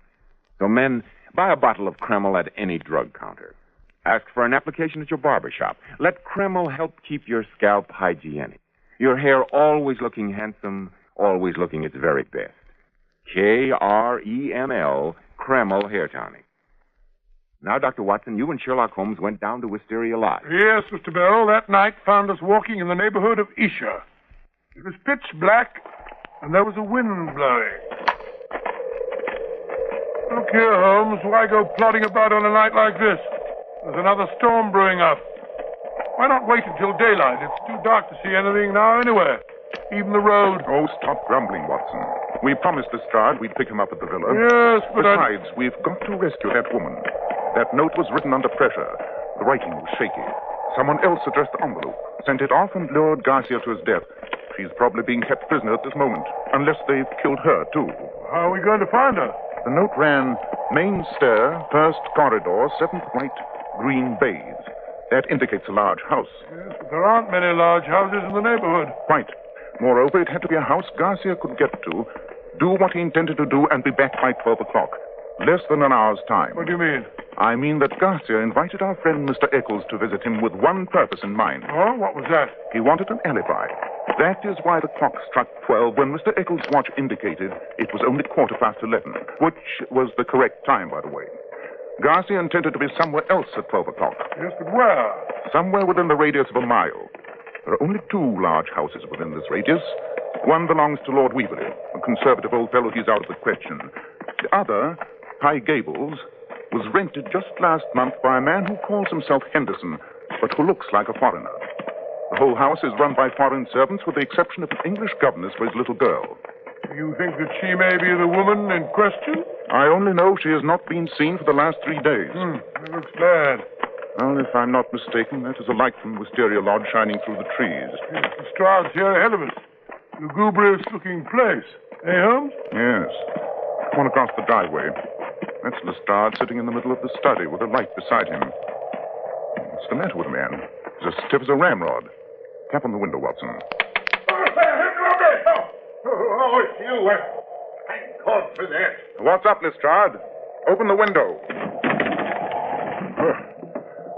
So men, buy a bottle of Kreml at any drug counter. Ask for an application at your barber shop. Let Kreml help keep your scalp hygienic. Your hair always looking handsome, always looking its very best. Kreml, Kreml Hair Tonic. Now, Dr. Watson, you and Sherlock Holmes went down to Wisteria Lodge. Yes, Mr. Bell. That night found us walking in the neighborhood of Isha. It was pitch black, and there was a wind blowing. Look here, Holmes. Why go plodding about on a night like this? There's another storm brewing up. Why not wait until daylight? It's too dark to see anything now anywhere. Even the road. Oh, stop grumbling, Watson. We promised Lestrade we'd pick him up at the villa. Yes, but Besides, we've got to rescue that woman. That note was written under pressure. The writing was shaky. Someone else addressed the envelope, sent it off, and lured Garcia to his death. She's probably being kept prisoner at this moment, unless they've killed her, too. How are we going to find her? The note ran, main stair, first corridor, 7th right, green baize. That indicates a large house. Yes, but there aren't many large houses in the neighborhood. Quite. Moreover, it had to be a house Garcia could get to, do what he intended to do, and be back by 12 o'clock. Less than an hour's time. What do you mean? I mean that Garcia invited our friend Mr. Eccles to visit him with one purpose in mind. Oh, what was that? He wanted an alibi. That is why the clock struck 12 when Mr. Eccles' watch indicated it was only 11:15, which was the correct time, by the way. Garcia intended to be somewhere else at 12 o'clock. Yes, but where? Somewhere within the radius of a mile. There are only 2 large houses within this radius. One belongs to Lord Weaverly, a conservative old fellow. He's out of the question. The other, High Gables, was rented just last month by a man who calls himself Henderson, but who looks like a foreigner. The whole house is run by foreign servants, with the exception of an English governess for his little girl. You think that she may be the woman in question? I only know she has not been seen for the last 3 days. It looks bad. Well, if I'm not mistaken, that is a light from Wisteria Lodge shining through the trees. Yes, the Lestrade's here ahead of us. Lugubrious-looking place. Eh, Holmes? Yes. Come on across the driveway. That's Lestrade sitting in the middle of the study with a light beside him. What's the matter with the man? He's as stiff as a ramrod. Tap on the window, Watson. Oh, it's you. Thank God for that. What's up, Lestrade? Open the window.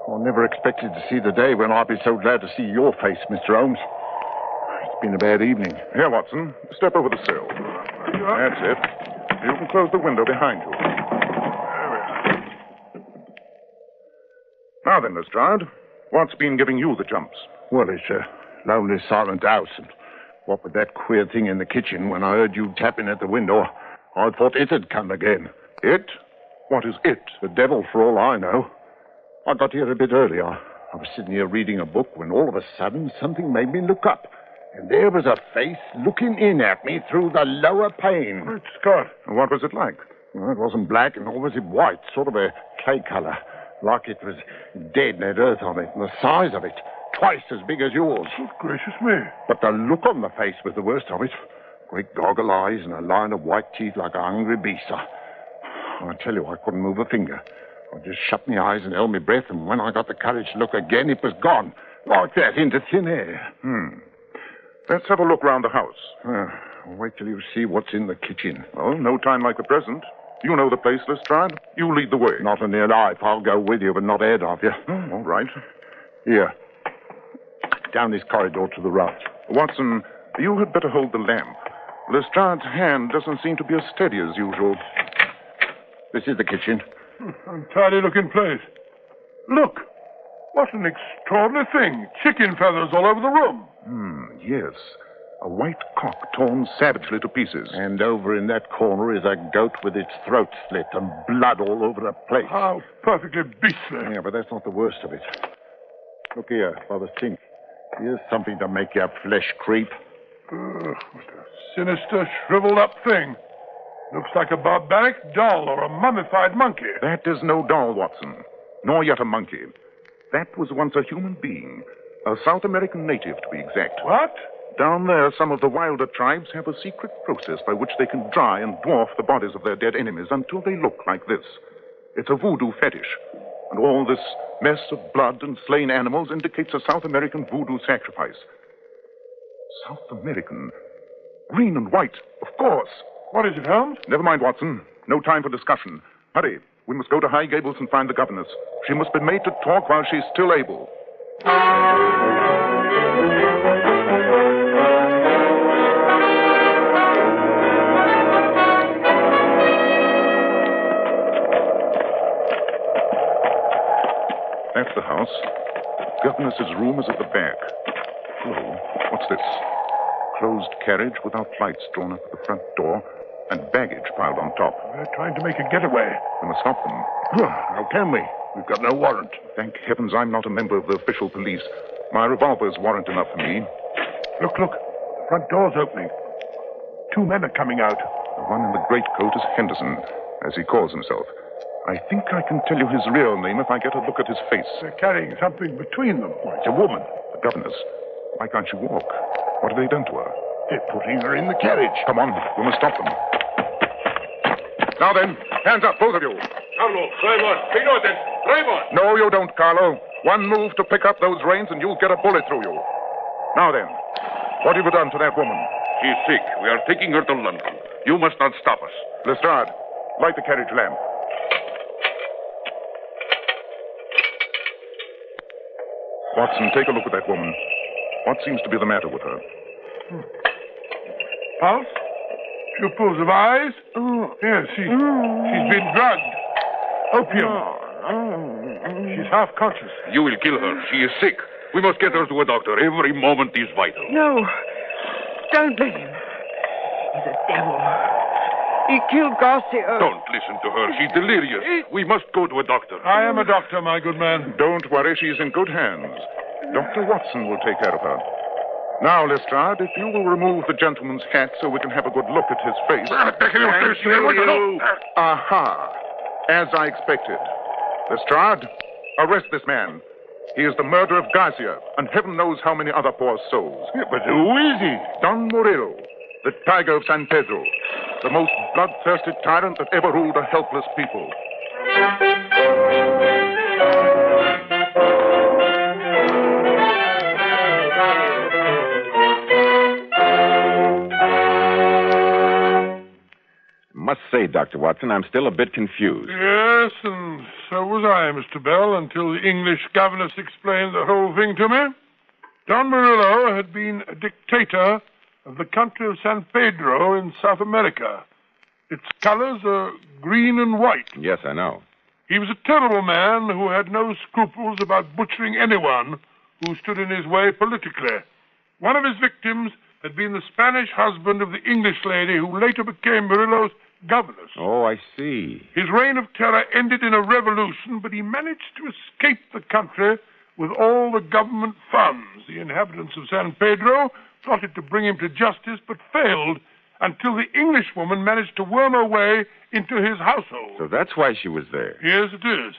I never expected to see the day when I'd be so glad to see your face, Mr. Holmes. It's been a bad evening. Here, Watson. Step over the sill. That's it. You can close the window behind you. Now then, Lestrade, what's been giving you the jumps? Well, it's a lonely, silent house, and what with that queer thing in the kitchen, when I heard you tapping at the window, I thought it had come again. It? What is it? The devil, for all I know. I got here a bit earlier. I was sitting here reading a book when all of a sudden something made me look up. And there was a face looking in at me through the lower pane. Great Scott. What was it like? Well, it wasn't black, nor was it white. Sort of a clay color. Like it was dead and had earth on it. And the size of it, twice as big as yours. Good gracious me. But the look on the face was the worst of it. Great goggle eyes and a line of white teeth like a hungry beast. I tell you, I couldn't move a finger. I just shut my eyes and held my breath, and when I got the courage to look again, it was gone. Like that, into thin air. Let's have a look round the house. Wait till you see what's in the kitchen. Well, no time like the present. You know the place, Lestrade. You lead the way. Not in your life. I'll go with you, but not ahead of you. All right. Here. Down this corridor to the right. Watson, you had better hold the lamp. Lestrade's hand doesn't seem to be as steady as usual. This is the kitchen. Untidy-looking place. Look. What an extraordinary thing. Chicken feathers all over the room. Yes. A white cock torn savagely to pieces. And over in that corner is a goat with its throat slit and blood all over the place. How perfectly beastly. Yeah, but that's not the worst of it. Look here, by the sink. Here's something to make your flesh creep. What a sinister, shriveled-up thing. Looks like a barbaric doll or a mummified monkey. That is no doll, Watson. Nor yet a monkey. That was once a human being. A South American native, to be exact. What? Down there, some of the wilder tribes have a secret process by which they can dry and dwarf the bodies of their dead enemies until they look like this. It's a voodoo fetish. And all this mess of blood and slain animals indicates a South American voodoo sacrifice. South American? Green and white, of course. What is it, Holmes? Never mind, Watson. No time for discussion. Hurry. We must go to High Gables and find the governess. She must be made to talk while she's still able. That's the house. Governess's room is at the back. Hello. What's this? Closed carriage without lights drawn up at the front door and baggage piled on top. They're trying to make a getaway. We must stop them. How can we? We've got no warrant. Thank heavens I'm not a member of the official police. My revolver's warrant enough for me. Look. The front door's opening. 2 men are coming out. The one in the greatcoat is Henderson, as he calls himself. I think I can tell you his real name if I get a look at his face. They're carrying something between them. Why, it's a woman. The governess. Why can't she walk? What have they done to her? They're putting her in the carriage. Come on, we must stop them. Now then, hands up, both of you. Carlo, drive on. Take notice. Drive on. No, you don't, Carlo. One move to pick up those reins and you'll get a bullet through you. Now then, what have you done to that woman? She's sick. We are taking her to London. You must not stop us. Lestrade, light the carriage lamp. Watson, take a look at that woman. What seems to be the matter with her? Pulse? Pupils of eyes? Yes, she's been drugged. Opium. She's half conscious. You will kill her. She is sick. We must get her to a doctor. Every moment is vital. No. Don't let him. He's a devil. He killed Garcia. Don't listen to her. She's delirious. We must go to a doctor. I am a doctor, my good man. Don't worry. She's in good hands. Dr. Watson will take care of her. Now, Lestrade, if you will remove the gentleman's hat so we can have a good look at his face. Aha. As I expected. Lestrade, arrest this man. He is the murderer of Garcia, and heaven knows how many other poor souls. Yeah, but who is he? Don Murillo, the tiger of San Pedro, the most bloodthirsty tyrant that ever ruled a helpless people. Must say, Dr. Watson, I'm still a bit confused. Yes, and so was I, Mr. Bell, until the English governess explained the whole thing to me. Don Murillo had been a dictator of the country of San Pedro in South America. Its colors are green and white. Yes, I know. He was a terrible man who had no scruples about butchering anyone who stood in his way politically. One of his victims had been the Spanish husband of the English lady who later became Murillo's governess. Oh, I see. His reign of terror ended in a revolution, but he managed to escape the country with all the government funds. The inhabitants of San Pedro plotted to bring him to justice, but failed until the Englishwoman managed to worm her way into his household. So that's why she was there. Yes, it is.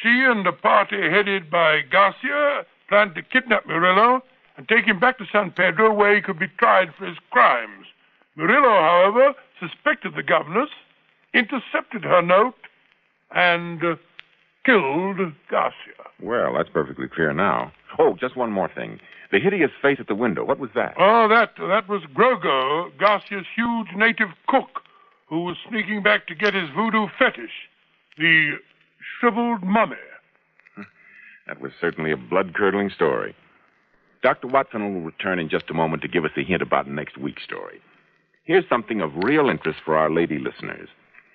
She and a party headed by Garcia planned to kidnap Murillo and take him back to San Pedro where he could be tried for his crimes. Murillo, however, suspected the governess, intercepted her note, and killed Garcia. Well, that's perfectly clear now. Oh, just one more thing. The hideous face at the window, what was that? Oh, that was Grogo, Garcia's huge native cook, who was sneaking back to get his voodoo fetish, the shriveled mummy. That was certainly a blood-curdling story. Dr. Watson will return in just a moment to give us a hint about next week's story. Here's something of real interest for our lady listeners.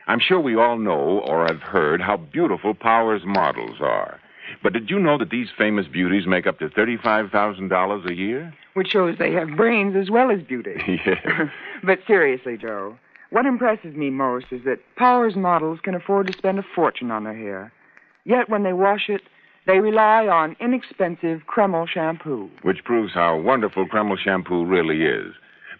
I'm sure we all know or have heard how beautiful Powell's models are. But did you know that these famous beauties make up to $35,000 a year? Which shows they have brains as well as beauty. Yeah. But seriously, Joe, what impresses me most is that Powell's models can afford to spend a fortune on their hair. Yet when they wash it, they rely on inexpensive Kreml shampoo. Which proves how wonderful Kreml shampoo really is.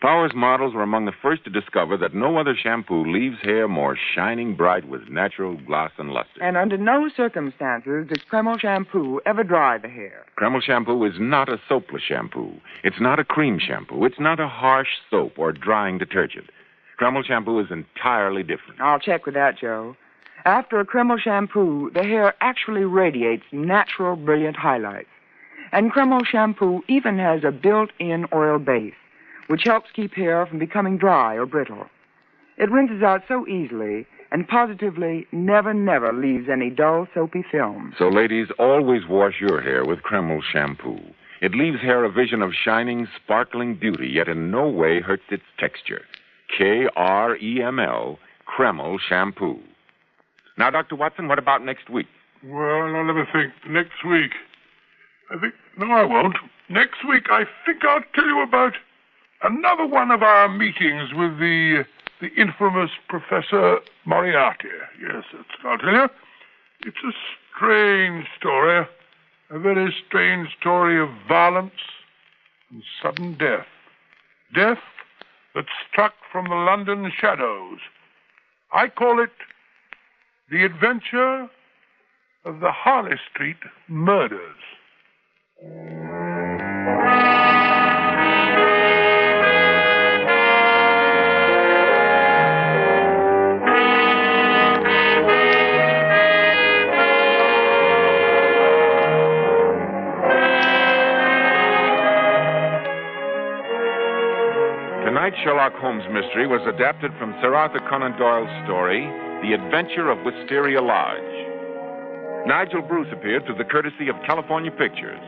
Powell's models were among the first to discover that no other shampoo leaves hair more shining bright with natural gloss and luster. And under no circumstances does Kreml shampoo ever dry the hair. Kreml shampoo is not a soapless shampoo. It's not a cream shampoo. It's not a harsh soap or drying detergent. Kreml shampoo is entirely different. I'll check with that, Joe. After a Kreml shampoo, the hair actually radiates natural, brilliant highlights. And Kreml shampoo even has a built-in oil base, which helps keep hair from becoming dry or brittle. It rinses out so easily and positively never leaves any dull, soapy film. So, ladies, always wash your hair with Kreml shampoo. It leaves hair a vision of shining, sparkling beauty, yet in no way hurts its texture. Kreml, Kreml shampoo. Now, Dr. Watson, what about next week? Well, now let me think. Next week. No, I won't. Next week, I think I'll tell you about another one of our meetings with the infamous Professor Moriarty. Yes, I'll tell you. It's a strange story. A very strange story of violence and sudden death. Death that struck from the London shadows. I call it The Adventure of the Harley Street Murders. Tonight's Sherlock Holmes mystery was adapted from Sir Arthur Conan Doyle's story, The Adventure of Wisteria Lodge. Nigel Bruce appeared through the courtesy of California Pictures.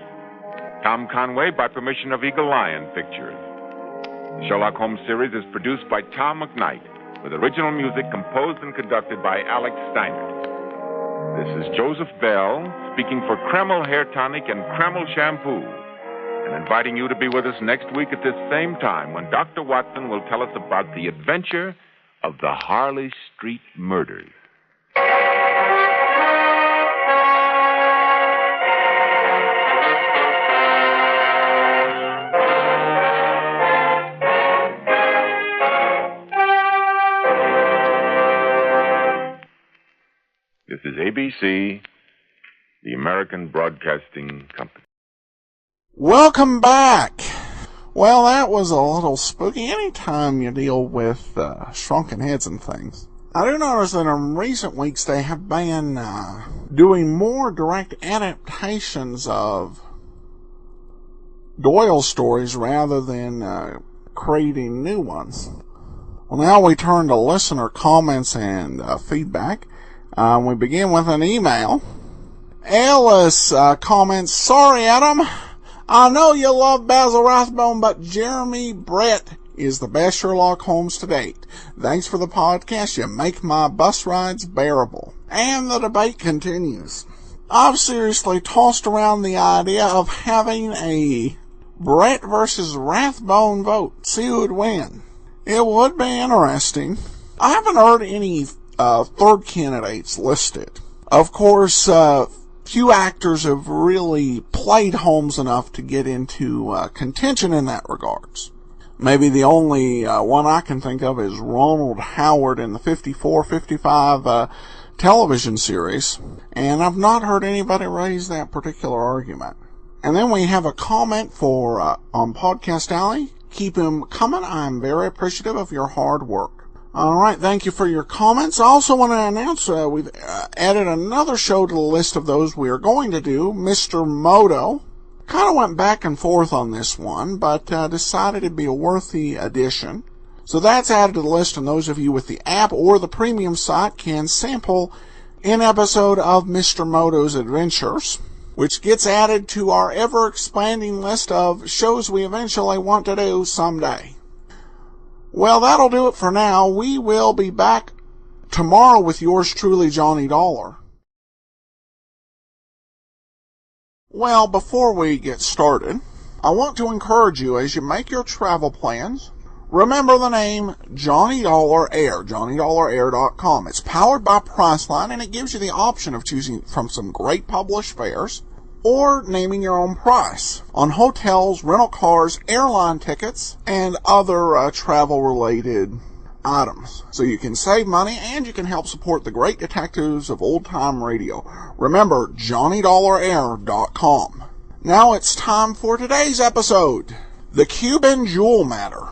Tom Conway by permission of Eagle Lion Pictures. The Sherlock Holmes series is produced by Tom McKnight, with original music composed and conducted by Alex Steiner. This is Joseph Bell speaking for Kreml Hair Tonic and Kreml Shampoo, and inviting you to be with us next week at this same time when Dr. Watson will tell us about the adventure of the Harley Street Murders. This is ABC, the American Broadcasting Company. Welcome back. Well, that was a little spooky. Anytime you deal with shrunken heads and things. I do notice that in recent weeks they have been doing more direct adaptations of Doyle stories rather than creating new ones. Well, now we turn to listener comments and feedback. We begin with an email. Alice comments, "Sorry, Adam. I know you love Basil Rathbone, but Jeremy Brett is the best Sherlock Holmes to date. Thanks for the podcast. You make my bus rides bearable." And the debate continues. I've seriously tossed around the idea of having a Brett versus Rathbone vote. See who would win. It would be interesting. I haven't heard any third candidates listed. Of course, few actors have really played Holmes enough to get into contention in that regards. Maybe the only one I can think of is Ronald Howard in the 54-55 television series, and I've not heard anybody raise that particular argument. And then we have a comment for on Podcast Alley. Keep them coming. I'm very appreciative of your hard work. All right, thank you for your comments. I also want to announce we've added another show to the list of those we are going to do, Mr. Moto. Kind of went back and forth on this one, but decided it'd be a worthy addition. So that's added to the list, and those of you with the app or the premium site can sample an episode of Mr. Moto's Adventures, which gets added to our ever-expanding list of shows we eventually want to do someday. Well, that'll do it for now. We will be back tomorrow with yours truly, Johnny Dollar. Well, before we get started, I want to encourage you as you make your travel plans, remember the name Johnny Dollar Air, JohnnyDollarAir.com. It's powered by Priceline, and it gives you the option of choosing from some great published fares, or naming your own price on hotels, rental cars, airline tickets, and other travel-related items. So you can save money and you can help support the great detectives of old-time radio. Remember, JohnnyDollarAir.com. Now it's time for today's episode, The Cuban Jewel Matter.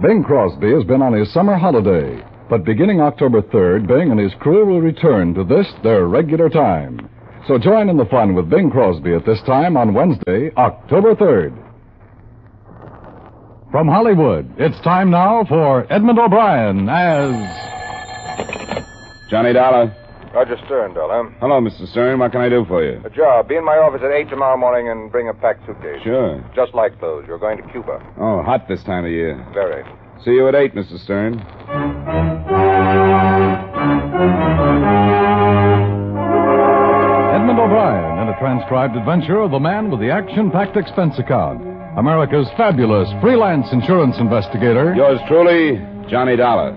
Bing Crosby has been on his summer holiday, but beginning October 3rd, Bing and his crew will return to this, their regular time. So join in the fun with Bing Crosby at this time on Wednesday, October 3rd. From Hollywood, it's time now for Edmund O'Brien as... Johnny Dollar. Roger Stern, Dollar. Hello, Mr. Stern. What can I do for you? A job. Be in my office at 8 tomorrow morning and bring a packed suitcase. Sure. Just like those. You're going to Cuba. Oh, hot this time of year. Very. See you at 8, Mr. Stern. Edmund O'Brien in a transcribed adventure of the man with the action-packed expense account. America's fabulous freelance insurance investigator. Yours truly, Johnny Dollar.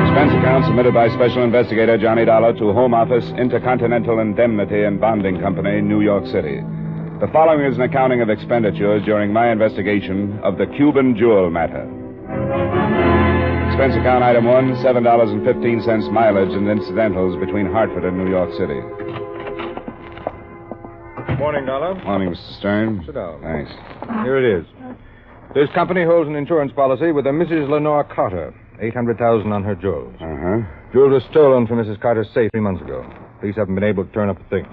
Expense account submitted by Special Investigator Johnny Dollar to Home Office, Intercontinental Indemnity and Bonding Company, New York City. The following is an accounting of expenditures during my investigation of the Cuban jewel matter. Expense account item 1, $7.15 mileage and incidentals between Hartford and New York City. Morning, Dollar. Morning, Mr. Stern. Sit down. Thanks. Here it is. This company holds an insurance policy with a Mrs. Lenore Carter. $800,000 on her jewels. Uh-huh. Jewels were stolen from Mrs. Carter's safe 3 months ago. Police haven't been able to turn up a thing.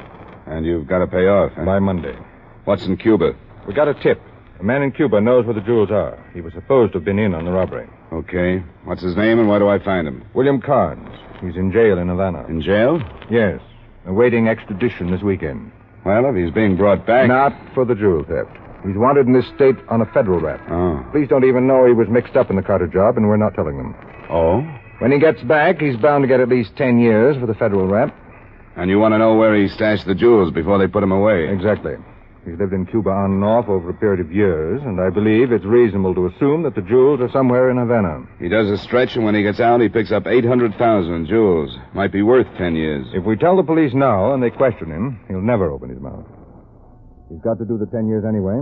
And you've got to pay off, huh? By Monday. What's in Cuba? We got a tip. A man in Cuba knows where the jewels are. He was supposed to have been in on the robbery. Okay. What's his name and where do I find him? William Carnes. He's in jail in Havana. In jail? Yes. Awaiting extradition this weekend. Well, if he's being brought back... Not for the jewel theft. He's wanted in this state on a federal rap. Oh. Police don't even know he was mixed up in the Carter job, and we're not telling them. Oh? When he gets back, he's bound to get at least 10 years for the federal rap. And you want to know where he stashed the jewels before they put him away? Exactly. He's lived in Cuba on and off over a period of years, and I believe it's reasonable to assume that the jewels are somewhere in Havana. He does a stretch, and when he gets out, he picks up 800,000 in jewels. Might be worth 10 years. If we tell the police now and they question him, he'll never open his mouth. He's got to do the 10 years anyway.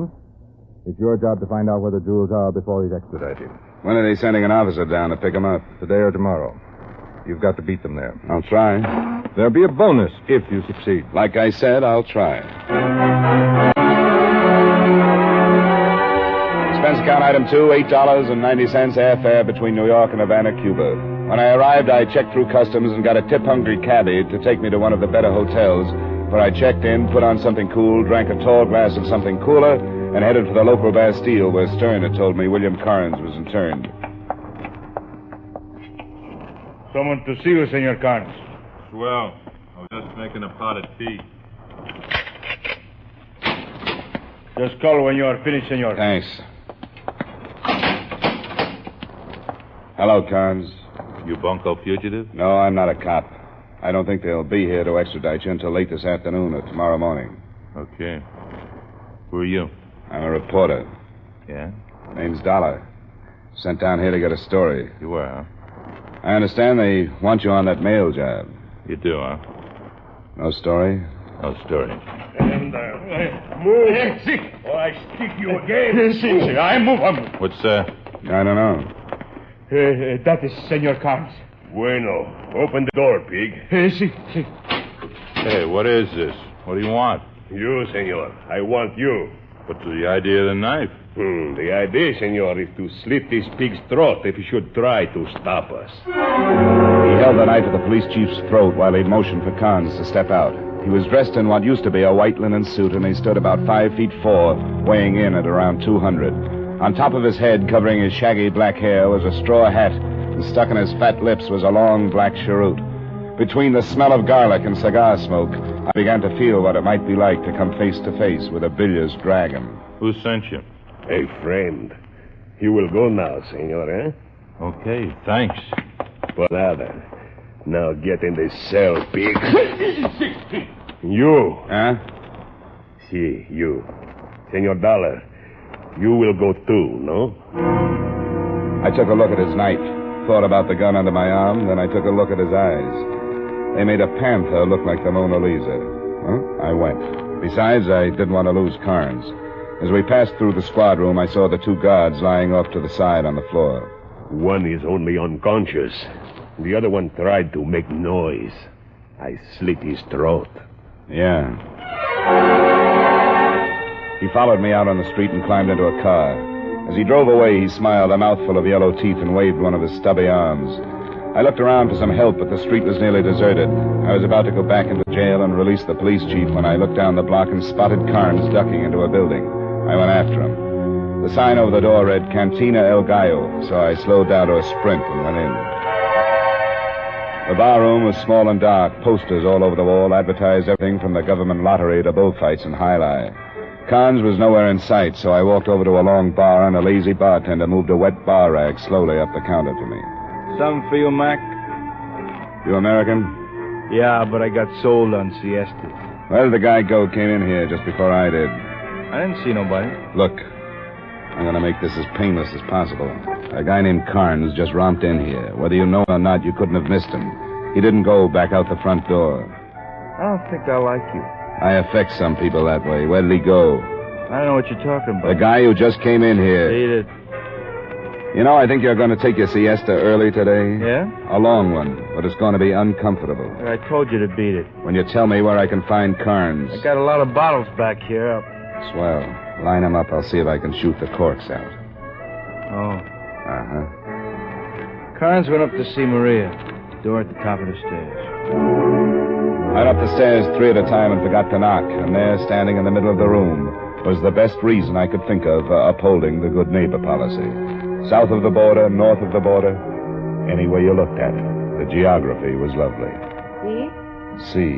It's your job to find out where the jewels are before he's extradited. When are they sending an officer down to pick him up? Today or tomorrow. You've got to beat them there. I'll try. There'll be a bonus if you succeed. Like I said, I'll try. Expense account item 2, $8.90 airfare between New York and Havana, Cuba. When I arrived, I checked through customs and got a tip-hungry cabbie to take me to one of the better hotels, where I checked in, put on something cool, drank a tall glass of something cooler, and headed for the local Bastille where Stern had told me William Carnes was interned. Someone to see you, Senor Carnes. Well, I was just making a pot of tea. Just call when you are finished, senor. Thanks. Hello, Carnes. You bunco fugitive? No, I'm not a cop. I don't think they'll be here to extradite you until late this afternoon or tomorrow morning. Okay. Who are you? I'm a reporter. Yeah? Name's Dollar. Sent down here to get a story. You were, huh? I understand they want you on that mail job. You do, huh? No story? No story. And, move. See. Or I stick you again. See. I move. What's, I don't know. That is Senor Carnes. Bueno. Open the door, pig. See. Hey, what is this? What do you want? You, senor. I want you. What's the idea of the knife? The idea, senor, is to slit this pig's throat if he should try to stop us. He held the knife at the police chief's throat while he motioned for Carnes to step out. He was dressed in what used to be a white linen suit, and he stood about 5'4", weighing in at around 200. On top of his head, covering his shaggy black hair, was a straw hat, and stuck in his fat lips was a long black cheroot. Between the smell of garlic and cigar smoke, I began to feel what it might be like to come face to face with a bilious dragon. Who sent you? A friend. You will go now, senor, eh? Okay, thanks. But now get in the cell, pig. You. Huh? See, you. Senor Dollar, You will go too, no? I took a look at his knife, thought about the gun under my arm, then I took a look at his eyes. They made a panther look like the Mona Lisa. Well, I went. Besides, I didn't want to lose Carnes. As we passed through the squad room, I saw the 2 guards lying off to the side on the floor. One is only unconscious. The other one tried to make noise. I slit his throat. Yeah. He followed me out on the street and climbed into a car. As he drove away, he smiled, a mouthful of yellow teeth, and waved one of his stubby arms. I looked around for some help, but the street was nearly deserted. I was about to go back into jail and release the police chief when I looked down the block and spotted Carnes ducking into a building. I went after him. The sign over the door read Cantina El Gallo, so I slowed down to a sprint and went in. The barroom was small and dark. Posters all over the wall advertised everything from the government lottery to bullfights and jai-alai. Carnes was nowhere in sight, so I walked over to a long bar, and a lazy bartender moved a wet bar rag slowly up the counter to me. Something for you, Mac? You American? Yeah, but I got sold on siesta. Where did the guy go came in here just before I did? I didn't see nobody. Look, I'm going to make this as painless as possible. A guy named Carnes just romped in here. Whether you know or not, you couldn't have missed him. He didn't go back out the front door. I don't think I like you. I affect some people that way. Where did he go? I don't know what you're talking about. The guy who just came in here. Beat it. You know, I think you're going to take your siesta early today. Yeah? A long one, but it's going to be uncomfortable. I told you to beat it. When you tell me where I can find Carnes. I got a lot of bottles back here. Swell. Line them up. I'll see if I can shoot the corks out. Oh. Uh-huh. Carnes went up to see Maria. Door at the top of the stairs. I went up the stairs 3 at a time and forgot to knock. And there, standing in the middle of the room, was the best reason I could think of for upholding the good neighbor policy. South of the border, north of the border, any way you looked at it, the geography was lovely. See?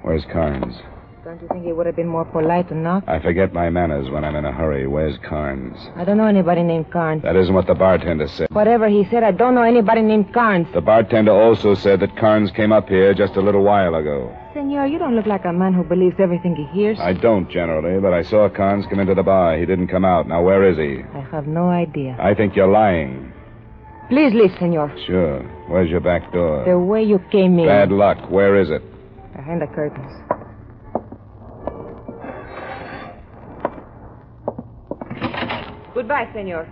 Where's Carnes? Don't you think it would have been more polite to knock? I forget my manners when I'm in a hurry. Where's Carnes? I don't know anybody named Carnes. That isn't what the bartender said. Whatever he said, I don't know anybody named Carnes. The bartender also said that Carnes came up here just a little while ago. Senor, you don't look like a man who believes everything he hears. I don't, generally, but I saw Carnes come into the bar. He didn't come out. Now, where is he? I have no idea. I think you're lying. Please leave, senor. Sure. Where's your back door? The way you came in. Bad luck. Where is it? Behind the curtains. Goodbye, senor.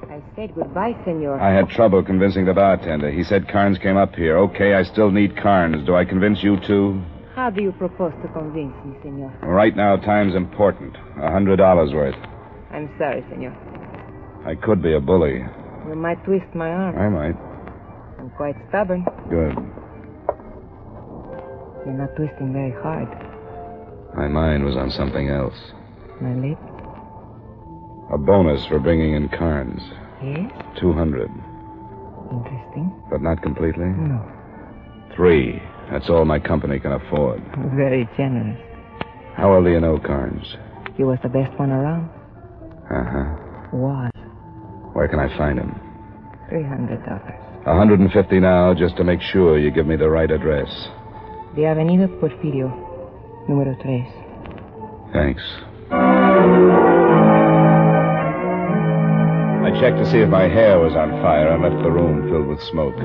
I said goodbye, senor. I had trouble convincing the bartender. He said Carnes came up here. Okay, I still need Carnes. Do I convince you too? How do you propose to convince me, senor? Right now, time's important. $100 worth. I'm sorry, senor. I could be a bully. You might twist my arm. I might. I'm quite stubborn. Good. You're not twisting very hard. My mind was on something else. My lip? A bonus for bringing in Carnes. Yes? 200. Interesting. But not completely? No. 3. That's all my company can afford. Very generous. How well do you know Carnes? He was the best one around. Uh-huh. Was. Where can I find him? $300. 150 now, just to make sure you give me the right address. The Avenida Porfirio, número 3. Thanks. I checked to see if my hair was on fire and left the room filled with smoke.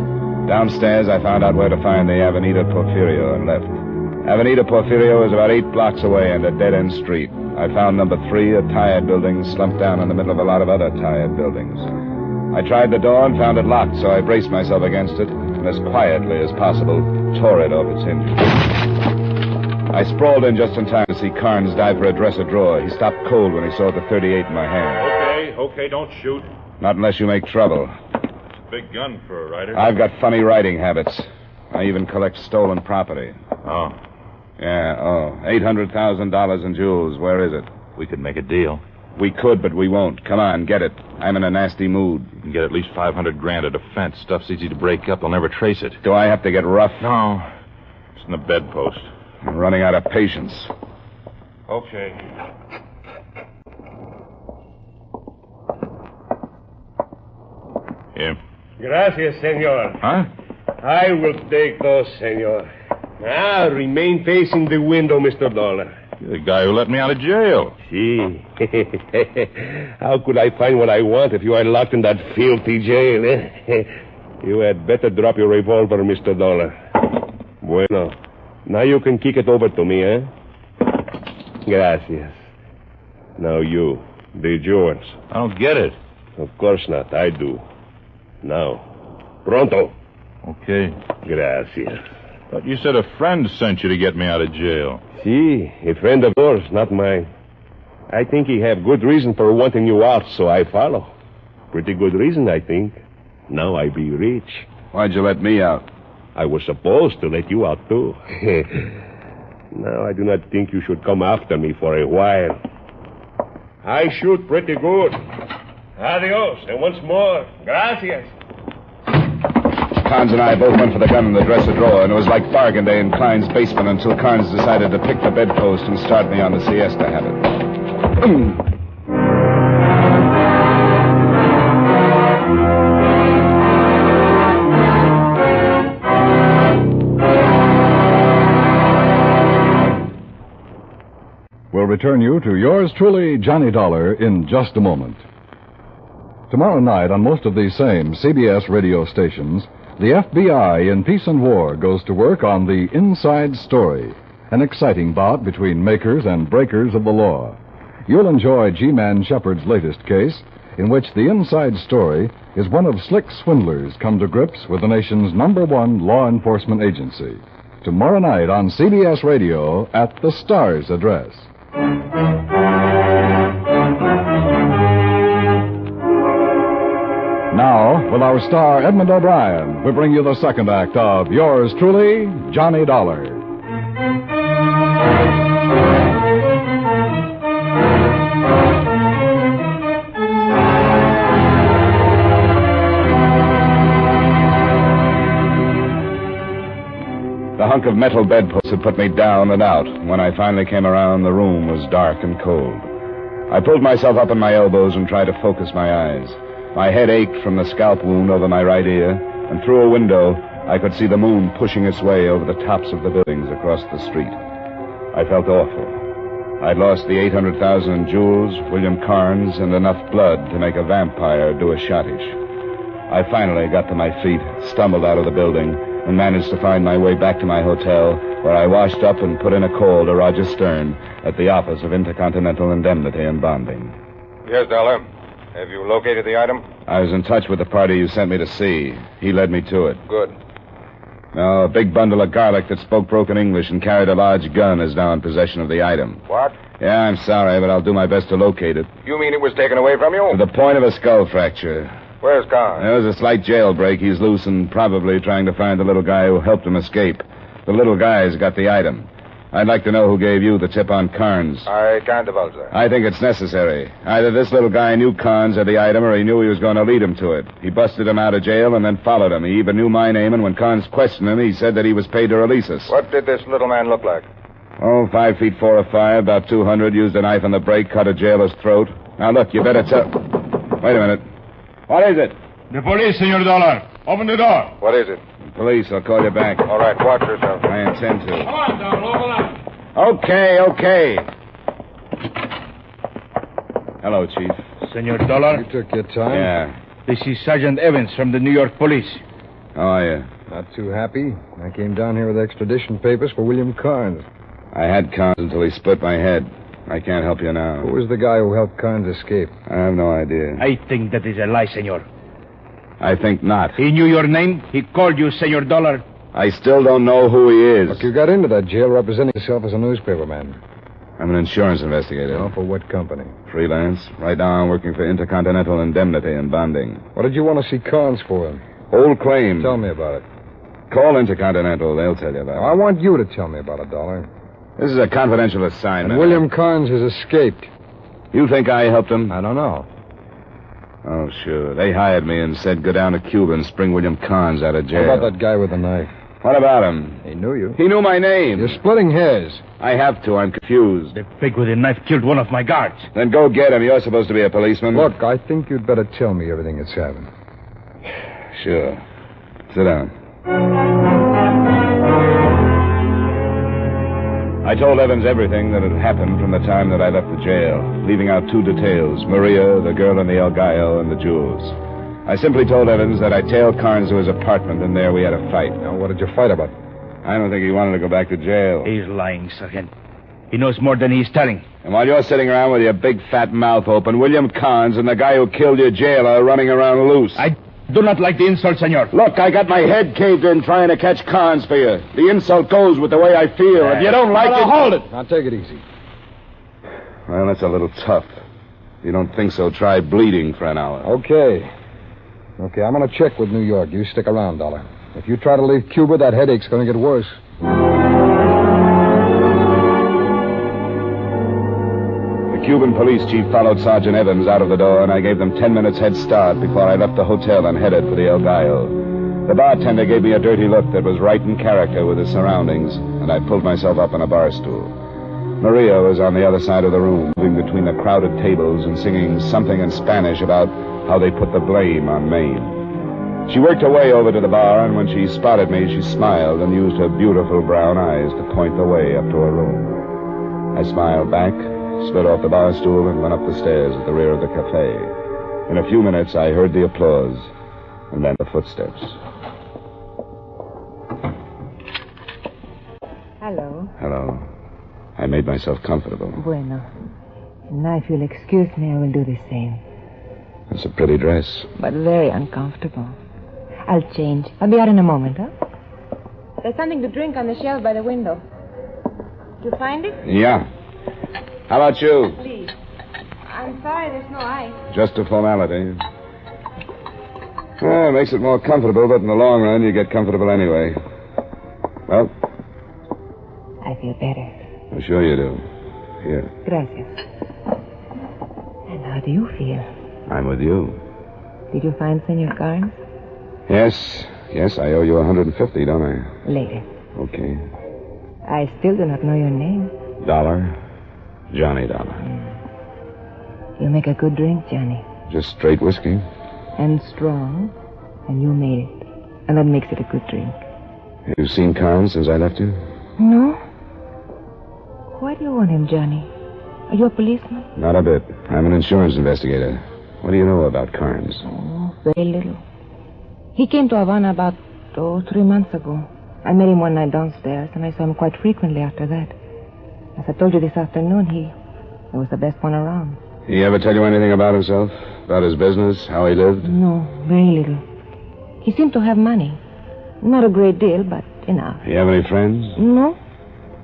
Downstairs, I found out where to find the Avenida Porfirio and left. Avenida Porfirio is about 8 blocks away and a dead-end street. I found number 3, a tired building, slumped down in the middle of a lot of other tired buildings. I tried the door and found it locked, so I braced myself against it and as quietly as possible tore it off its hinges. I sprawled in just in time to see Carnes dive for a dresser drawer. He stopped cold when he saw the .38 in my hand. Okay, don't shoot. Not unless you make trouble. It's a big gun for a writer. I've got funny writing habits. I even collect stolen property. Oh. Yeah, $800,000 in jewels. Where is it? We could make a deal. We could, but we won't. Come on, get it. I'm in a nasty mood. You can get at least $500,000 at a fence. Stuff's easy to break up. They'll never trace it. Do I have to get rough? No. It's in the bedpost. I'm running out of patience. Okay. Here. Gracias, senor. Huh? I will take those, senor. Remain facing the window, Mr. Dollar. You're the guy who let me out of jail. See. How could I find what I want if you are locked in that filthy jail, eh? You had better drop your revolver, Mr. Dollar. Bueno. Now you can kick it over to me, eh? Gracias. Now you. The yours. I don't get it. Of course not. I do. Now. Pronto. Okay. Gracias. But you said a friend sent you to get me out of jail. See, a friend of yours, not mine. I think he have good reason for wanting you out, so I follow. Pretty good reason, I think. Now I be rich. Why'd you let me out? I was supposed to let you out, too. Now I do not think you should come after me for a while. I shoot pretty good. Adios, and once more, gracias. Carnes and I both went for the gun in the dresser drawer, and it was like bargain day in Klein's basement until Carnes decided to pick the bedpost and start me on the siesta habit. We'll return you to yours truly, Johnny Dollar, in just a moment. Tomorrow night, on most of these same CBS radio stations, the FBI in Peace and War goes to work on The Inside Story, an exciting bout between makers and breakers of the law. You'll enjoy G-Man Shepard's latest case, in which the inside story is one of slick swindlers come to grips with the nation's #1 law enforcement agency. Tomorrow night on CBS Radio at the Star's address. Now, with our star Edmund O'Brien, we bring you the second act of yours truly, Johnny Dollar. The hunk of metal bedpost had put me down and out. When I finally came around, the room was dark and cold. I pulled myself up on my elbows and tried to focus my eyes. My head ached from the scalp wound over my right ear, and through a window, I could see the moon pushing its way over the tops of the buildings across the street. I felt awful. I'd lost the 800,000 in jewels, William Carnes, and enough blood to make a vampire do a schottish. I finally got to my feet, stumbled out of the building, and managed to find my way back to my hotel, where I washed up and put in a call to Roger Stern at the Office of Intercontinental Indemnity and Bonding. Yes, Dollar. Have you located the item? I was in touch with the party you sent me to see. He led me to it. Good. Now, a big bundle of garlic that spoke broken English and carried a large gun is now in possession of the item. What? Yeah, I'm sorry, but I'll do my best to locate it. You mean it was taken away from you? To the point of a skull fracture. Where's Carnes? There was a slight jailbreak. He's loose and probably trying to find the little guy who helped him escape. The little guy's got the item. I'd like to know who gave you the tip on Carnes. I can't divulge that. I think it's necessary. Either this little guy knew Carnes had the item, or he knew he was going to lead him to it. He busted him out of jail and then followed him. He even knew my name, and when Carnes questioned him, he said that he was paid to release us. What did this little man look like? Oh, 5 feet 4 or 5, about 200, used a knife on the break, cut a jailer's throat. Now, look, you better tell... Wait a minute. What is it? The police, Senor Dollar. Open the door. What is it? The police. I'll call you back. All right, watch yourself. I intend to. Come on, Dollar, open up. Okay. Hello, Chief. Senor Dollar? You took your time? Yeah. This is Sergeant Evans from the New York Police. How are you? Not too happy. I came down here with extradition papers for William Carnes. I had Carnes until he split my head. I can't help you now. Who was the guy who helped Carnes escape? I have no idea. I think that is a lie, senor. I think not. He knew your name. He called you Senor Dollar. I still don't know who he is. Look, you got into that jail representing yourself as a newspaperman. I'm an insurance investigator. Oh, for what company? Freelance. Right now I'm working for Intercontinental Indemnity and Bonding. What did you want to see Carnes for? Old claim. Tell me about it. Call Intercontinental. They'll tell you about it. I want you to tell me about it, Dollar. This is a confidential assignment. And William Carnes has escaped. You think I helped him? I don't know. Oh, sure. They hired me and said go down to Cuban and spring William Carnes out of jail. What about that guy with the knife? What about him? He knew you. He knew my name. You're splitting hairs. I have to. I'm confused. The pig with the knife killed one of my guards. Then go get him. You're supposed to be a policeman. Look, I think you'd better tell me everything that's happened. Sure. Sit down. I told Evans everything that had happened from the time that I left the jail, leaving out 2 details, Maria, the girl in the El Gallo, and the jewels. I simply told Evans that I tailed Carnes to his apartment, and there we had a fight. Now, what did you fight about? I don't think he wanted to go back to jail. He's lying, Sergeant. He knows more than he's telling. And while you're sitting around with your big fat mouth open, William Carnes and the guy who killed your jailer are running around loose. I do not like the insult, senor. Look, I got my head caved in trying to catch Carnes for you. The insult goes with the way I feel. If you don't like it... Hold it. Now, take it easy. Well, that's a little tough. If you don't think so, try bleeding for an hour. Okay, I'm going to check with New York. You stick around, Dollar. If you try to leave Cuba, that headache's going to get worse. The Cuban police chief followed Sergeant Evans out of the door, and I gave them 10 minutes head start before I left the hotel and headed for the El Gallo. The bartender gave me a dirty look that was right in character with his surroundings, and I pulled myself up on a bar stool. Maria was on the other side of the room, moving between the crowded tables and singing something in Spanish about how they put the blame on Maine. She worked her way over to the bar, and when she spotted me, she smiled and used her beautiful brown eyes to point the way up to her room. I smiled back, slid off the bar stool, and went up the stairs at the rear of the cafe. In a few minutes, I heard the applause, and then the footsteps. Hello. Hello. I made myself comfortable. Bueno. Now, if you'll excuse me, I will do the same. That's a pretty dress. But very uncomfortable. I'll change. I'll be out in a moment, huh? There's something to drink on the shelf by the window. Did you find it? Yeah. How about you? Please. I'm sorry there's no ice. Just a formality. Well, it makes it more comfortable, but in the long run, you get comfortable anyway. Well? I feel better. I'm sure you do. Here. Gracias. And how do you feel? I'm with you. Did you find Senor Carnes? Yes, I owe you 150, don't I? Later. Okay. I still do not know your name. Dollar. Johnny Dollar. You make a good drink, Johnny. Just straight whiskey? And strong. And you made it. And that makes it a good drink. Have you seen Carnes since I left you? No. Why do you want him, Johnny? Are you a policeman? Not a bit. I'm an insurance investigator. What do you know about Carnes? Oh, very little. He came to Havana about, 3 months ago. I met him one night downstairs, and I saw him quite frequently after that. As I told you this afternoon, he was the best one around. He ever tell you anything about himself? About his business? How he lived? No, very little. He seemed to have money. Not a great deal, but enough. You have any friends? No.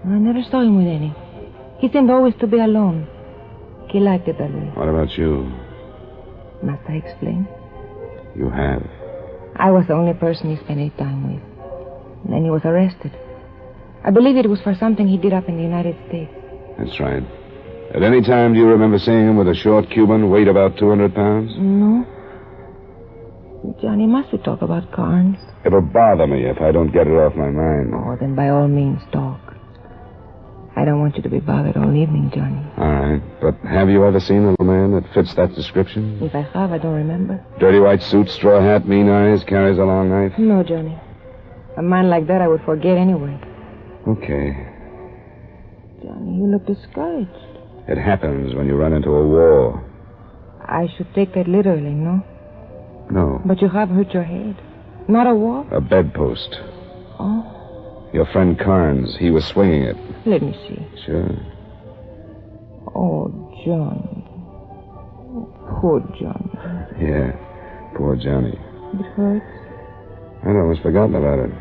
I never saw him with any. He seemed always to be alone. He liked it that way. What about you? Must I explain? You have. I was the only person he spent any time with. And then he was arrested. I believe it was for something he did up in the United States. That's right. At any time, do you remember seeing him with a short Cuban, weight about 200 pounds? No. Johnny, must we talk about Carnes? It'll bother me if I don't get it off my mind. Oh, then by all means, talk. I don't want you to be bothered all evening, Johnny. All right. But have you ever seen a little man that fits that description? If I have, I don't remember. Dirty white suit, straw hat, mean eyes, carries a long knife? No, Johnny. A man like that I would forget anyway. Okay. Johnny, you look discouraged. It happens when you run into a war. I should take that literally, no? No. But you have hurt your head. Not a war? A bedpost. Oh. Your friend Carnes, he was swinging it. Let me see. Sure. Oh, Johnny. Poor Johnny. Yeah, poor Johnny. It hurts. I'd almost forgotten about it.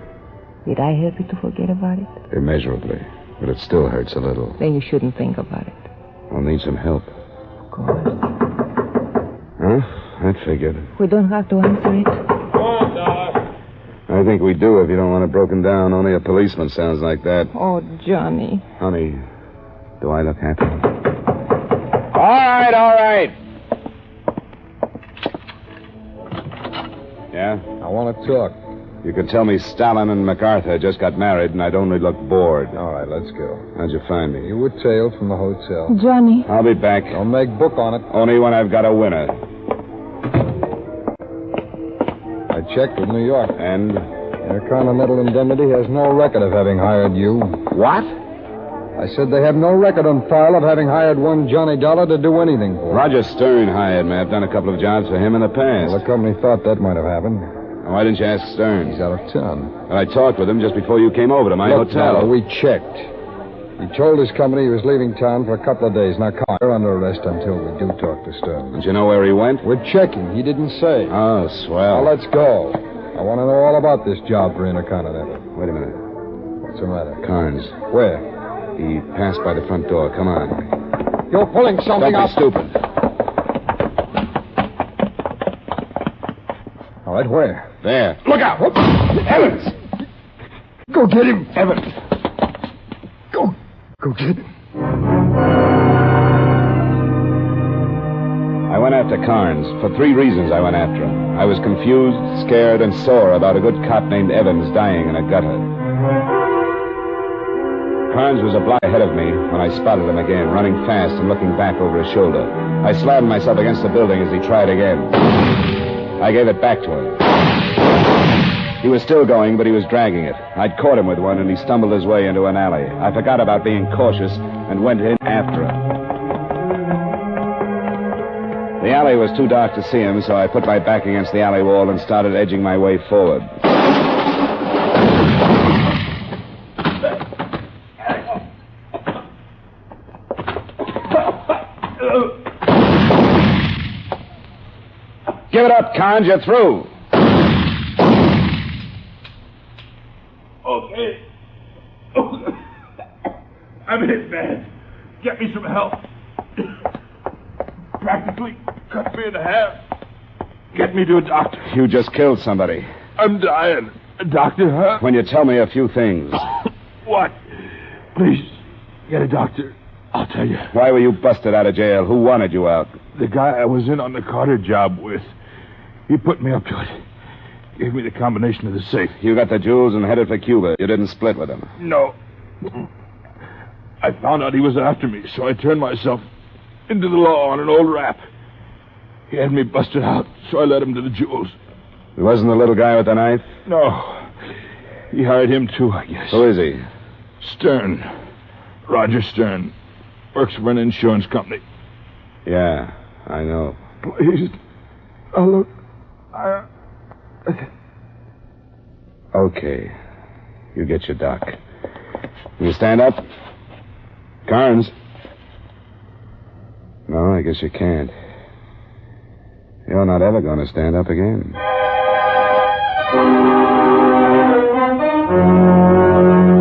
Did I help you to forget about it? Immeasurably. But it still hurts a little. Then you shouldn't think about it. I'll need some help. Of course. Huh? That figured. We don't have to answer it. I think we do if you don't want it broken down. Only a policeman sounds like that. Oh, Johnny. Honey, do I look happy? All right. Yeah? I want to talk. You could tell me Stalin and MacArthur just got married and I'd only look bored. All right, let's go. How'd you find me? You were tailed from the hotel. Johnny. I'll be back. Don't make book on it. Only when I've got a winner. I checked with New York. And? Their Continental Indemnity has no record of having hired you. What? I said they have no record on file of having hired one Johnny Dollar to do anything for them. Roger Stern hired me. I've done a couple of jobs for him in the past. Well, the company thought that might have happened. Why didn't you ask Stern? He's out of town. Well, I talked with him just before you came over to my hotel. Dollar, we checked. He told his company he was leaving town for a couple of days. Now, come on, you're under arrest until we do talk to Stern. Don't you know where he went? We're checking. He didn't say. Oh, swell. Now, let's go. I want to know all about this job for Intercontinental. Wait a minute. What's the matter? Carnes. Where? He passed by the front door. Come on. You're pulling something Don't out. be stupid. All right, where? There. Look out! Evans! Go get him, Evans. Go get him. I went after Carnes. For 3 reasons I went after him. I was confused, scared, and sore about a good cop named Evans dying in a gutter. Carnes was a block ahead of me when I spotted him again, running fast and looking back over his shoulder. I slammed myself against the building as he tried again. I gave it back to him. He was still going, but he was dragging it. I'd caught him with one, and he stumbled his way into an alley. I forgot about being cautious and went in after him. The alley was too dark to see him, so I put my back against the alley wall and started edging my way forward. Give it up, Carnes. You're through. Okay. I'm hit bad. Get me some help. Practically cut me in half. Get me to a doctor. You just killed somebody. I'm dying. A doctor, huh? When you tell me a few things. What? Please, get a doctor. I'll tell you. Why were you busted out of jail? Who wanted you out? The guy I was in on the Carter job with. He put me up to it. Gave me the combination of the safe. You got the jewels and headed for Cuba. You didn't split with him. No. I found out he was after me, so I turned myself into the law on an old rap. He had me busted out, so I led him to the jewels. It wasn't the little guy with the knife? No. He hired him too, I guess. Who is he? Stern. Roger Stern. Works for an insurance company. Yeah, I know. Please. Oh, look. Okay. You get your doc. You stand up? Carnes? No, I guess you can't. You're not ever going to stand up again.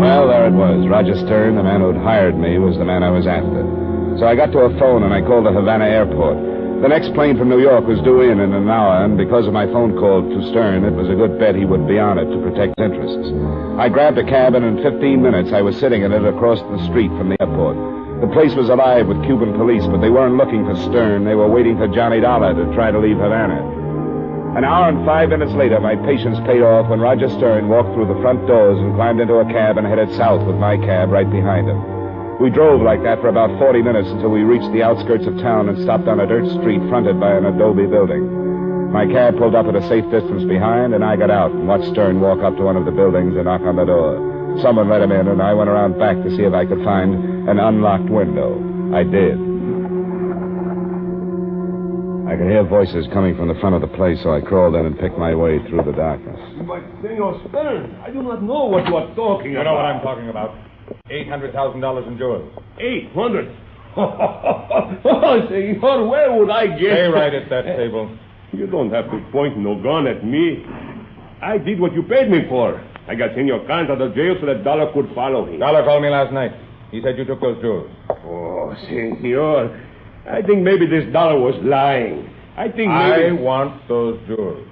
Well, there it was. Roger Stern, the man who'd hired me, was the man I was after. So I got to a phone and I called the Havana airport. The next plane from New York was due in an hour, and because of my phone call to Stern, it was a good bet he would be on it to protect interests. I grabbed a cab, and in 15 minutes I was sitting in it across the street from the airport. The place was alive with Cuban police, but they weren't looking for Stern. They were waiting for Johnny Dollar to try to leave Havana. An hour and 5 minutes later, my patience paid off when Roger Stern walked through the front doors and climbed into a cab and headed south with my cab right behind him. We drove like that for about 40 minutes until we reached the outskirts of town and stopped on a dirt street fronted by an adobe building. My cab pulled up at a safe distance behind, and I got out and watched Stern walk up to one of the buildings and knock on the door. Someone let him in, and I went around back to see if I could find an unlocked window. I did. I could hear voices coming from the front of the place, so I crawled in and picked my way through the darkness. But, Senor Stern, I do not know what you are talking about. You know what I'm talking about. $800,000 in jewels. 800? Oh, Senor, where would I get... Stay right at that table. You don't have to point no gun at me. I did what you paid me for. I got Senor Carnes out of jail so that Dollar could follow him. Dollar called me last night. He said you took those jewels. Oh, Senor, I think maybe this Dollar was lying. I want those jewels.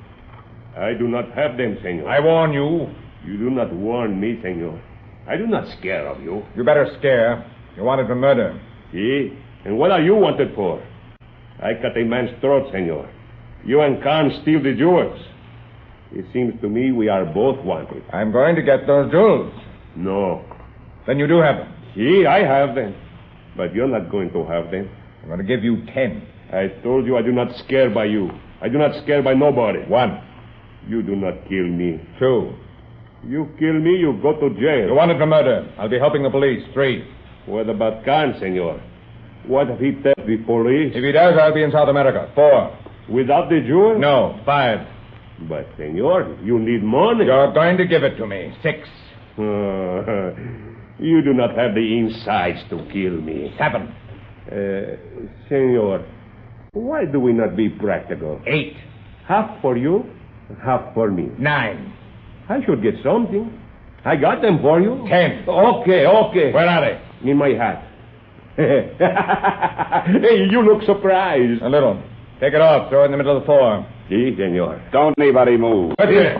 I do not have them, Senor. I warn you. You do not warn me, Senor. I do not scare of you. You better scare. You're wanted for murder. See? And what are you wanted for? I cut a man's throat, Senor. You and Carnes steal the jewels. It seems to me we are both wanted. I'm going to get those jewels. No. Then you do have them. See, I have them. But you're not going to have them. I'm going to give you 10. I told you I do not scare by you. I do not scare by nobody. 1. You do not kill me. 2. You kill me, you go to jail. You're wanted for murder. I'll be helping the police. 3. What about Khan, senor? What if he tells the police? If he does, I'll be in South America. 4. Without the jewel? No, 5. But, senor, you need money. You're going to give it to me. 6. You do not have the insides to kill me. 7. Senor, why do we not be practical? 8. Half for you, half for me. 9. I should get something. I got them for you. 10. Okay. Where are they? In my hat. Hey, you look surprised. A little. Take it off. Throw it in the middle of the floor. Si, senor. Don't anybody move. What's it?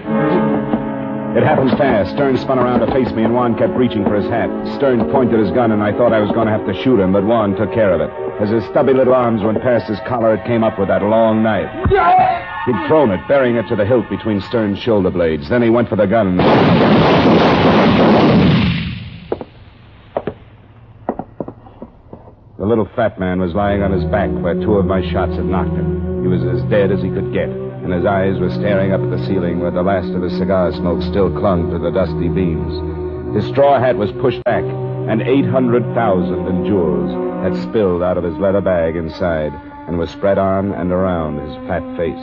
It happened fast. Stern spun around to face me, and Juan kept reaching for his hat. Stern pointed his gun, and I thought I was going to have to shoot him, but Juan took care of it. As his stubby little arms went past his collar, it came up with that long knife. He'd thrown it, burying it to the hilt between Stern's shoulder blades. Then he went for the gun. The little fat man was lying on his back where 2 of my shots had knocked him. He was as dead as he could get, and his eyes were staring up at the ceiling where the last of his cigar smoke still clung to the dusty beams. His straw hat was pushed back, and 800,000 in jewels had spilled out of his leather bag inside and was spread on and around his fat face.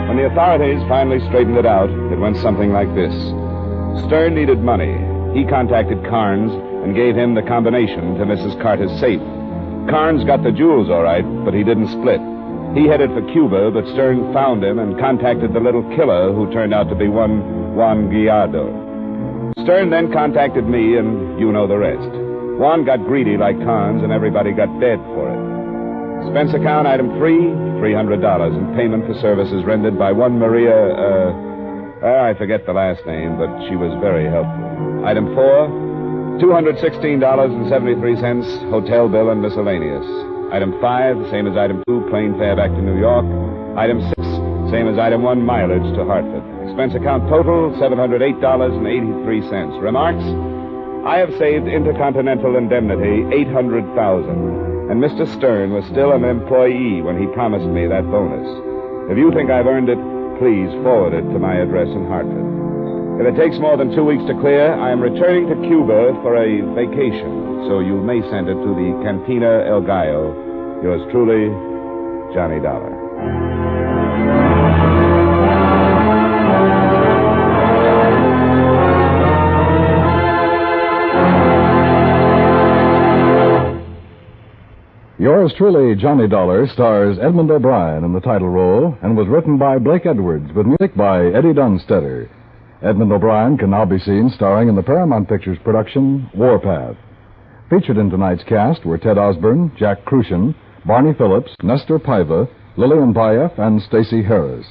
When the authorities finally straightened it out, it went something like this. Stern needed money. He contacted Carnes and gave him the combination to Mrs. Carter's safe. Carnes got the jewels all right, but he didn't split. He headed for Cuba, but Stern found him and contacted the little killer who turned out to be one Juan Guiardo. Stern then contacted me, and you know the rest. Juan got greedy like Carnes, and everybody got dead for it. Expense account item 3, $300 in payment for services rendered by one Maria, I forget the last name, but she was very helpful. Item 4, $216.73, hotel bill and miscellaneous. Item 5, the same as item 2, plane fare back to New York. Item 6, same as item 1, mileage to Hartford. Expense account total, $708.83. Remarks? I have saved Intercontinental Indemnity $800,000, and Mr. Stern was still an employee when he promised me that bonus. If you think I've earned it, please forward it to my address in Hartford. If it takes more than 2 weeks to clear, I am returning to Cuba for a vacation, so you may send it to the Cantina El Gallo. Yours truly, Johnny Dollar. Yours truly, Johnny Dollar, stars Edmund O'Brien in the title role and was written by Blake Edwards with music by Eddie Dunstetter. Edmund O'Brien can now be seen starring in the Paramount Pictures production Warpath. Featured in tonight's cast were Ted Osborne, Jack Crucian, Barney Phillips, Nestor Paiva, Lillian Baeff, and Stacey Harris.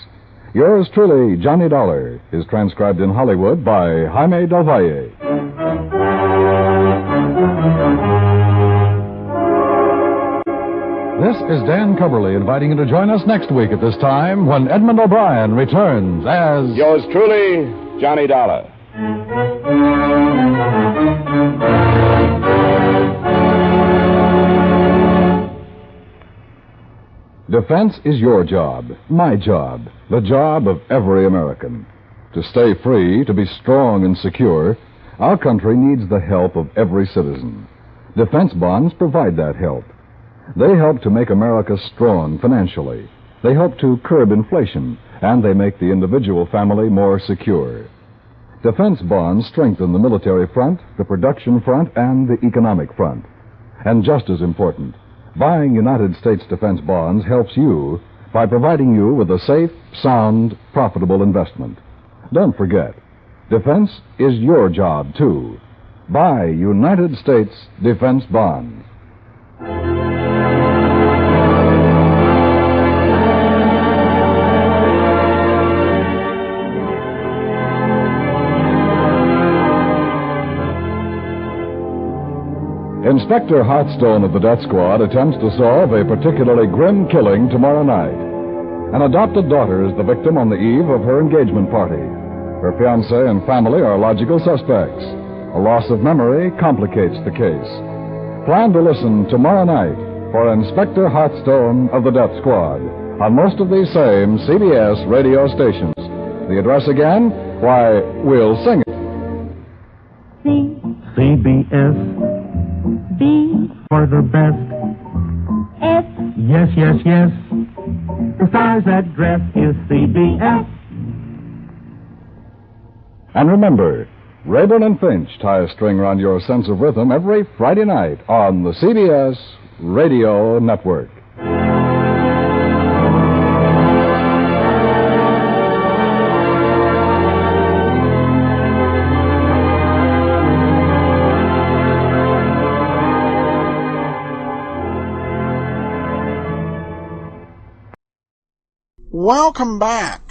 Yours truly, Johnny Dollar, is transcribed in Hollywood by Jaime Del Valle. This is Dan Coverly inviting you to join us next week at this time when Edmund O'Brien returns as... Yours truly, Johnny Dollar. Defense is your job, my job, the job of every American. To stay free, to be strong and secure, our country needs the help of every citizen. Defense bonds provide that help. They help to make America strong financially. They help to curb inflation, and they make the individual family more secure. Defense bonds strengthen the military front, the production front, and the economic front. And just as important, buying United States defense bonds helps you by providing you with a safe, sound, profitable investment. Don't forget, defense is your job, too. Buy United States defense bonds. Inspector Hearthstone of the Death Squad attempts to solve a particularly grim killing tomorrow night. An adopted daughter is the victim on the eve of her engagement party. Her fiancé and family are logical suspects. A loss of memory complicates the case. Plan to listen tomorrow night for Inspector Hearthstone of the Death Squad on most of these same CBS radio stations. The address again? Why, we'll sing it. CBS. B for the best. S. Yes, yes, yes. The star's address is CBS. And remember, Rayburn and Finch tie a string around your sense of rhythm every Friday night on the CBS Radio Network. Welcome back.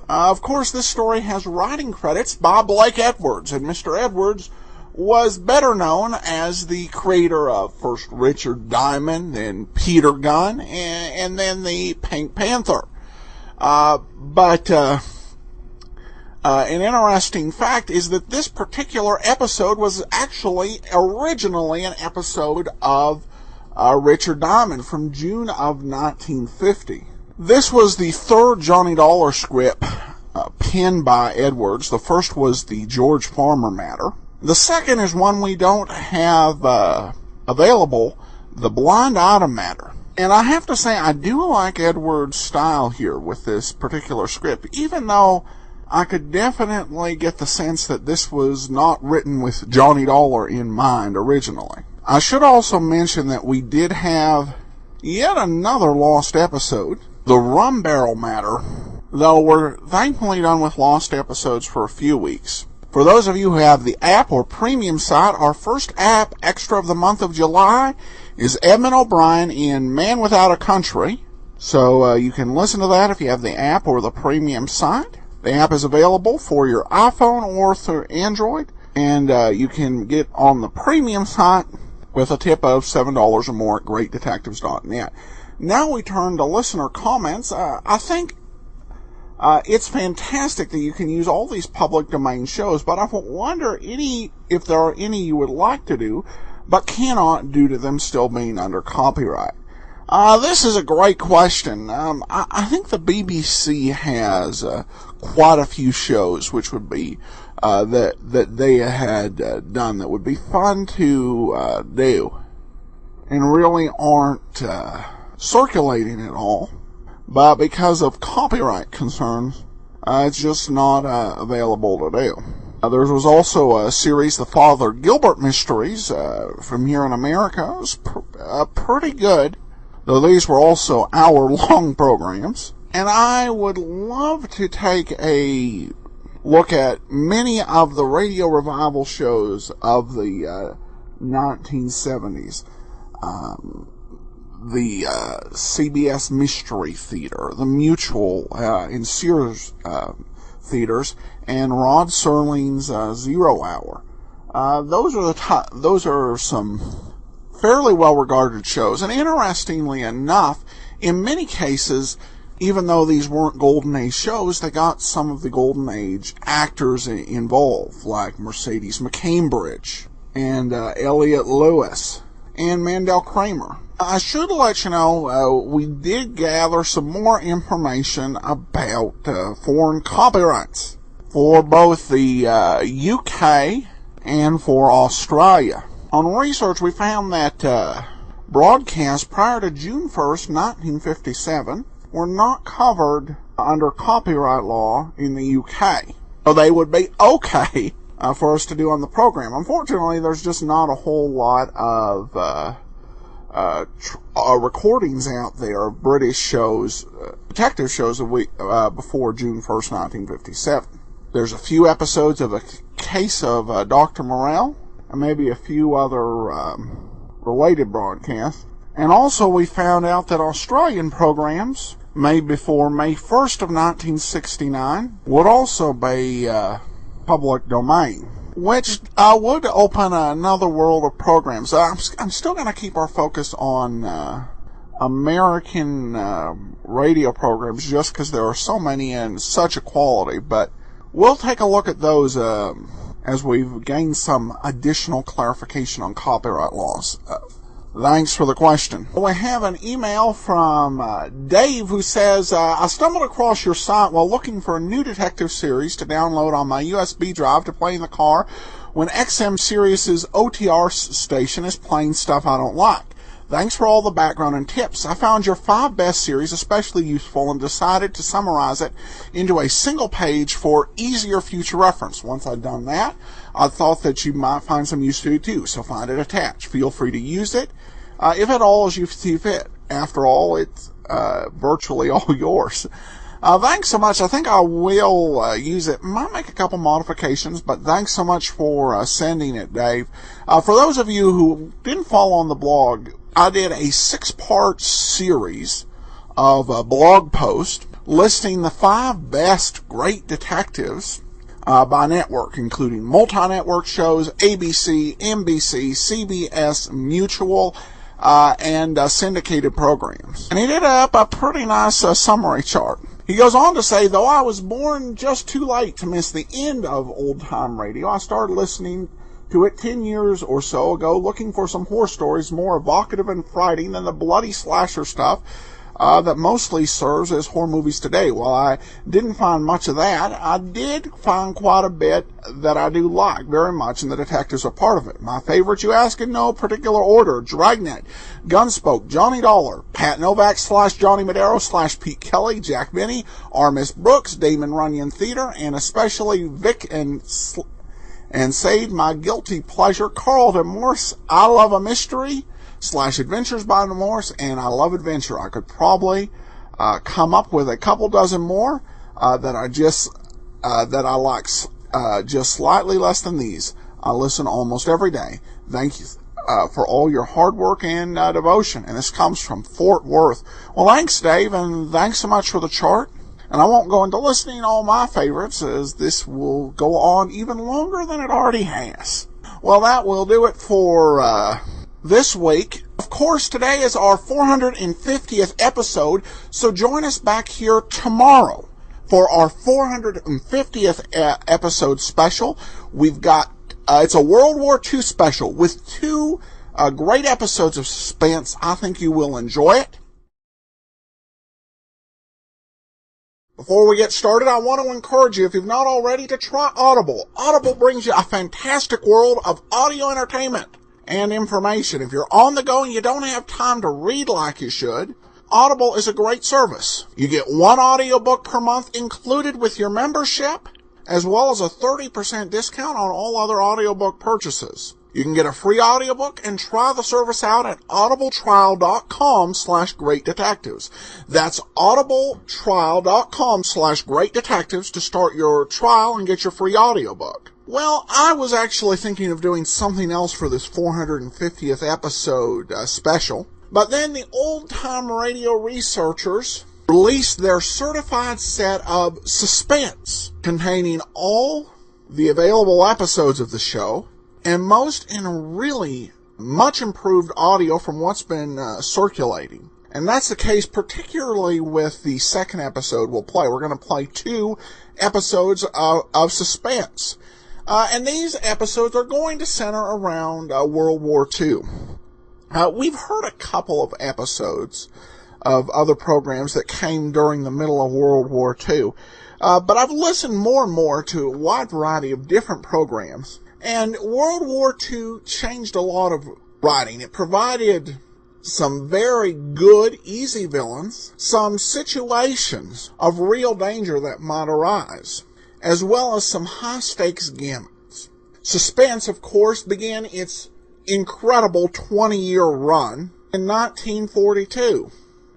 Of course, this story has writing credits by Blake Edwards, and Mr. Edwards was better known as the creator of first Richard Diamond, then Peter Gunn, and then the Pink Panther. But an interesting fact is that this particular episode was actually originally an episode of Richard Diamond from June of 1950. This was the third Johnny Dollar script penned by Edwards. The first was the George Farmer matter. The second is one we don't have available, the Blind Item matter. And I have to say, I do like Edwards' style here with this particular script, even though I could definitely get the sense that this was not written with Johnny Dollar in mind originally. I should also mention that we did have yet another lost episode, the Rum Barrel matter, though we're thankfully done with lost episodes for a few weeks. For those of you who have the app or premium site, our first app extra of the month of July is Edmund O'Brien in Man Without a Country. So you can listen to that if you have the app or the premium site. The app is available for your iPhone or through Android, and you can get on the premium site with a tip of $7 or more at greatdetectives.net. Now we turn to listener comments. I think it's fantastic that you can use all these public domain shows, but I wonder if there are any you would like to do, but cannot due to them still being under copyright. This is a great question. I think the BBC has quite a few shows which would be that they had done that would be fun to do, and really aren't circulating at all, but because of copyright concerns, it's just not available to do. There was also a series, the Father Gilbert Mysteries, from here in America. It was pretty good, though these were also hour-long programs. And I would love to take a look at many of the radio revival shows of the 1970s. The CBS Mystery Theater, the Mutual in Sears theaters, and Rod Serling's Zero Hour. Those are some fairly well-regarded shows, and interestingly enough, in many cases, even though these weren't Golden Age shows, they got some of the Golden Age actors involved, like Mercedes McCambridge and Elliot Lewis and Mandel Kramer. I should let you know, we did gather some more information about foreign copyrights for both the UK and for Australia. On research, we found that broadcasts prior to June 1st, 1957 were not covered under copyright law in the UK. So they would be okay for us to do on the program. Unfortunately, there's just not a whole lot of recordings out there of British shows, detective shows before June 1st, 1957. There's a few episodes of A Case of Dr. Morrell, and maybe a few other related broadcasts. And also we found out that Australian programs made before May 1st of 1969 would also be public domain, which would open another world of programs. I'm still going to keep our focus on American radio programs just because there are so many and such a quality, but we'll take a look at those as we've gained some additional clarification on copyright laws. Thanks for the question. We have an email from Dave who says, I stumbled across your site while looking for a new detective series to download on my USB drive to play in the car when XM Sirius's OTR station is playing stuff I don't like. Thanks for all the background and tips. I found your 5 best series especially useful and decided to summarize it into a single page for easier future reference. Once I'd done that, I thought that you might find some use to it too, so find it attached. Feel free to use it, if at all as you see fit. After all, it's virtually all yours. Thanks so much. I think I will use it. Might make a couple modifications, but thanks so much for sending it, Dave. For those of you who didn't follow on the blog, I did a 6-part series of blog posts listing the 5 best great detectives by network, including multi-network shows, ABC, NBC, CBS, Mutual, and syndicated programs. And he did up a pretty nice summary chart. He goes on to say, though I was born just too late to miss the end of old-time radio, I started listening to it 10 years or so ago, looking for some horror stories more evocative and frightening than the bloody slasher stuff that mostly serves as horror movies today. While I didn't find much of that, I did find quite a bit that I do like very much, and the detectives are part of it. My favorites, you ask, in no particular order: Dragnet, Gunspoke, Johnny Dollar, Pat Novak / Johnny Madero / Pete Kelly, Jack Benny, R. Miss Brooks, Damon Runyon Theater, and especially Vic and Sade, my guilty pleasure, Carl de Morse, I Love a Mystery / Adventures by de Morse, and I Love Adventure. I could probably come up with a couple dozen more that I like just slightly less than these. I listen almost every day. Thank you for all your hard work and devotion. And this comes from Fort Worth. Well, thanks, Dave, and thanks so much for the chart. And I won't go into listing all my favorites, as this will go on even longer than it already has. Well, that will do it for this week. Of course, today is our 450th episode, so join us back here tomorrow for our 450th episode special. We've got, it's a World War II special with 2 great episodes of Suspense. I think you will enjoy it. Before we get started, I want to encourage you, if you've not already, to try Audible. Audible brings you a fantastic world of audio entertainment and information. If you're on the go and you don't have time to read like you should, Audible is a great service. You get 1 audiobook per month included with your membership, as well as a 30% discount on all other audiobook purchases. You can get a free audiobook and try the service out at audibletrial.com/greatdetectives. That's audibletrial.com/greatdetectives to start your trial and get your free audiobook. Well, I was actually thinking of doing something else for this 450th episode special, but then the old-time radio researchers released their certified set of Suspense, containing all the available episodes of the show, and most in really much improved audio from what's been circulating. And that's the case particularly with the second episode we'll play. We're going to play 2 episodes of Suspense. And these episodes are going to center around World War II. We've heard a couple of episodes of other programs that came during the middle of World War II. But I've listened more and more to a wide variety of different programs. And World War II changed a lot of writing. It provided some very good, easy villains, some situations of real danger that might arise, as well as some high-stakes gimmicks. Suspense, of course, began its incredible 20-year run in 1942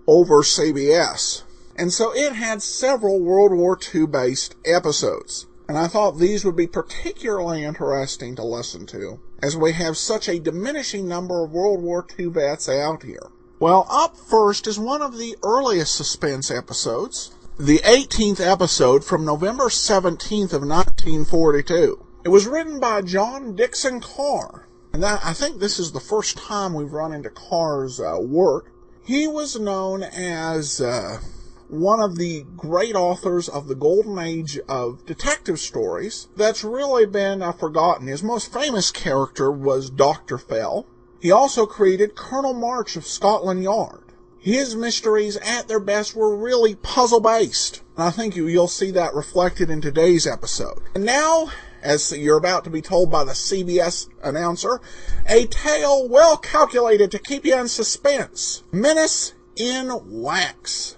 over CBS. And so it had several World War II-based episodes. And I thought these would be particularly interesting to listen to, as we have such a diminishing number of World War II vets out here. Well, up first is one of the earliest Suspense episodes, the 18th episode from November 17th of 1942. It was written by John Dixon Carr, and I think this is the first time we've run into Carr's work. He was known as one of the great authors of the golden age of detective stories that's really been forgotten. His most famous character was Dr. Fell. He also created Colonel March of Scotland Yard. His mysteries at their best were really puzzle-based. And I think you'll see that reflected in today's episode. And now, as you're about to be told by the CBS announcer, a tale well calculated to keep you in suspense. Menace in Wax.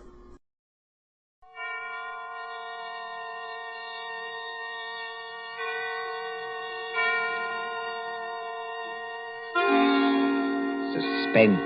Suspense.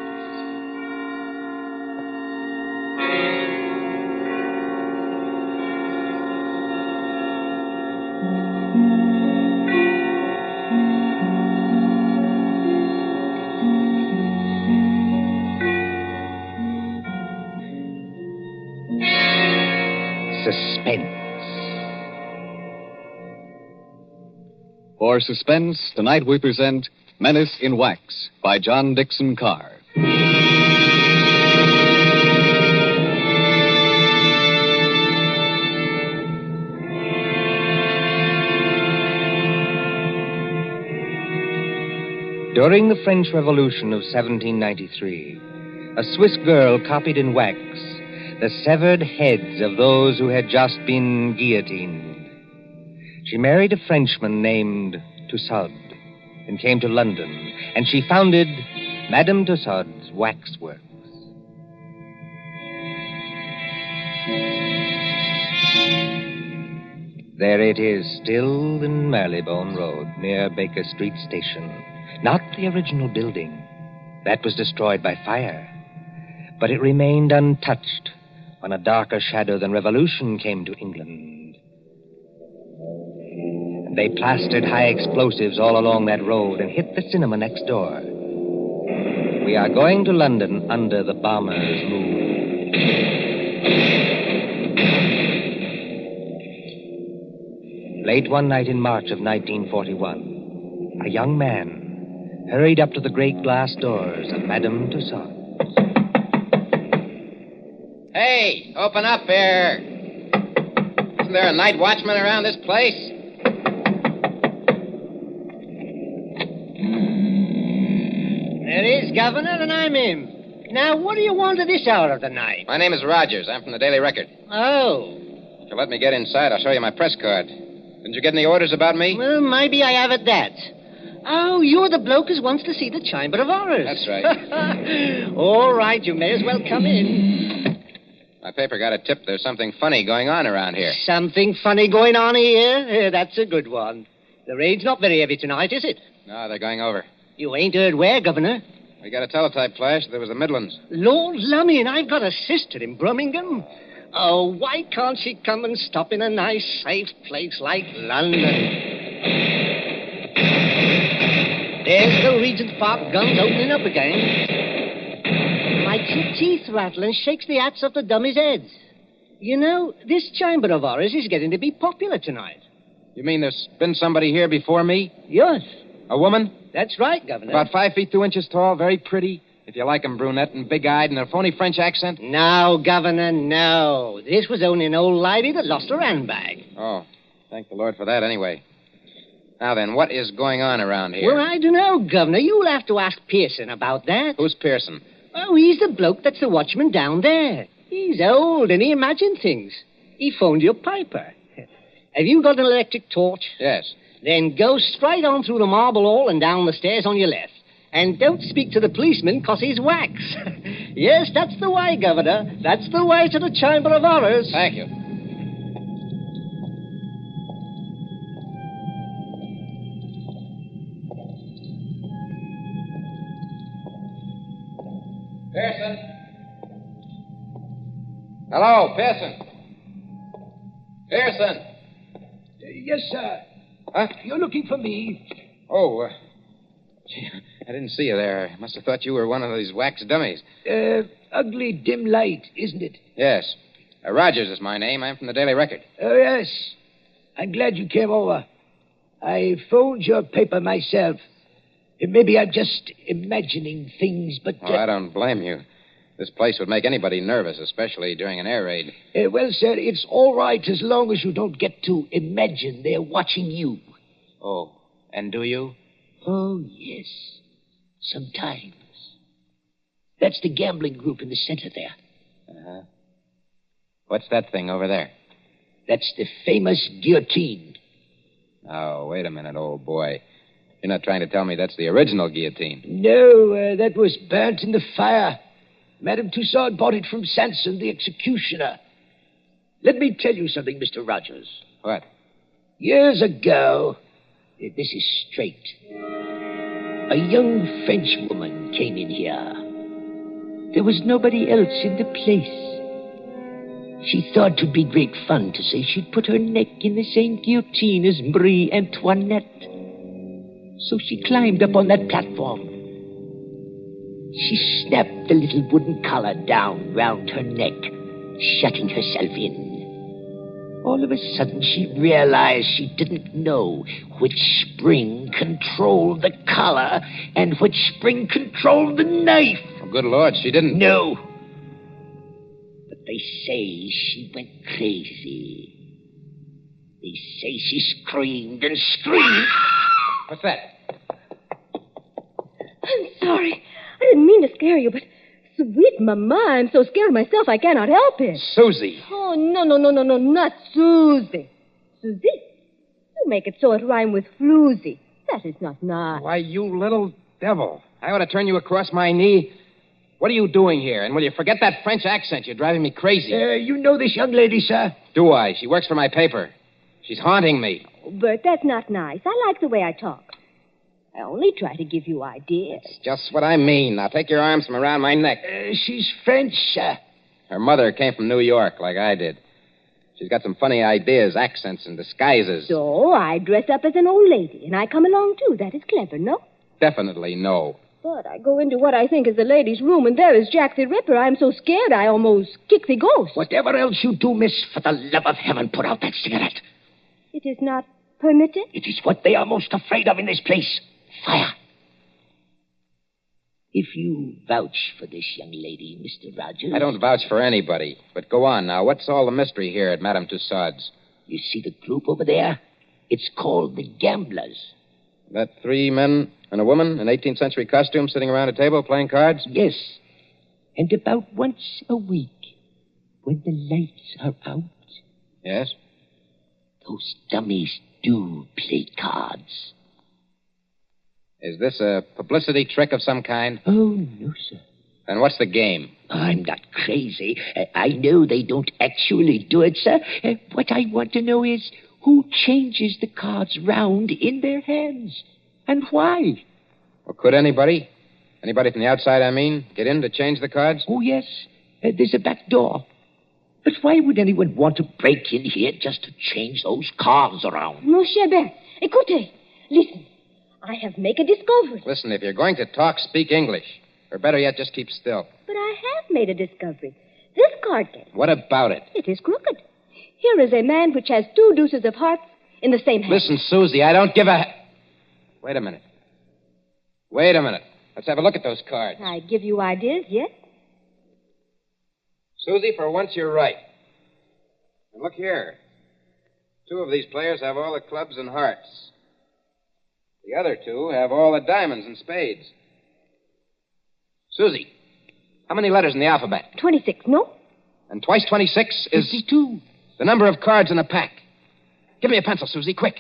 For Suspense, tonight we present Menace in Wax by John Dixon Carr. During the French Revolution of 1793, a Swiss girl copied in wax the severed heads of those who had just been guillotined. She married a Frenchman named Tussaud and came to London, and she founded Madame Tussaud's Waxworks. There it is, still in Marylebone Road, near Baker Street Station. Not the original building. That was destroyed by fire. But it remained untouched when a darker shadow than revolution came to England. They plastered high explosives all along that road and hit the cinema next door. We are going to London under the bomber's moon. Late one night in March of 1941, a young man hurried up to the great glass doors of Madame Tussaud. Hey, open up here. Isn't there a night watchman around this place? There is, Governor, and I'm him. Now, what do you want at this hour of the night? My name is Rogers. I'm from the Daily Record. Oh. If you'll let me get inside, I'll show you my press card. Didn't you get any orders about me? Well, maybe I have at that. Oh, you're the bloke who wants to see the Chamber of Horrors. That's right. All right, you may as well come in. My paper got a tip there's something funny going on around here. Something funny going on here? That's a good one. The rain's not very heavy tonight, is it? No, they're going over. You ain't heard where, Governor? We got a teletype flash. There was the Midlands. Lord lummy, and I've got a sister in Birmingham. Oh, why can't she come and stop in a nice, safe place like London? There's the Regent's Park guns opening up again. Makes your teeth rattle and shakes the hats off the dummies' heads. You know, this Chamber of Horrors is getting to be popular tonight. You mean there's been somebody here before me? Yes. A woman? That's right, Governor. About 5 feet 2 inches tall, very pretty. If you like 'em, brunette and big-eyed and a phony French accent. No, Governor, no. This was only an old lady that lost her handbag. Oh, thank the Lord for that anyway. Now then, what is going on around here? Well, I don't know, Governor. You'll have to ask Pearson about that. Who's Pearson? Oh, he's the bloke that's the watchman down there. He's old and he imagines things. He phoned your piper. Have you got an electric torch? Yes. Then go straight on through the marble hall and down the stairs on your left. And don't speak to the policeman, 'cause he's wax. Yes, that's the way, Governor. That's the way to the Chamber of Horrors. Thank you. Pearson? Hello, Pearson. Pearson. Yes, sir. Huh? You're looking for me. Oh, gee, I didn't see you there. I must have thought you were one of these wax dummies. Ugly dim light, isn't it? Yes. Rogers is my name. I'm from the Daily Record. Oh, yes. I'm glad you came over. I phoned your paper myself. Maybe I'm just imagining things, but... Oh, I don't blame you. This place would make anybody nervous, especially during an air raid. Well, sir, it's all right as long as you don't get to imagine they're watching you. Oh, and do you? Oh, yes. Sometimes. That's the gambling group in the center there. Uh-huh. What's that thing over there? That's the famous guillotine. Oh, wait a minute, old boy. You're not trying to tell me that's the original guillotine. No, that was burnt in the fire. Madame Tussaud bought it from Sanson, the executioner. Let me tell you something, Mr. Rogers. What? Years ago, this is straight, a young French woman came in here. There was nobody else in the place. She thought 'twould be great fun to say she'd put her neck in the same guillotine as Marie Antoinette. So she climbed up on that platform. She snapped the little wooden collar down round her neck, shutting herself in. All of a sudden, she realized she didn't know which spring controlled the collar and which spring controlled the knife. Oh, good Lord, she didn't... No. But they say she went crazy. They say she screamed and screamed. What's that? I'm sorry. I didn't mean to scare you, but sweet Mama, I'm so scared myself I cannot help it. Susie. Oh, no, not Susie. Susie? You make it so it rhyme with floozy. That is not nice. Why, you little devil. I ought to turn you across my knee. What are you doing here? And will you forget that French accent? You're driving me crazy. You know this young lady, sir? Do I? She works for my paper. She's haunting me. Oh, Bert, that's not nice. I like the way I talk. I only try to give you ideas. That's just what I mean. Now take your arms from around my neck. She's French, sir. Her mother came from New York, like I did. She's got some funny ideas, accents, and disguises. So I dress up as an old lady, and I come along, too. That is clever, no? Definitely no. But I go into what I think is the ladies' room, and there is Jack the Ripper. I'm so scared I almost kick the ghost. Whatever else you do, miss, for the love of heaven, put out that cigarette. It is not permitted? It is what they are most afraid of in this place. Fire. If you vouch for this young lady, Mr. Rogers... I don't vouch for anybody. But go on now. What's all the mystery here at Madame Tussaud's? You see the group over there? It's called the Gamblers. That 3 men and a woman in 18th century costume sitting around a table playing cards? Yes. And about once a week, when the lights are out... Yes? Those dummies do play cards. Is this a publicity trick of some kind? Oh, no, sir. Then what's the game? I'm not crazy. I know they don't actually do it, sir. What I want to know is who changes the cards round in their hands and why. Well, could anybody? Anybody from the outside, I mean, get in to change the cards? Oh, yes. There's a back door. But why would anyone want to break in here just to change those cards around? Mon cher Ben, écoutez. Listen. I have made a discovery. Listen, if you're going to talk, speak English. Or better yet, just keep still. But I have made a discovery. This card game. What about it? It is crooked. Here is a man which has 2 deuces of hearts in the same hand. Listen, Susie, I don't give a... Wait a minute. Let's have a look at those cards. I give you ideas, yes? Susie, for once you're right. And look here. 2 of these players have all the clubs and hearts. The other 2 have all the diamonds and spades. Susie, how many letters in the alphabet? 26, no? And twice 26 is... 52. The number of cards in a pack. Give me a pencil, Susie, quick.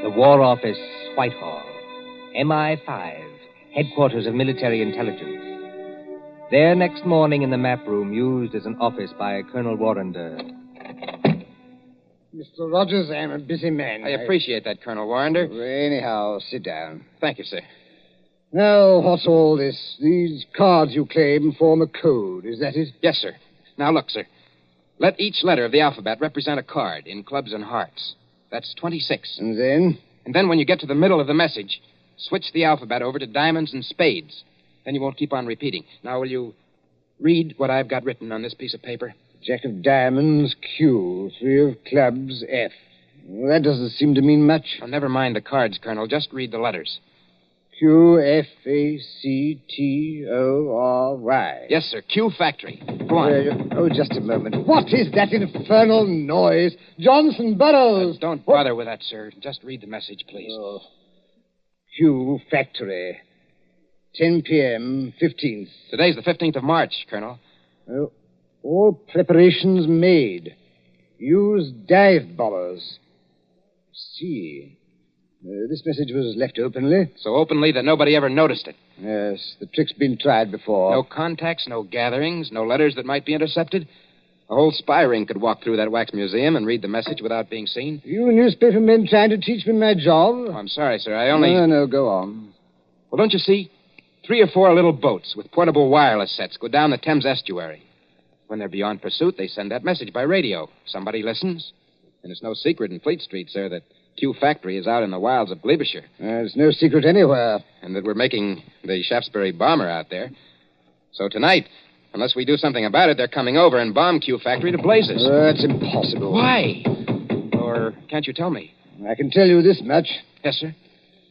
The War Office, Whitehall. MI5, headquarters of military intelligence. There next morning in the map room used as an office by Colonel Warrender. Mr. Rogers, I'm a busy man. I appreciate that, Colonel Warrender. Anyhow, sit down. Thank you, sir. Now, what's all this? These cards you claim form a code, is that it? Yes, sir. Now, look, sir. Let each letter of the alphabet represent a card in clubs and hearts. That's 26. And then? And then when you get to the middle of the message, switch the alphabet over to diamonds and spades. Then you won't keep on repeating. Now, will you read what I've got written on this piece of paper? Jack of diamonds, Q. 3 of clubs, F. Well, that doesn't seem to mean much. Oh, never mind the cards, Colonel. Just read the letters. Q-F-A-C-T-O-R-Y. Yes, sir. Q Factory. Go on. Just a moment. What is that infernal noise? Johnson Burroughs! Don't bother with that, sir. Just read the message, please. Q Factory. 10 p.m., 15th. Today's the 15th of March, Colonel. All preparations made. Use dive bombers. See. This message was left openly. So openly that nobody ever noticed it. Yes, the trick's been tried before. No contacts, no gatherings, no letters that might be intercepted. A whole spy ring could walk through that wax museum and read the message without being seen. You newspaper men trying to teach me my job? Oh, I'm sorry, sir. I only... No, go on. Well, don't you see? 3 or 4 little boats with portable wireless sets go down the Thames estuary. When they're beyond pursuit, they send that message by radio. Somebody listens. And it's no secret in Fleet Street, sir, that Q Factory is out in the wilds of Gloucestershire. There's no secret anywhere. And that we're making the Shaftesbury bomber out there. So tonight, unless we do something about it, they're coming over and bomb Q Factory to blazes. That's impossible. Why? Or can't you tell me? I can tell you this much. Yes, sir?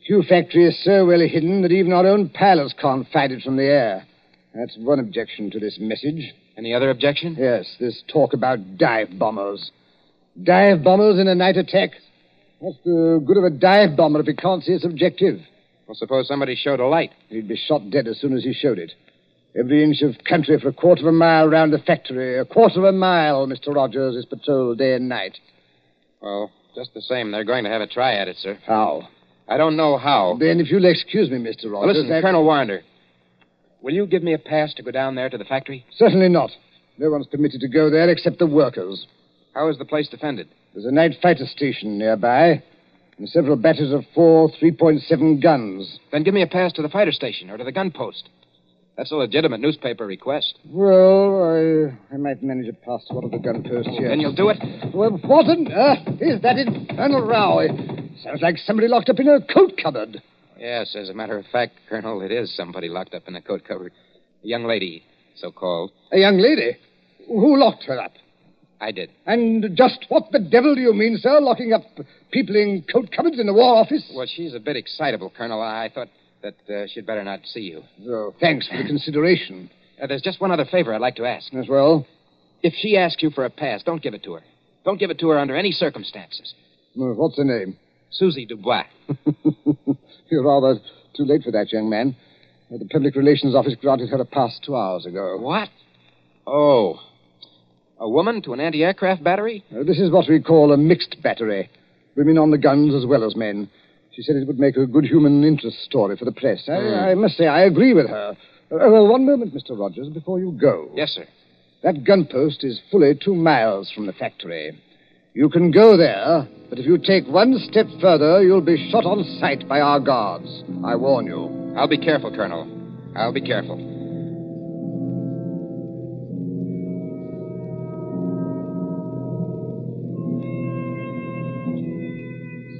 Q Factory is so well hidden that even our own pilots can't find it from the air. That's one objection to this message. Any other objection? Yes, this talk about dive bombers. Dive bombers in a night attack. What's the good of a dive bomber if he can't see its objective? Well, suppose somebody showed a light. He'd be shot dead as soon as he showed it. Every inch of country for a quarter of a mile round the factory. A quarter of a mile, Mr. Rogers, is patrolled day and night. Well, just the same, they're going to have a try at it, sir. How? I don't know how. Then, if you'll excuse me, Mr. Rogers... Well, listen, Colonel Warner. Will you give me a pass to go down there to the factory? Certainly not. No one's permitted to go there except the workers. How is the place defended? There's a night fighter station nearby, and several batteries of 4 3.7 guns. Then give me a pass to the fighter station or to the gun post. That's a legitimate newspaper request. Well, I might manage a pass to one of the gun posts here. Then you'll do it? Well, what on earth is that infernal row? It sounds like somebody locked up in a coat cupboard. Yes, as a matter of fact, Colonel, it is somebody locked up in a coat cupboard. A young lady, so-called. A young lady? Who locked her up? I did. And just what the devil do you mean, sir, locking up people in coat cupboards in the War Office? Well, she's a bit excitable, Colonel. I thought that she'd better not see you. Oh, thanks for the consideration. There's just one other favor I'd like to ask. As well? If she asks you for a pass, don't give it to her. Don't give it to her under any circumstances. Well, what's her name? Susie Dubois. You're rather too late for that, young man. The Public Relations Office granted her a pass 2 hours ago. What? Oh. A woman to an anti-aircraft battery? This is what we call a mixed battery. Women on the guns as well as men. She said it would make a good human interest story for the press. I must say, I agree with her. One moment, Mr. Rogers, before you go. Yes, sir. That gun post is fully 2 miles from the factory. You can go there, but if you take one step further, you'll be shot on sight by our guards. I warn you. I'll be careful, Colonel. I'll be careful.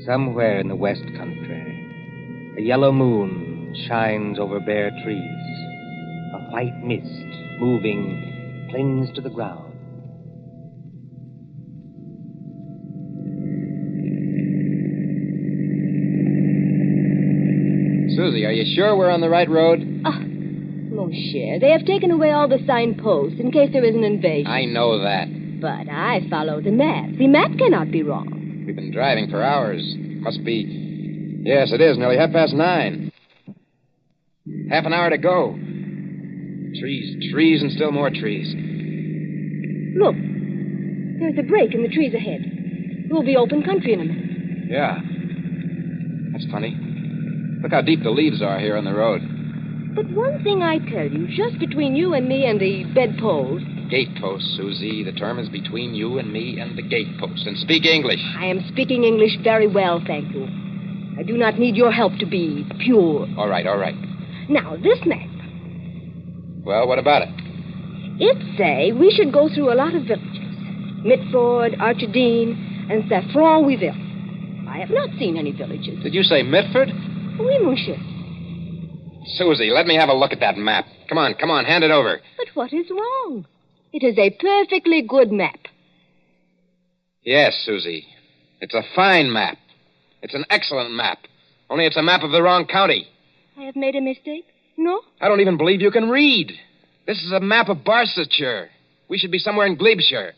Somewhere in the West Country, a yellow moon shines over bare trees. A white mist, moving, clings to the ground. Susie, are you sure we're on the right road? Mon cher, they have taken away all the signposts in case there is an invasion. I know that. But I follow the map. The map cannot be wrong. We've been driving for hours. Must be... Yes, it is. Nearly 9:30. Half an hour to go. Trees, and still more trees. Look. There's a break in the trees ahead. It will be open country in a minute. Yeah. That's funny. Look how deep the leaves are here on the road. But one thing I tell you, just between you and me and the bedpost... Gatepost, Susie. The term is between you and me and the gatepost. And speak English. I am speaking English very well, thank you. I do not need your help to be pure. All right. Now, this map. Well, what about it? It say we should go through a lot of villages. Mitford, Archidine, and Saffron-Weville. I have not seen any villages. Did you say Mitford? Oui, monsieur. Susie, let me have a look at that map. Come on, hand it over. But what is wrong? It is a perfectly good map. Yes, Susie. It's a fine map. It's an excellent map. Only it's a map of the wrong county. I have made a mistake? No? I don't even believe you can read. This is a map of Barsetshire. We should be somewhere in Glebeshire.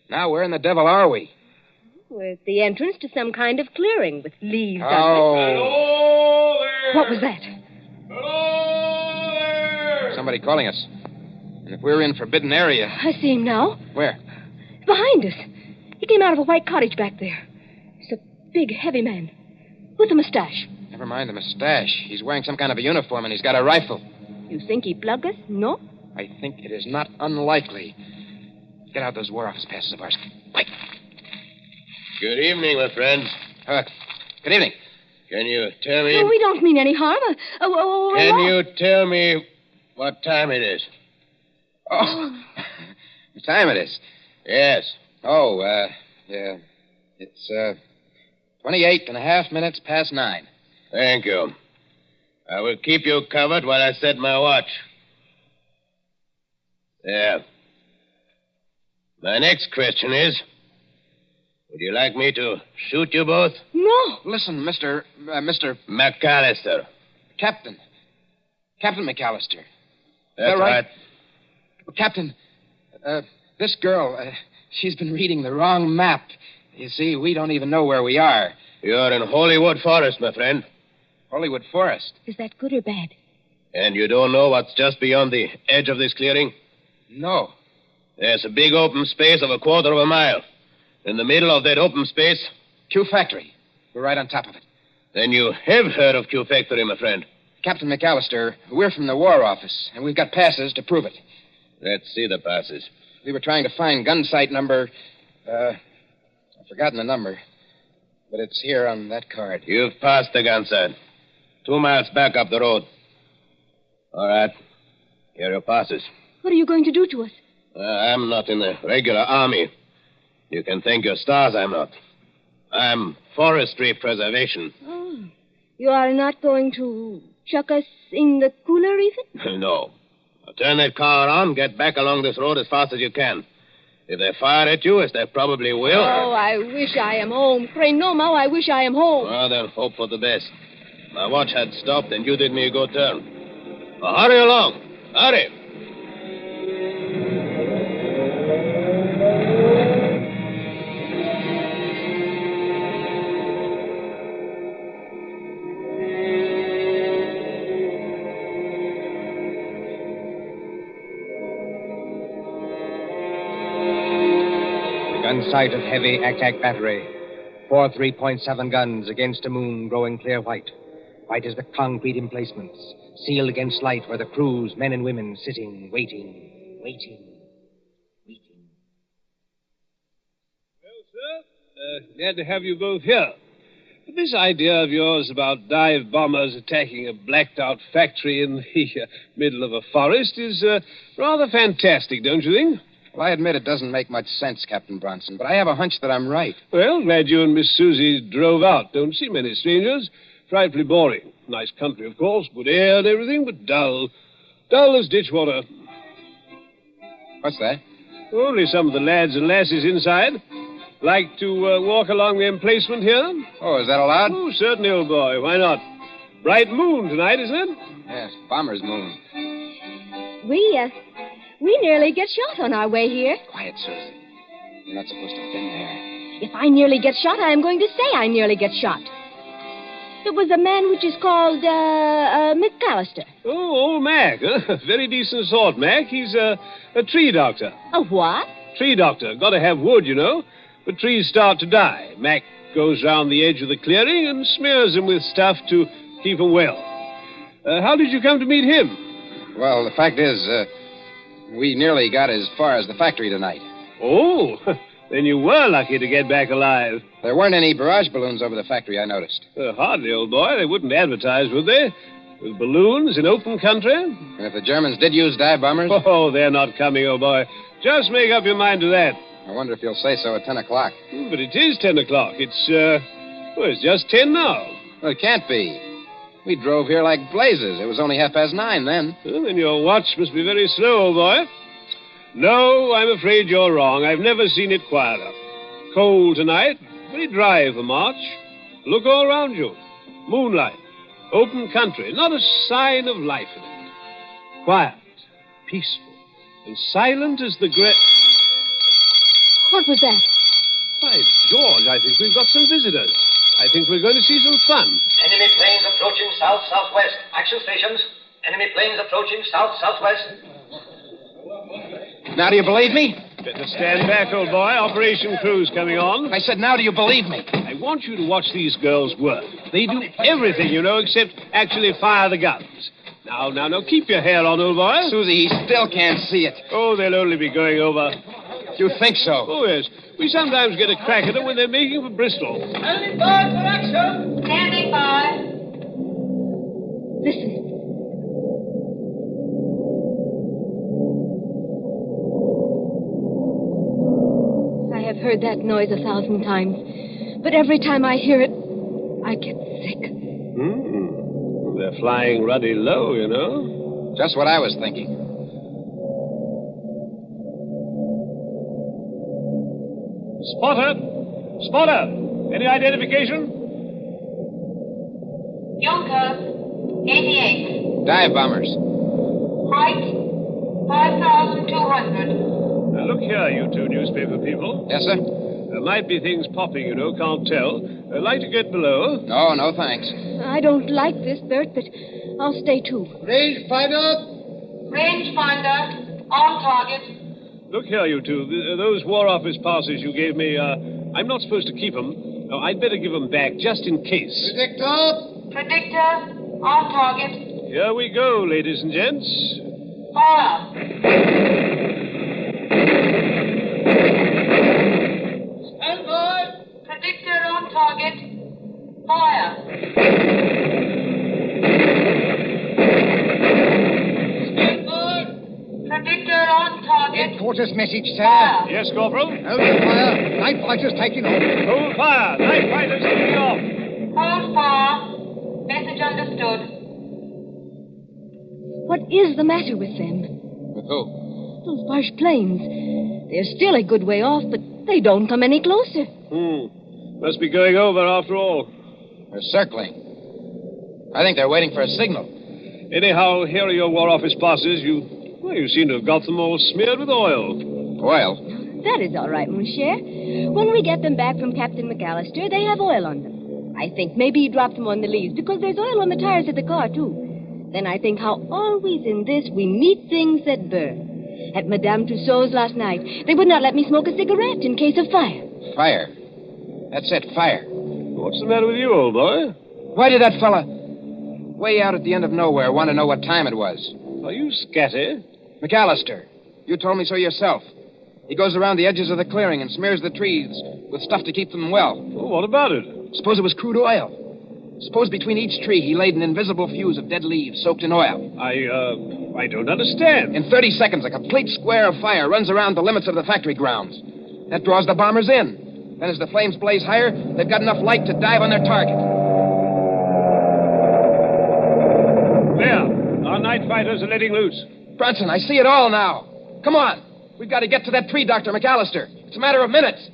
Now, where in the devil are we? With the entrance to some kind of clearing with leaves on it. Oh. What was that? Somebody calling us. And if we're in forbidden area... I see him now. Where? Behind us. He came out of a white cottage back there. He's a big, heavy man. With a mustache. Never mind the mustache. He's wearing some kind of a uniform and he's got a rifle. You think he plugged us? No? I think it is not unlikely. Get out those War Office passes of ours. Quick. Good evening, my friends. Good evening. Can you tell me... No, we don't mean any harm. Can you tell me what time it is? Oh. What time it is? Yes. Oh, yeah. It's, 28 and a half minutes past 9. Thank you. I will keep you covered while I set my watch. There. My next question is, would you like me to shoot you both? No. Listen, Mr. McAllister. Captain McAllister. That's right. Captain, this girl, she's been reading the wrong map. You see, we don't even know where we are. You're in Hollywood Forest, my friend. Hollywood Forest? Is that good or bad? And you don't know what's just beyond the edge of this clearing? No. There's a big open space of 1/4 of a mile. In the middle of that open space... Q Factory. We're right on top of it. Then you have heard of Q Factory, my friend. Captain McAllister, we're from the War Office, and we've got passes to prove it. Let's see the passes. We were trying to find gun site number... I've forgotten the number. But it's here on that card. You've passed the gun site. 2 miles back up the road. All right. Here are your passes. What are you going to do to us? I'm not in the regular army. You can thank your stars I'm not. I'm forestry preservation. Oh. You are not going to chuck us in the cooler, even? No. Now turn that car on, get back along this road as fast as you can. If they fire at you, as they probably will... Oh, I wish I am home. Pray no more, I wish I am home. Well, then hope for the best. My watch had stopped, and you did me a good turn. Now, hurry along. Hurry. Gun sight of heavy ack-ack battery. 4 3.7 guns against a moon growing clear white. White as the concrete emplacements, sealed against light where the crews, men and women, sitting, waiting. Well, sir, glad to have you both here. But this idea of yours about dive bombers attacking a blacked-out factory in the middle of a forest is rather fantastic, don't you think? Well, I admit it doesn't make much sense, Captain Bronson, but I have a hunch that I'm right. Well, glad you and Miss Susie drove out. Don't see many strangers. Frightfully boring. Nice country, of course, good air and everything, but dull. Dull as ditch water. What's that? Only some of the lads and lasses inside. Like to walk along the emplacement here? Oh, is that allowed? Oh, certainly, old boy. Why not? Bright moon tonight, isn't it? Yes, bomber's moon. We nearly get shot on our way here. Quiet, Susie. You're not supposed to have been there. If I nearly get shot, I am going to say I nearly get shot. It was a man which is called, McAllister. Oh, old Mac. Huh? Very decent sort, Mac. He's a tree doctor. A what? Tree doctor. Got to have wood, you know. But trees start to die. Mac goes round the edge of the clearing and smears them with stuff to keep them well. How did you come to meet him? Well, the fact is, we nearly got as far as the factory tonight. Oh, then you were lucky to get back alive. There weren't any barrage balloons over the factory, I noticed. Hardly, old boy. They wouldn't advertise, would they? With balloons in open country? And if the Germans did use dive bombers? Oh, they're not coming, old boy. Just make up your mind to that. I wonder if you'll say so at 10 o'clock. But it is 10 o'clock. It's just 10 now. Well, it can't be. We drove here like blazes. It was only 9:30 then. Well, then your watch must be very slow, old boy. No, I'm afraid you're wrong. I've never seen it quieter. Cold tonight, very dry for March. Look all around you. Moonlight. Open country, not a sign of life in it. Quiet, peaceful, and silent as the great... What was that? By George, I think we've got some visitors. I think we're going to see some fun. Enemy planes approaching south-southwest. Action stations. Enemy planes approaching south-southwest. Now do you believe me? Better stand back, old boy. Operation crew's coming on. I said, now do you believe me? I want you to watch these girls work. They do everything, you know, except actually fire the guns. Now, keep your hair on, old boy. Susie, he still can't see it. Oh, they'll only be going over. You think so? Oh, yes. We sometimes get a crack at them when they're making for Bristol. Standing by for action. Standing by. Listen. I have heard that noise 1,000 times, but every time I hear it, I get sick. They're flying ruddy low, you know. Just what I was thinking. Spotter! Any identification? Junker, 88. Dive bombers. Height, 5,200. Now, look here, you two newspaper people. Yes, sir? There might be things popping, you know, can't tell. I'd like to get below. No, thanks. I don't like this, Bert, but I'll stay too. Rangefinder. Rangefinder, on target. Look here, you two. Those War Office passes you gave me, I'm not supposed to keep them. No, I'd better give them back, just in case. Predictor, on target. Here we go, ladies and gents. Fire. Stand by. Predictor on target. Fire. Stand by. Predictor on target. Headquarters message, sir. Fire. Yes, Corporal? Hold the fire. Night fighters taking off. Hold fire. Night fighters taking off. Hold fire. Message understood. What is the matter with them? With who? Those Boche planes. They're still a good way off, but they don't come any closer. Must be going over after all. They're circling. I think they're waiting for a signal. Anyhow, here are your War Office passes. You seem to have got them all smeared with oil. Oil? That is all right, mon cher. When we get them back from Captain McAllister, they have oil on them. I think maybe he dropped them on the leaves, because there's oil on the tires of the car, too. Then I think how always in this we meet things that burn. At Madame Tussauds last night, they would not let me smoke a cigarette in case of fire. Fire. That's it, fire. What's the matter with you, old boy? Why did that fella, way out at the end of nowhere, want to know what time it was? Are you scatty? McAllister, you told me so yourself. He goes around the edges of the clearing and smears the trees with stuff to keep them well. Well, what about it? Suppose it was crude oil. Suppose between each tree he laid an invisible fuse of dead leaves soaked in oil. I don't understand. In 30 seconds, a complete square of fire runs around the limits of the factory grounds. That draws the bombers in. Then as the flames blaze higher, they've got enough light to dive on their target. There. Our night fighters are letting loose. Bronson, I see it all now. Come on. We've got to get to that tree, Dr. McAllister. It's a matter of minutes.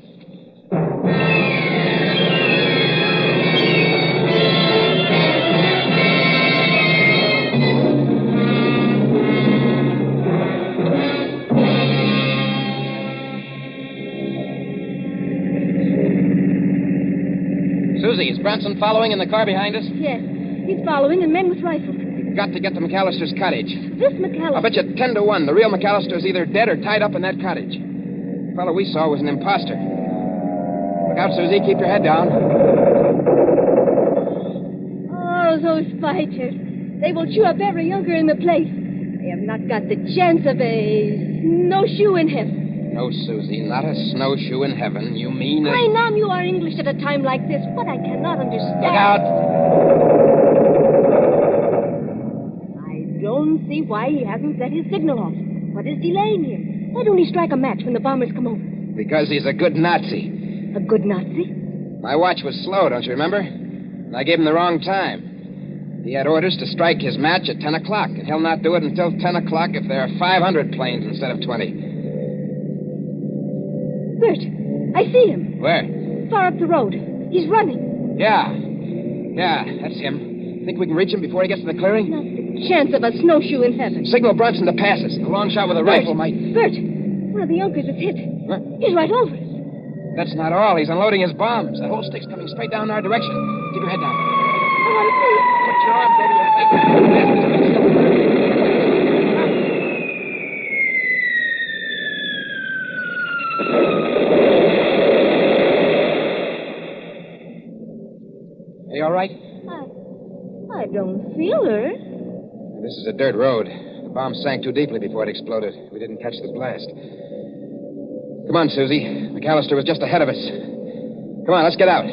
Susie, is Bronson following in the car behind us? Yes, he's following, and men with rifles. We've got to get to McAllister's cottage. This McAllister... I'll bet you 10 to 1 the real McAllister is either dead or tied up in that cottage. The fellow we saw was an imposter. Look out, Susie. Keep your head down. Oh, those fighters. They will chew up every younker in the place. They have not got the chance of a snowshoe in heaven. No, Susie, not a snowshoe in heaven. You mean I know you are English at a time like this. What I cannot understand... Look out! I don't see why he hasn't set his signal off. What is delaying him? Why don't he strike a match when the bombers come over? Because he's a good Nazi. A good Nazi? My watch was slow, don't you remember? And I gave him the wrong time. He had orders to strike his match at 10 o'clock, and he'll not do it until 10 o'clock if there are 500 planes instead of 20. Bert, I see him. Where? Far up the road. He's running. Yeah, that's him. I think Think we can reach him before he gets to the clearing? Not the chance of a snowshoe in heaven. Signal Brunson to pass us. A long shot with a rifle might... Bert, one of the Junkers is hit. Huh? He's right over us. That's not all. He's unloading his bombs. The whole stick's coming straight down our direction. Keep your head down. I want to see it. Put your arms over your face. Are you all right? I don't feel her. This is a dirt road. The bomb sank too deeply before it exploded. We didn't catch the blast. Come on, Susie. McAllister was just ahead of us. Come on, let's get out.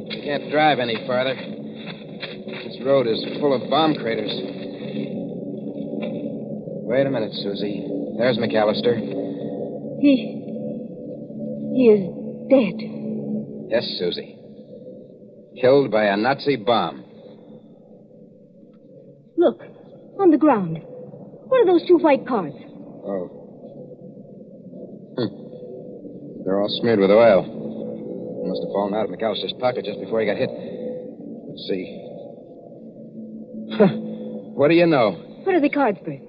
We can't drive any farther. This road is full of bomb craters. Wait a minute, Susie. There's McAllister. He is dead. Yes, Susie. Killed by a Nazi bomb. Look, on the ground. What are those two white cards? Oh. They're all smeared with oil. They must have fallen out of McAllister's pocket just before he got hit. Let's see. What do you know? What are the cards, Bert?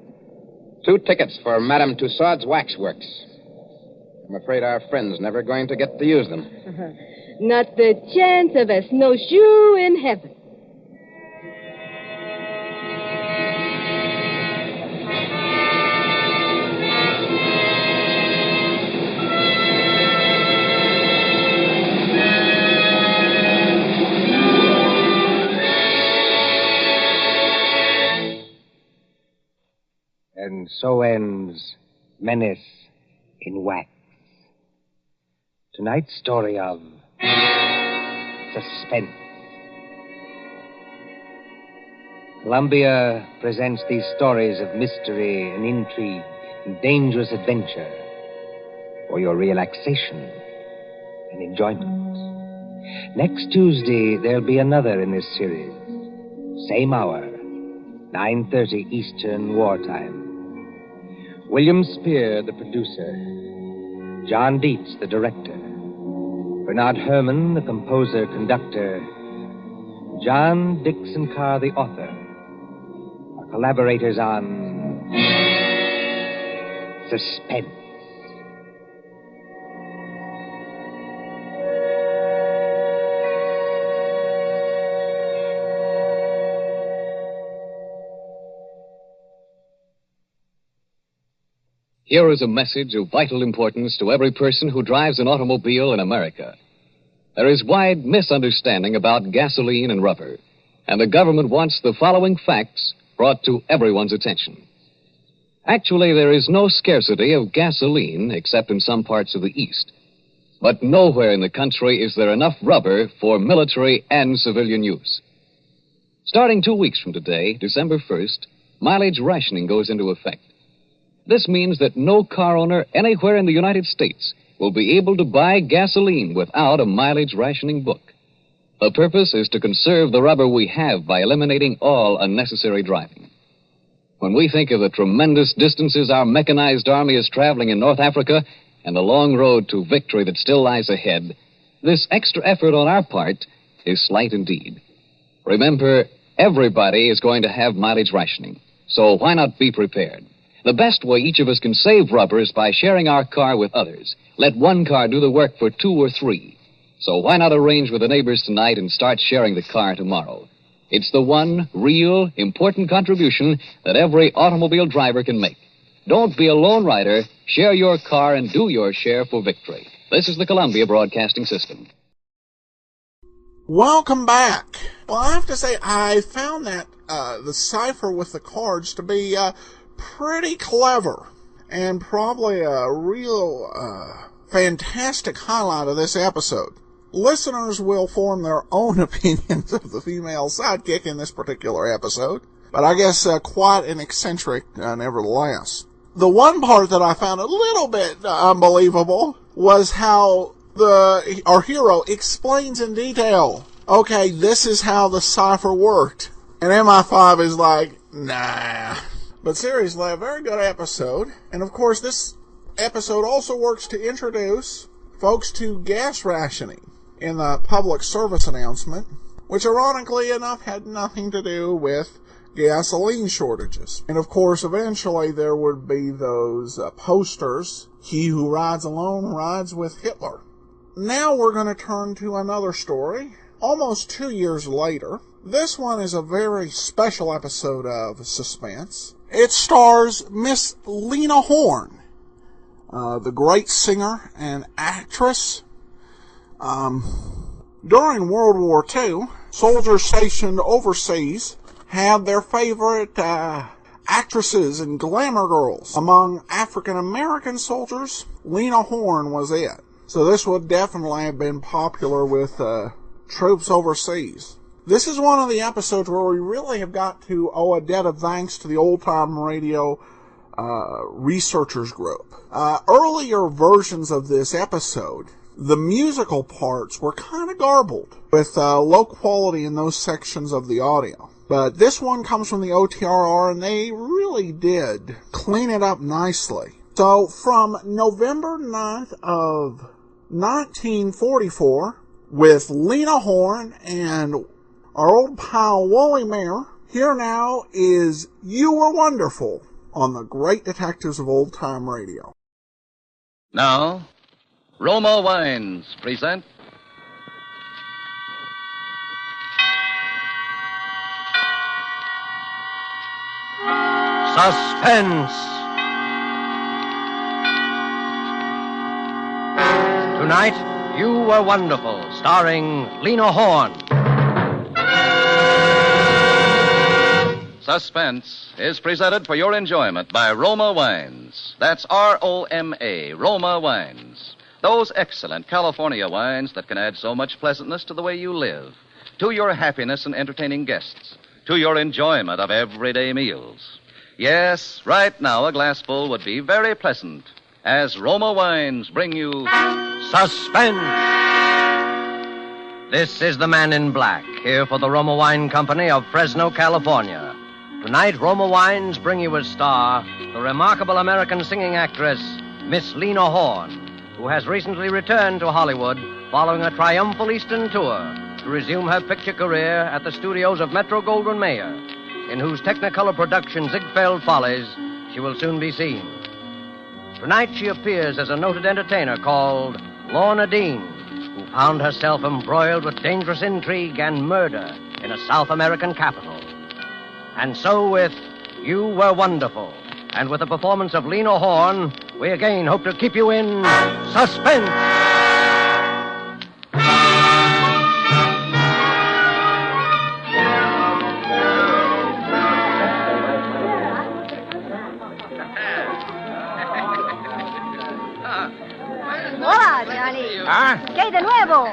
2 tickets for Madame Tussaud's Waxworks. I'm afraid our friend's never going to get to use them. Not the chance of a snowshoe in heaven. And so ends Menace in Wax. Tonight's story of Suspense. Columbia presents these stories of mystery and intrigue and dangerous adventure for your relaxation and enjoyment. Next Tuesday, there'll be another in this series. Same hour, 9:30 Eastern Wartime. William Spear, the producer. John Dietz, the director. Bernard Herrmann, the composer-conductor. John Dixon Carr, the author. Our collaborators on Suspense. Here is a message of vital importance to every person who drives an automobile in America. There is wide misunderstanding about gasoline and rubber, and the government wants the following facts brought to everyone's attention. Actually, there is no scarcity of gasoline except in some parts of the East. But nowhere in the country is there enough rubber for military and civilian use. Starting 2 weeks from today, December 1st, mileage rationing goes into effect. This means that no car owner anywhere in the United States will be able to buy gasoline without a mileage rationing book. The purpose is to conserve the rubber we have by eliminating all unnecessary driving. When we think of the tremendous distances our mechanized army is traveling in North Africa and the long road to victory that still lies ahead, this extra effort on our part is slight indeed. Remember, everybody is going to have mileage rationing, so why not be prepared? The best way each of us can save rubber is by sharing our car with others. Let one car do the work for 2 or 3. So why not arrange with the neighbors tonight and start sharing the car tomorrow? It's the one real, important contribution that every automobile driver can make. Don't be a lone rider. Share your car and do your share for victory. This is the Columbia Broadcasting System. Welcome back. Well, I have to say, I found that the cipher with the cards to be pretty clever, and probably a real fantastic highlight of this episode. Listeners will form their own opinions of the female sidekick in this particular episode, but I guess quite an eccentric nevertheless. The one part that I found a little bit unbelievable was how our hero explains in detail, okay, this is how the cipher worked. And MI5 is like, nah. But seriously, a very good episode. And of course, this episode also works to introduce folks to gas rationing in the public service announcement. which ironically enough had nothing to do with gasoline shortages. And of course, eventually there would be those posters, "He who rides alone rides with Hitler." Now we're going to turn to another story, almost 2 years later. This one is a very special episode of Suspense. It stars Miss Lena Horne, the great singer and actress. During World War II, soldiers stationed overseas had their favorite actresses and glamour girls. Among African American soldiers, Lena Horne was it. So this would definitely have been popular with troops overseas. This is one of the episodes where we really have got to owe a debt of thanks to the Old Time Radio researchers group. Earlier versions of this episode, the musical parts were kind of garbled, with low quality in those sections of the audio. But this one comes from the OTRR, and they really did clean it up nicely. So, from November 9th of 1944, with Lena Horne and our old pal Wally Mayer, here now is You Were Wonderful on the Great Detectives of Old Time Radio. Now, Roma Wines present Suspense. Tonight, You Were Wonderful, starring Lena Horne. Suspense is presented for your enjoyment by Roma Wines. That's R-O-M-A, Roma Wines. Those excellent California wines that can add so much pleasantness to the way you live, to your happiness in entertaining guests, to your enjoyment of everyday meals. Yes, right now a glassful would be very pleasant, as Roma Wines bring you Suspense. This is the Man in Black, here for the Roma Wine Company of Fresno, California. Tonight, Roma Wines bring you as star the remarkable American singing actress, Miss Lena Horne, who has recently returned to Hollywood following a triumphal Eastern tour to resume her picture career at the studios of Metro-Goldwyn-Mayer, in whose Technicolor production Ziegfeld Follies she will soon be seen. Tonight she appears as a noted entertainer called Lorna Dean, who found herself embroiled with dangerous intrigue and murder in a South American capital. And so with You Were Wonderful, and with the performance of Lena Horne, we again hope to keep you in suspense. Hola, Johnny. Huh? ¿Qué de nuevo?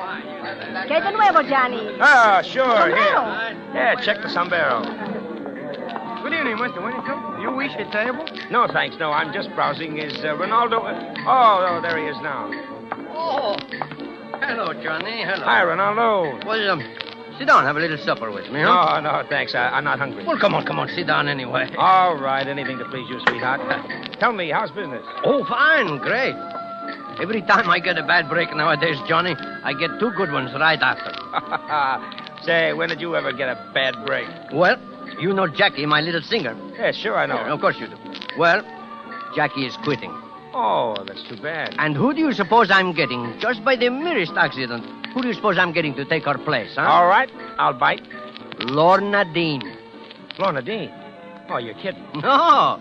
¿Qué de nuevo, Johnny? Oh, sure. Sombrero. Here. Yeah, check the sombrero. Good evening, Mr. Whittington. You wish a table? No, thanks. No, I'm just browsing. Is Ronaldo... Oh, there he is now. Oh, hello, Johnny. Hello. Hi, Ronaldo. Well, sit down. Have a little supper with me, huh? No, thanks. I'm not hungry. Well, come on. Sit down anyway. All right. Anything to please you, sweetheart. Tell me, how's business? Oh, fine. Great. Every time I get a bad break nowadays, Johnny, I get two good ones right after. Say, when did you ever get a bad break? Well, you know Jackie, my little singer. Yeah, sure, I know. Yeah, of course you do. Well, Jackie is quitting. Oh, that's too bad. And who do you suppose I'm getting? Just by the merest accident. Who do you suppose I'm getting to take her place, huh? All right, I'll bite. Lorna Dean. Lorna Dean? Oh, you're kidding. No.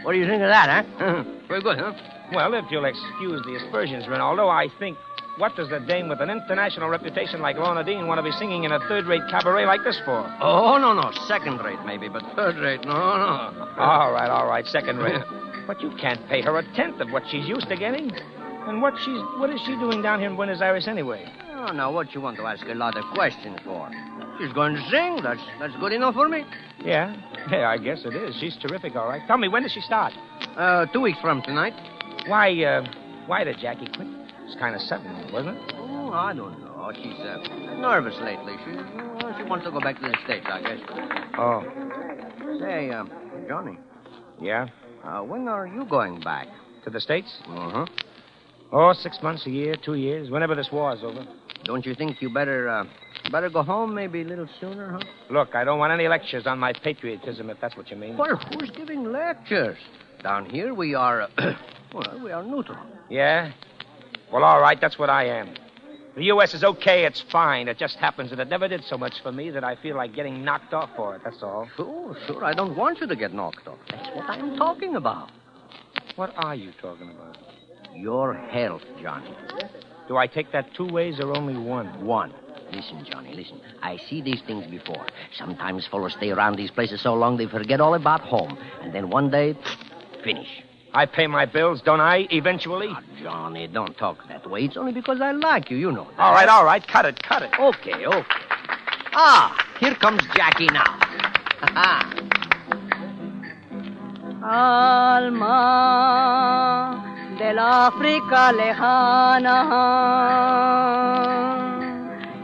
What do you think of that, huh? Very good, huh? Well, if you'll excuse the aspersions, Ronaldo, I think, what does the dame with an international reputation like Lorna Dean want to be singing in a third-rate cabaret like this for? Oh, no. Second-rate, maybe, but third-rate, no. All right, second-rate. But you can't pay her a tenth of what she's used to getting. And what is she doing down here in Buenos Aires anyway? Oh, now, what you want to ask a lot of questions for? She's going to sing. That's good enough for me. Yeah, I guess it is. She's terrific, all right. Tell me, when does she start? 2 weeks from tonight. Why did Jackie quit? It's kind of sudden, wasn't it? Oh, I don't know. She's nervous lately. She wants to go back to the States, I guess. Oh. Say, Johnny. Yeah? When are you going back? To the States? Uh-huh. Oh, 6 months, a year, 2 years, whenever this war's over. Don't you think you better Better go home maybe a little sooner, huh? Look, I don't want any lectures on my patriotism, if that's what you mean. Well, who's giving lectures? Down here we are, we are neutral. Yeah? Well, all right, that's what I am. The U.S. is okay, it's fine. It just happens that it never did so much for me that I feel like getting knocked off for it, that's all. Sure, I don't want you to get knocked off. That's what I'm talking about. What are you talking about? Your health, Johnny. Do I take that 2 ways or only one? One. Listen, Johnny, listen. I see these things before. Sometimes fellows stay around these places so long they forget all about home. And then one day, finish. I pay my bills, don't I, eventually? Oh, Johnny, don't talk that way. It's only because I like you, you know that. All right. Cut it. Okay. Here comes Jackie now. Alma del África lejana,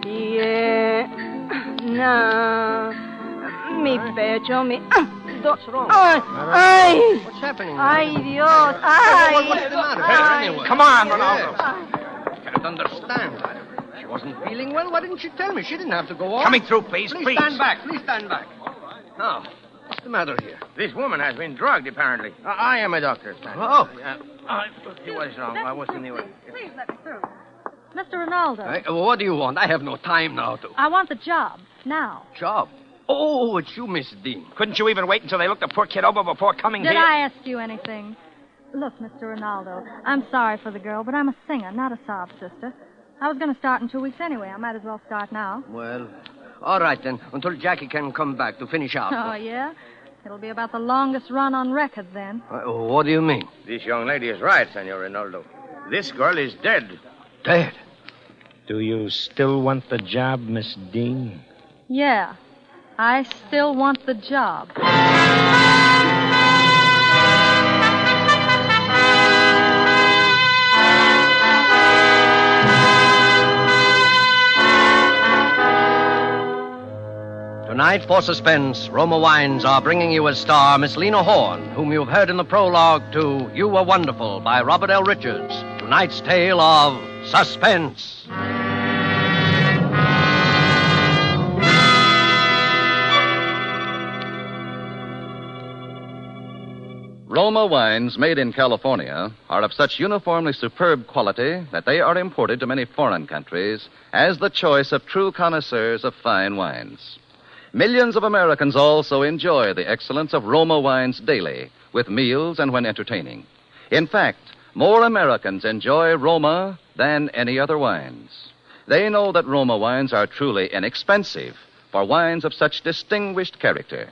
llena mi pecho, mi... What's wrong? Ay. What's happening? Ay, Dios. Ay. What's the matter? Anyway. Come on, Ronaldo. I can't understand. She wasn't feeling well. Why didn't she tell me? She didn't have to go on. Coming through, please. Please stand back. Now, what's the matter here? This woman has been drugged, apparently. I am a doctor. Oh. He was wrong. I was in the way. Please let me through. Mr. Ronaldo. What do you want? I have no time now to... I want the job. Now. Job? Oh, it's you, Miss Dean. Couldn't you even wait until they looked the poor kid over before coming Did here? I ask you anything? Look, Mr. Ronaldo, I'm sorry for the girl, but I'm a singer, not a sob sister. I was going to start in 2 weeks anyway. I might as well start now. Well, all right then, until Jackie can come back to finish up. Oh, yeah? It'll be about the longest run on record then. What do you mean? This young lady is right, Senor Ronaldo. This girl is dead. Dead? Do you still want the job, Miss Dean? Yeah. I still want the job. Tonight, for Suspense, Roma Wines are bringing you as star Miss Lena Horne, whom you've heard in the prologue to You Were Wonderful by Robert L. Richards. Tonight's tale of Suspense. Roma wines made in California are of such uniformly superb quality that they are imported to many foreign countries as the choice of true connoisseurs of fine wines. Millions of Americans also enjoy the excellence of Roma wines daily, with meals and when entertaining. In fact, more Americans enjoy Roma than any other wines. They know that Roma wines are truly inexpensive for wines of such distinguished character.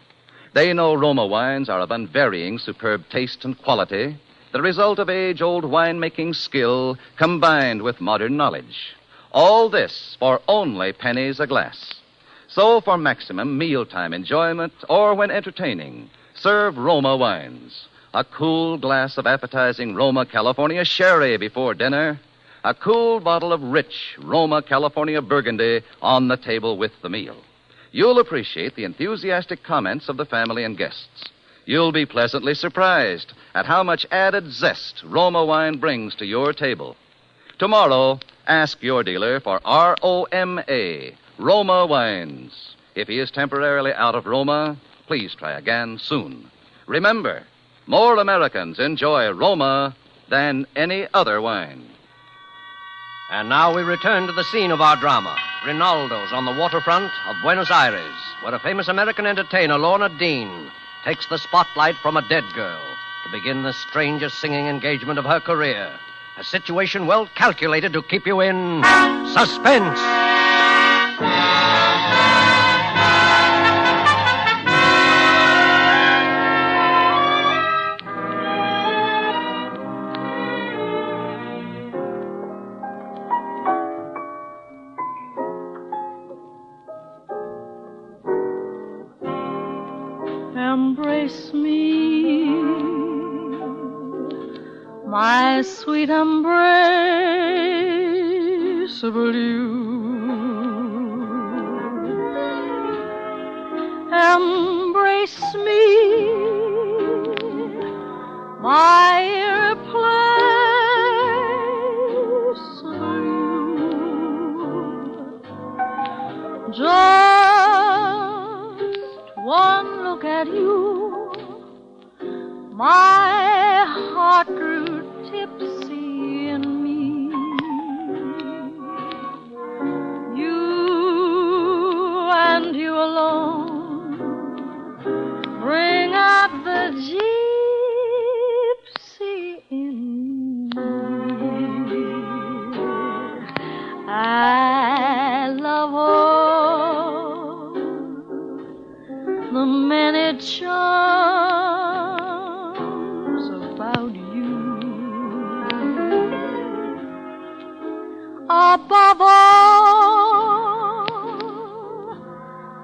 They know Roma wines are of unvarying superb taste and quality, the result of age-old winemaking skill combined with modern knowledge. All this for only pennies a glass. So for maximum mealtime enjoyment or when entertaining, serve Roma wines. A cool glass of appetizing Roma California sherry before dinner, a cool bottle of rich Roma California Burgundy on the table with the meal. You'll appreciate the enthusiastic comments of the family and guests. You'll be pleasantly surprised at how much added zest Roma wine brings to your table. Tomorrow, ask your dealer for ROMA, Roma wines. If he is temporarily out of Roma, please try again soon. Remember, more Americans enjoy Roma than any other wine. And now we return to the scene of our drama, Rinaldo's on the waterfront of Buenos Aires, where a famous American entertainer, Lorna Dean, takes the spotlight from a dead girl to begin the strangest singing engagement of her career. A situation well calculated to keep you in suspense. Embrace me, my sweet embraceable you. Embrace me, my irreplaceable you. at you, my heart grew tipsy in me. You and you alone bring out the gypsy in me. I love all the many charms about you. Above all,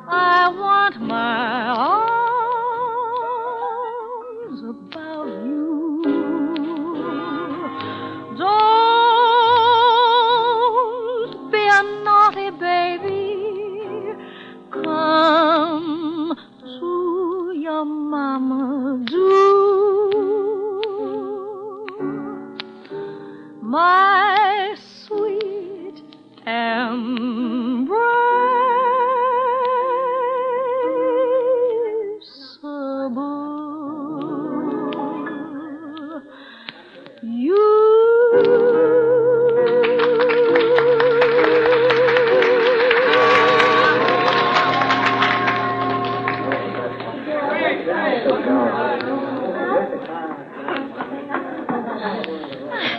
I want my arms about you. Don't be a naughty baby. Come to your mama, do. My sweet embraceable. You.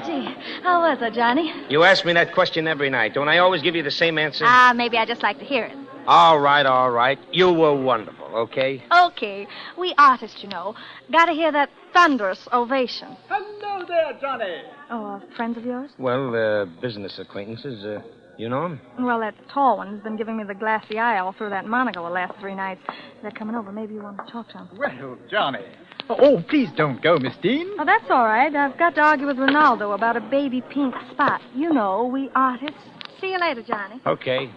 Gee, how was it, Johnny? You ask me that question every night. Don't I always give you the same answer? Maybe I just like to hear it. All right, all right. You were wonderful, okay? Okay, we artists, you know, gotta hear that thunderous ovation. Hello there, Johnny. Oh, friends of yours? Well, business acquaintances. You know them? Well, that tall one's been giving me the glassy eye all through that monocle the last 3 nights. They're coming over. Maybe you want to talk to them. Well, Johnny. Oh, please don't go, Miss Dean. Oh, that's all right. I've got to argue with Ronaldo about a baby pink spot. You know, we artists. See you later, Johnny. Okay.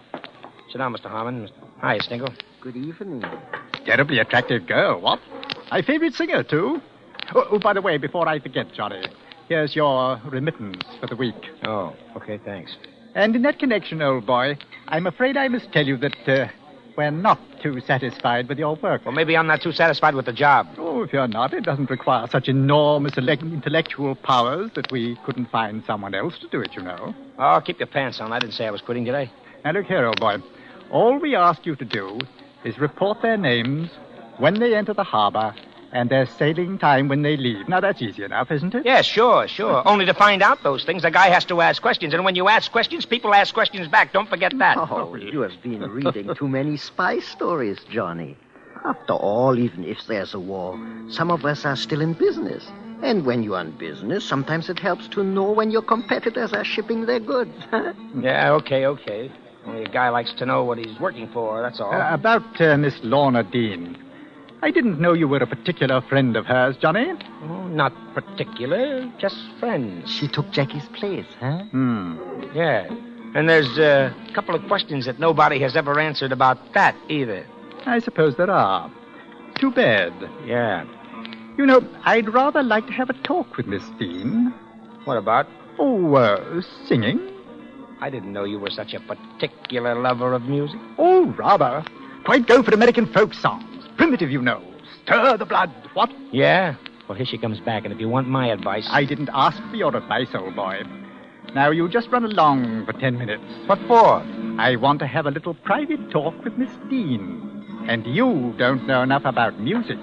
Sit down, Mr. Harmon. Hi, Stingle. Good evening. Terribly attractive girl, what? My favorite singer, too. Oh, by the way, before I forget, Johnny, here's your remittance for the week. Oh, okay, thanks. And in that connection, old boy, I'm afraid I must tell you that we're not too satisfied with your work. Well, maybe I'm not too satisfied with the job. Oh, if you're not, it doesn't require such enormous intellectual powers that we couldn't find someone else to do it, you know. Oh, keep your pants on. I didn't say I was quitting, did I? Now, look here, old boy. All we ask you to do is report their names when they enter the harbor and their sailing time when they leave. Now, that's easy enough, isn't it? Yeah, sure. Only to find out those things, a guy has to ask questions. And when you ask questions, people ask questions back. Don't forget that. Oh, you have been reading too many spy stories, Johnny. After all, even if there's a war, some of us are still in business. And when you're in business, sometimes it helps to know when your competitors are shipping their goods. Yeah, okay. Only a guy likes to know what he's working for, that's all. About Miss Lorna Dean. I didn't know you were a particular friend of hers, Johnny. Oh, not particular, just friends. She took Jackie's place, huh? Yeah. And there's a couple of questions that nobody has ever answered about that either. I suppose there are. Too bad. Yeah. You know, I'd rather like to have a talk with Miss Dean. What about? Oh, singing. I didn't know you were such a particular lover of music. Oh, rather. Quite go for American folk songs. Primitive, you know. Stir the blood. What? Yeah? Well, here she comes back, and if you want my advice... I didn't ask for your advice, old boy. Now, you just run along for 10 minutes. What for? I want to have a little private talk with Miss Dean. And you don't know enough about music.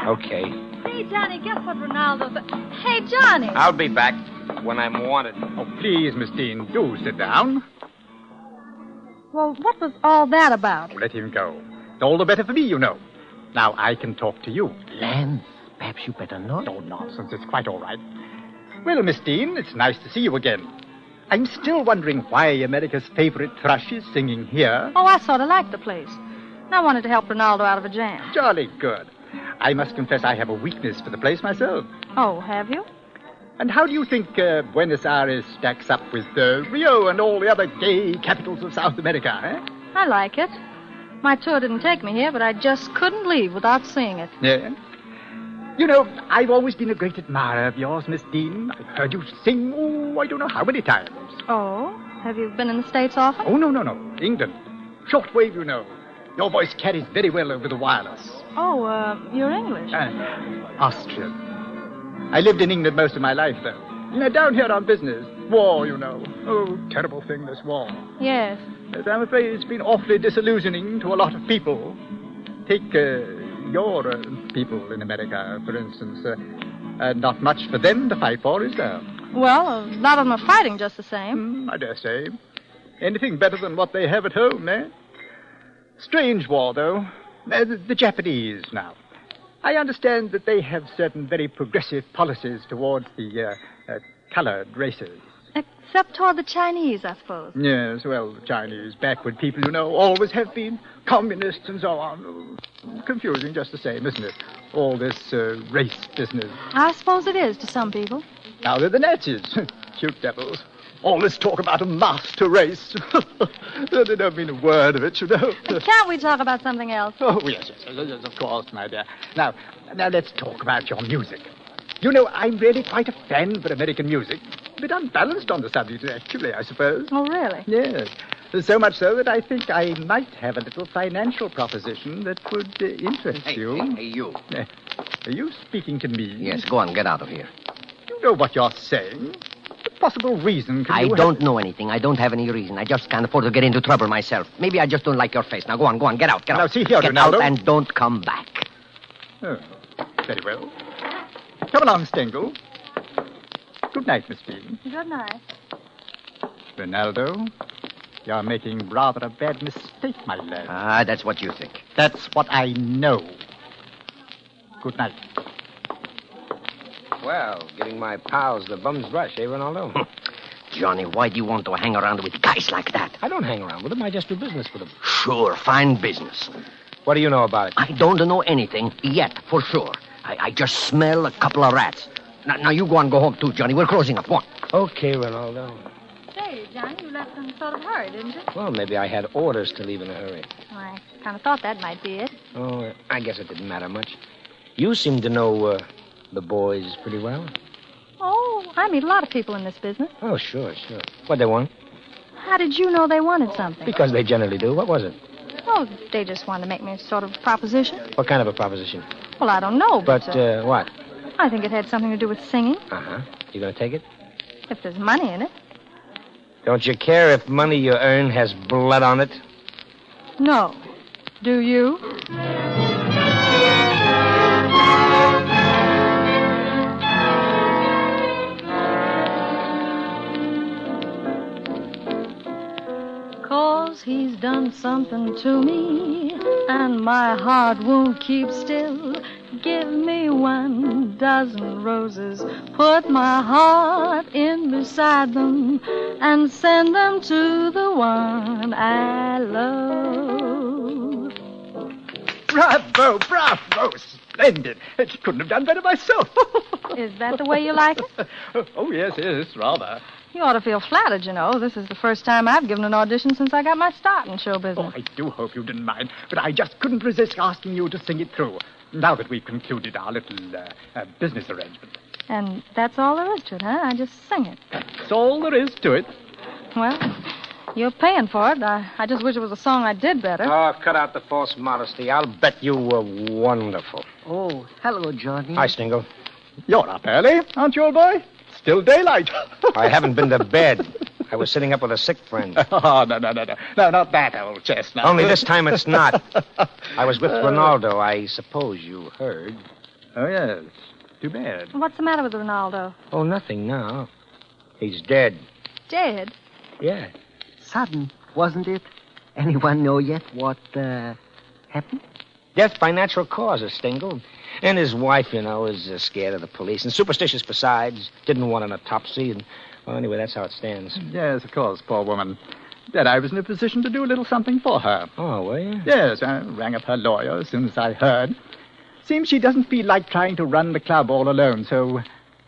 Okay. Hey, Johnny, guess what Ronaldo said? Hey, Johnny! I'll be back when I'm wanted. Oh, please, Miss Dean, do sit down. Well, what was all that about? Let him go. It's all the better for me, you know. Now I can talk to you. Lance, perhaps you better not. Oh, nonsense. It's quite all right. Well, Miss Dean, it's nice to see you again. I'm still wondering why America's favorite thrush is singing here. Oh, I sort of like the place. I wanted to help Ronaldo out of a jam. Jolly good. I must confess I have a weakness for the place myself. Oh, have you? And how do you think Buenos Aires stacks up with Rio and all the other gay capitals of South America, eh? I like it. My tour didn't take me here, but I just couldn't leave without seeing it. Yeah. You know, I've always been a great admirer of yours, Miss Dean. I've heard you sing, I don't know how many times. Oh? Have you been in the States often? Oh, no. England. Shortwave, you know. Your voice carries very well over the wireless. Oh, you're English. Austrian. I lived in England most of my life, though. Now, down here on business. War, you know. Oh, terrible thing, this war. Yes. Yes, I'm afraid it's been awfully disillusioning to a lot of people. Take your people in America, for instance. Not much for them to fight for, is there? Well, a lot of them are fighting just the same. I dare say. Anything better than what they have at home, eh? Strange war, though. The Japanese, now. I understand that they have certain very progressive policies towards the colored races. Except toward the Chinese, I suppose. Yes, well, the Chinese, backward people, you know, always have been communists and so on. Confusing just the same, isn't it? All this race business. I suppose it is to some people. Now they're the Nazis. Cute devils. All this talk about a master race. They don't mean a word of it, you know. Can't we talk about something else? Oh, yes, of course, my dear. Now let's talk about your music. You know, I'm really quite a fan for American music. A bit unbalanced on the subject, actually, I suppose. Oh, really? Yes. So much so that I think I might have a little financial proposition that would interest you. Hey, you. Are you speaking to me? Yes, go on, get out of here. You know what you're saying. What possible reason can I you don't know anything. I don't have any reason. I just can't afford to get into trouble myself. Maybe I just don't like your face. Now, go on, get out, Now, see here, Get Ronaldo. out and don't come back. Oh, very well. Come along, Stengel. Good night, Miss Dean. Good night. Ronaldo, you're making rather a bad mistake, my lad. Ah, that's what you think. That's what I know. Good night. Well, giving my pals the bum's rush, eh, Ronaldo? Johnny, why do you want to hang around with guys like that? I don't hang around with them. I just do business with them. Sure, fine business. What do you know about it? I don't know anything yet, for sure. I just smell a couple of rats. Now you go home, too, Johnny. We're closing up. Go on. Okay, Ronaldo. Say, Johnny, you left in sort of hurry, didn't you? Well, maybe I had orders to leave in a hurry. I kind of thought that might be it. Oh, I guess it didn't matter much. You seem to know the boys pretty well. Oh, I meet a lot of people in this business. Oh, sure. What'd they want? How did you know they wanted something? Because they generally do. What was it? Oh, they just wanted to make me a sort of proposition. What kind of a proposition? Well, I don't know, But, what? I think it had something to do with singing, Uh-huh. You gonna take it? if there's money in it. Don't you care if money you earn has blood on it? No. Do you? Cause he's done something to me, and my heart won't keep still. Give me 1,000 roses, put my heart in beside them, and send them to the one I love. Bravo! Splendid. She couldn't have done better myself. Is that the way you like it? Oh, yes, rather. You ought to feel flattered, you know. This is the first time I've given an audition since I got my start in show business. Oh, I do hope you didn't mind, but I just couldn't resist asking you to sing it through, now that we've concluded our little business arrangement. And that's all there is to it, huh? I just sing it. That's all there is to it. Well, you're paying for it. I just wish it was a song I did better. Oh, cut out the false modesty. I'll bet you were wonderful. Oh, hello, Johnny. Hi, Stingle. You're up early, aren't you, old boy? Still daylight. I haven't been to bed. I was sitting up with a sick friend. Oh, no. No, not that old chestnut. Only this time it's not. I was with Ronaldo. I suppose you heard. Oh, yes. Too bad. What's the matter with Ronaldo? Oh, nothing now. He's dead. Dead? Yeah. Sudden, wasn't it? Anyone know yet what happened? Death by natural causes, Stingle. And his wife, you know, is scared of the police and superstitious besides. Didn't want an autopsy. And, well, anyway, that's how it stands. Yes, of course, poor woman. Then I was in a position to do a little something for her. Oh, were you? Yes, I rang up her lawyer as soon as I heard. Seems she doesn't feel like trying to run the club all alone, so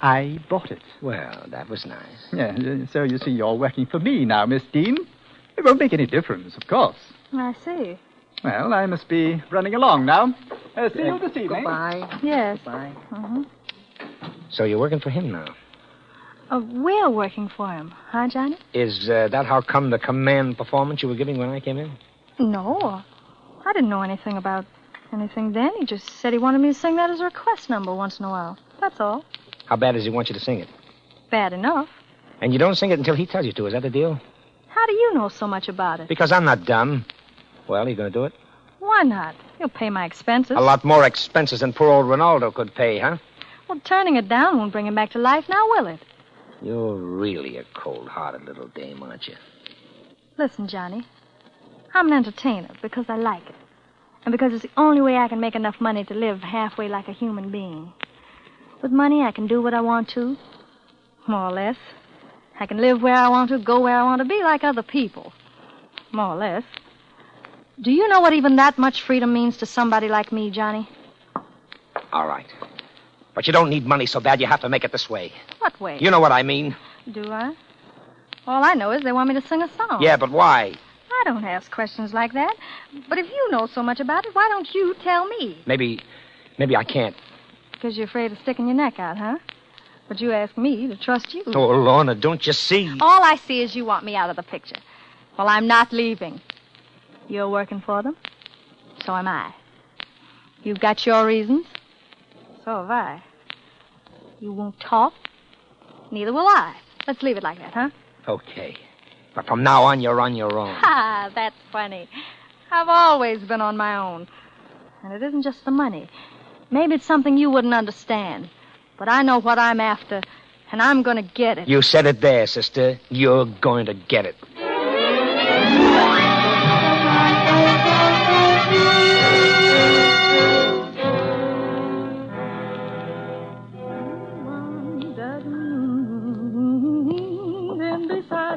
I bought it. Well, that was nice. Yeah, so you see, you're working for me now, Miss Dean. It won't make any difference, of course. I see. Well, I must be running along now. See you this evening. Goodbye. Yes. Goodbye. Uh-huh. So you're working for him now? We're working for him, huh, Johnny? Is that how come the command performance you were giving when I came in? No. I didn't know anything about Anything then? He just said he wanted me to sing that as a request number once in a while. That's all. How bad does he want you to sing it? Bad enough. And you don't sing it until he tells you to. Is that the deal? How do you know so much about it? Because I'm not dumb. Well, you going to do it? Why not? You'll pay my expenses. A lot more expenses than poor old Ronaldo could pay, huh? Well, turning it down won't bring him back to life now, will it? You're really a cold-hearted little dame, aren't you? Listen, Johnny. I'm an entertainer because I like it. And because it's the only way I can make enough money to live halfway like a human being. With money, I can do what I want to, more or less. I can live where I want to, go where I want to be like other people, more or less. Do you know what even that much freedom means to somebody like me, Johnny? All right. But you don't need money so bad you have to make it this way. What way? You know what I mean. Do I? All I know is they want me to sing a song. Yeah, but why? I don't ask questions like that. But if you know so much about it, why don't you tell me? Maybe I can't. Because you're afraid of sticking your neck out, huh? But you ask me to trust you. Oh, Lorna, don't you see? All I see is you want me out of the picture. Well, I'm not leaving. You're working for them. So am I. You've got your reasons. So have I. You won't talk. Neither will I. Let's leave it like that, huh? Okay. But from now on, you're on your own. Ha, that's funny. I've always been on my own. And it isn't just the money. Maybe it's something you wouldn't understand. But I know what I'm after, and I'm going to get it. You said it there, sister. You're going to get it.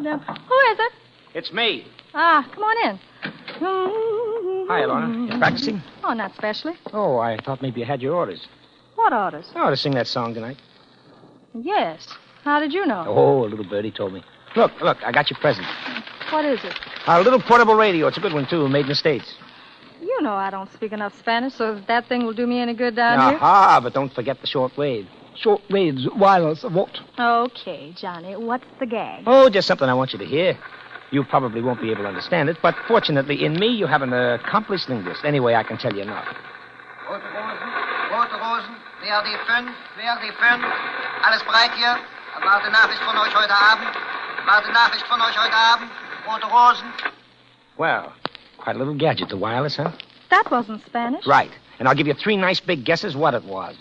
Who is it? It's me. Ah, come on in. Hi, Lorna. You practicing? Oh, not specially. Oh, I thought maybe you had your orders. What orders? Oh, to sing that song tonight. Yes. How did you know? Oh, a little birdie told me. Look, I got your present. What is it? A little portable radio. It's a good one, too, made in the States. You know I don't speak enough Spanish, so if that thing will do me any good down here. Aha, but don't forget the short wave. Short waves, wireless, what? Okay, Johnny, what's the gag? Oh, just something I want you to hear. You probably won't be able to understand it, but fortunately, in me, you have an accomplished linguist. Anyway, I can tell you enough. Rote Rosen, wer die fünf, alles bereit hier? Warte Nachricht von euch heute Abend, Rote Rosen. Well, quite a little gadget, the wireless, huh? That wasn't Spanish. Right, and I'll give you 3 nice big guesses what it was.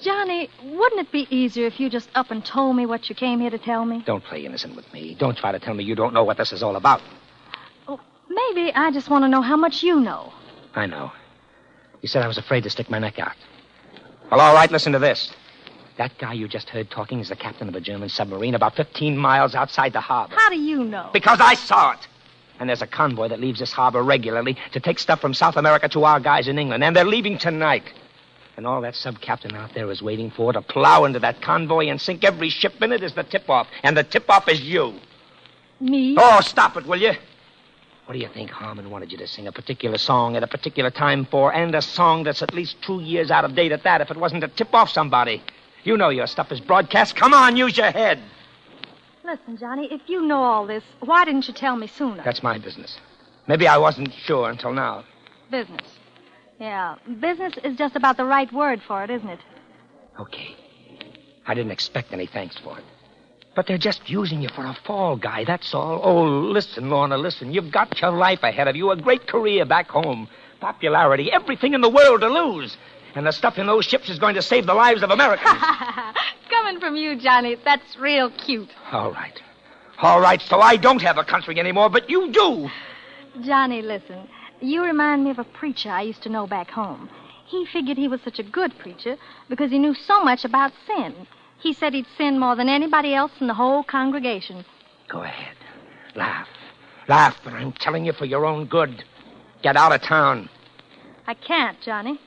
Johnny, wouldn't it be easier if you just up and told me what you came here to tell me? Don't play innocent with me. Don't try to tell me you don't know what this is all about. Oh, maybe I just want to know how much you know. I know. You said I was afraid to stick my neck out. Well, all right, listen to this. That guy you just heard talking is the captain of a German submarine about 15 miles outside the harbor. How do you know? Because I saw it. And there's a convoy that leaves this harbor regularly to take stuff from South America to our guys in England, and they're leaving tonight. And all that sub-captain out there is waiting for to plow into that convoy and sink every ship in it is the tip-off. And the tip-off is you. Me? Oh, stop it, will you? What do you think Harmon wanted you to sing a particular song at a particular time for, and a song that's at least 2 years out of date at that, if it wasn't to tip off somebody? You know your stuff is broadcast. Come on, use your head. Listen, Johnny, if you know all this, why didn't you tell me sooner? That's my business. Maybe I wasn't sure until now. Business. Yeah, business is just about the right word for it, isn't it? Okay. I didn't expect any thanks for it. But they're just using you for a fall guy, that's all. Oh, listen, Lorna, listen. You've got your life ahead of you, a great career back home, popularity, everything in the world to lose. And the stuff in those ships is going to save the lives of Americans. Coming from you, Johnny, that's real cute. All right. All right, so I don't have a country anymore, but you do. Johnny, listen. You remind me of a preacher I used to know back home. He figured he was such a good preacher because he knew so much about sin. He said he'd sin more than anybody else in the whole congregation. Go ahead. Laugh. Laugh, but I'm telling you for your own good. Get out of town. I can't, Johnny.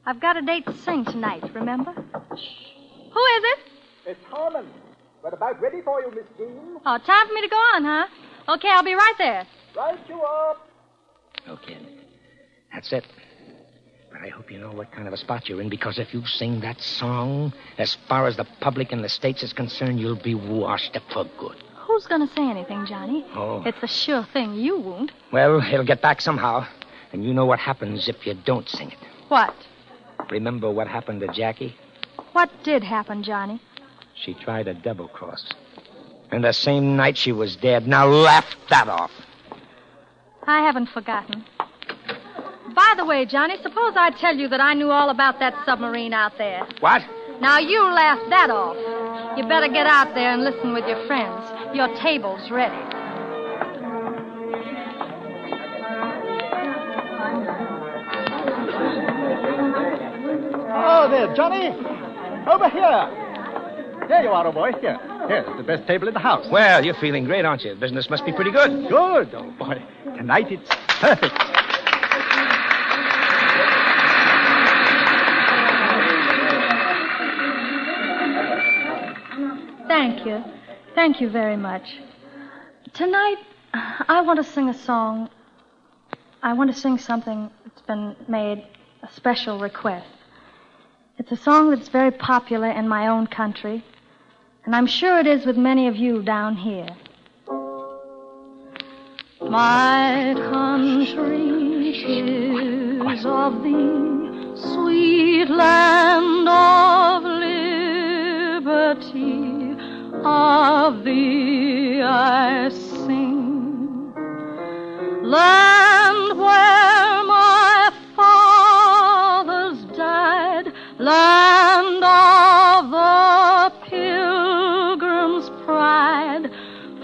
I've got a date to sing tonight, remember? Shh. Who is it? It's Harmon. We're about ready for you, Miss Dean. Oh, time for me to go on, huh? Okay, I'll be right there. Right you are. Okay. That's it. But I hope you know what kind of a spot you're in, because if you sing that song, as far as the public in the States is concerned, you'll be washed up for good. Who's going to say anything, Johnny? Oh. It's a sure thing you won't. Well, it'll get back somehow. And you know what happens if you don't sing it. What? Remember what happened to Jackie? What did happen, Johnny? She tried a double cross. And the same night she was dead. Now laugh that off. I haven't forgotten. By the way, Johnny, suppose I tell you that I knew all about that submarine out there. What? Now you laugh that off. You better get out there and listen with your friends. Your table's ready. Oh, there, Johnny. Over here. There you are, old boy. Here. Here's the best table in the house. Well, you're feeling great, aren't you? Business must be pretty good. Good, old boy. Tonight it's perfect. Thank you. Thank you very much. Tonight, I want to sing a song. I want to sing something that's been made a special request. It's a song that's very popular in my own country, and I'm sure it is with many of you down here. My country is of the sweet land of liberty. Of thee I sing, land where my fathers died, land of the pilgrim's pride,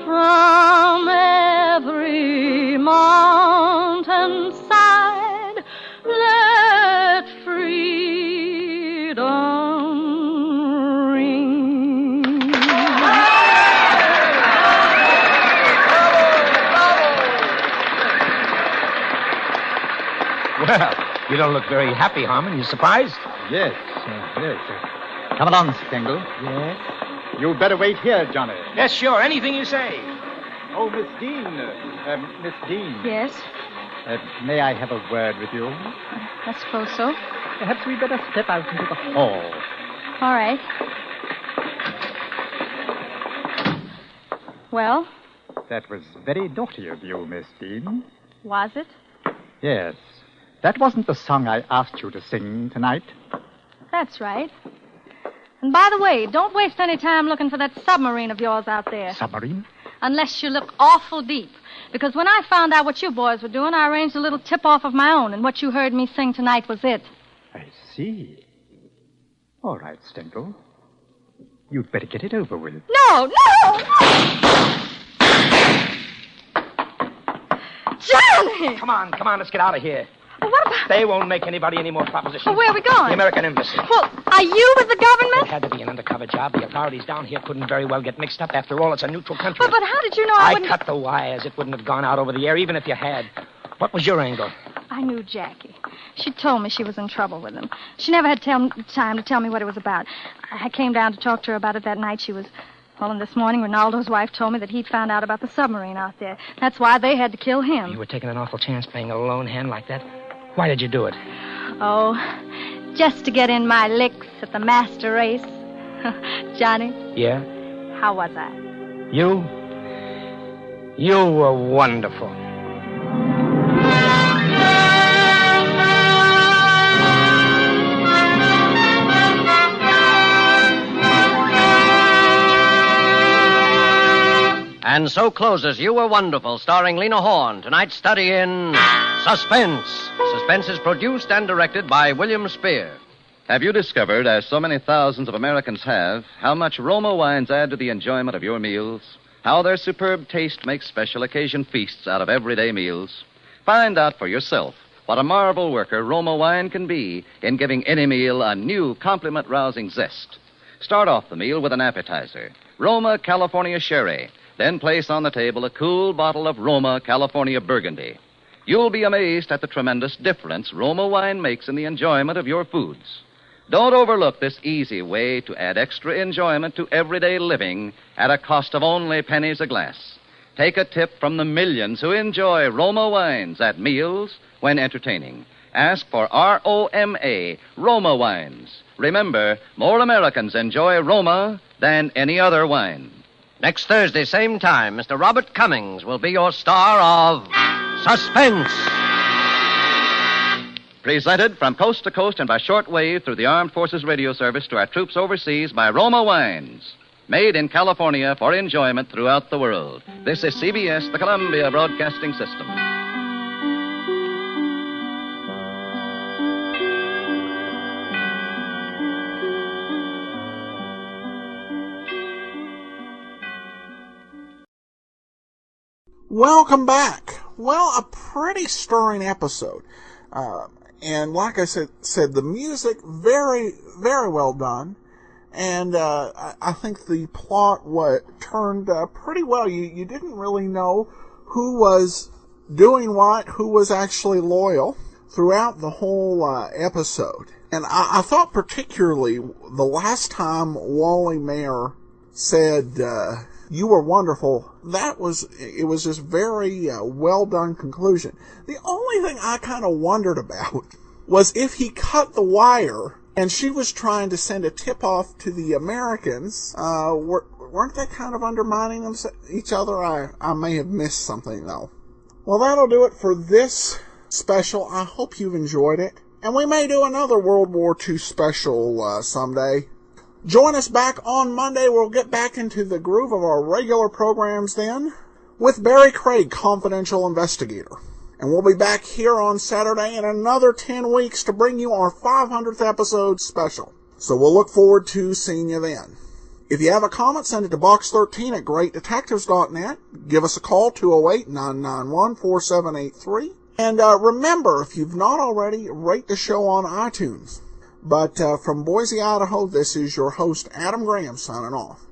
from every mountain side, let freedom ring. Well, you don't look very happy, Harmon. You surprised? Yes, yes. Come along, Stengel. Yes? You'd better wait here, Johnny. Yes, sure. Anything you say. Oh, Miss Dean. Miss Dean. Yes? May I have a word with you? I suppose so. Perhaps we'd better step out into the hall. All right. Well? That was very naughty of you, Miss Dean. Was it? Yes. That wasn't the song I asked you to sing tonight. That's right. And by the way, don't waste any time looking for that submarine of yours out there. Submarine? Unless you look awful deep. Because when I found out what you boys were doing, I arranged a little tip-off of my own, and what you heard me sing tonight was it. I see. All right, Stengel. You'd better get it over with. No! Johnny! Come on, let's get out of here. Well, what about... They won't make anybody any more propositions. Well, where are we going? The American Embassy. Well, are you with the government? It had to be an undercover job. The authorities down here couldn't very well get mixed up. After all, it's a neutral country. But how did you know I wouldn't... cut the wires. It wouldn't have gone out over the air, even if you had. What was your angle? I knew Jackie. She told me she was in trouble with him. She never had time to tell me what it was about. I came down to talk to her about it that night. She was... Well, and this morning, Ronaldo's wife told me that he'd found out about the submarine out there. That's why they had to kill him. You were taking an awful chance playing a lone hand like that. Why did you do it? Oh, just to get in my licks at the master race. Johnny? Yeah? How was I? You were wonderful. And so closes You Were Wonderful, starring Lena Horne. Tonight's study in Suspense. Suspense is produced and directed by William Spear. Have you discovered, as so many thousands of Americans have, how much Roma wines add to the enjoyment of your meals? How their superb taste makes special occasion feasts out of everyday meals? Find out for yourself what a marvel worker Roma wine can be in giving any meal a new compliment-rousing zest. Start off the meal with an appetizer, Roma California Sherry. Then place on the table a cool bottle of Roma California Burgundy. You'll be amazed at the tremendous difference Roma wine makes in the enjoyment of your foods. Don't overlook this easy way to add extra enjoyment to everyday living at a cost of only pennies a glass. Take a tip from the millions who enjoy Roma wines at meals when entertaining. Ask for ROMA, Roma wines. Remember, more Americans enjoy Roma than any other wine. Next Thursday, same time, Mr. Robert Cummings will be your star of Suspense. Presented from coast to coast and by shortwave through the Armed Forces Radio Service to our troops overseas by Roma Wines. Made in California for enjoyment throughout the world. This is CBS, the Columbia Broadcasting System. Welcome back. Well, a pretty stirring episode. And like I said, the music, very, very well done. And I think the plot turned pretty well. You didn't really know who was doing what, who was actually loyal throughout the whole episode. And I thought particularly the last time Wally Mayer said, "You were wonderful," it was just very well done conclusion. The only thing I kind of wondered about was if he cut the wire and she was trying to send a tip-off to the Americans, weren't they kind of undermining each other? I may have missed something, though. Well, that'll do it for this special. I hope you've enjoyed it. And we may do another World War II special someday. Join us back on Monday. We'll get back into the groove of our regular programs then with Barrie Craig, Confidential Investigator. And we'll be back here on Saturday in another 10 weeks to bring you our 500th episode special. So we'll look forward to seeing you then. If you have a comment, send it to box13@greatdetectives.net. Give us a call, 208-991-4783. And remember, if you've not already, rate the show on iTunes. But from Boise, Idaho, this is your host, Adam Graham, signing off.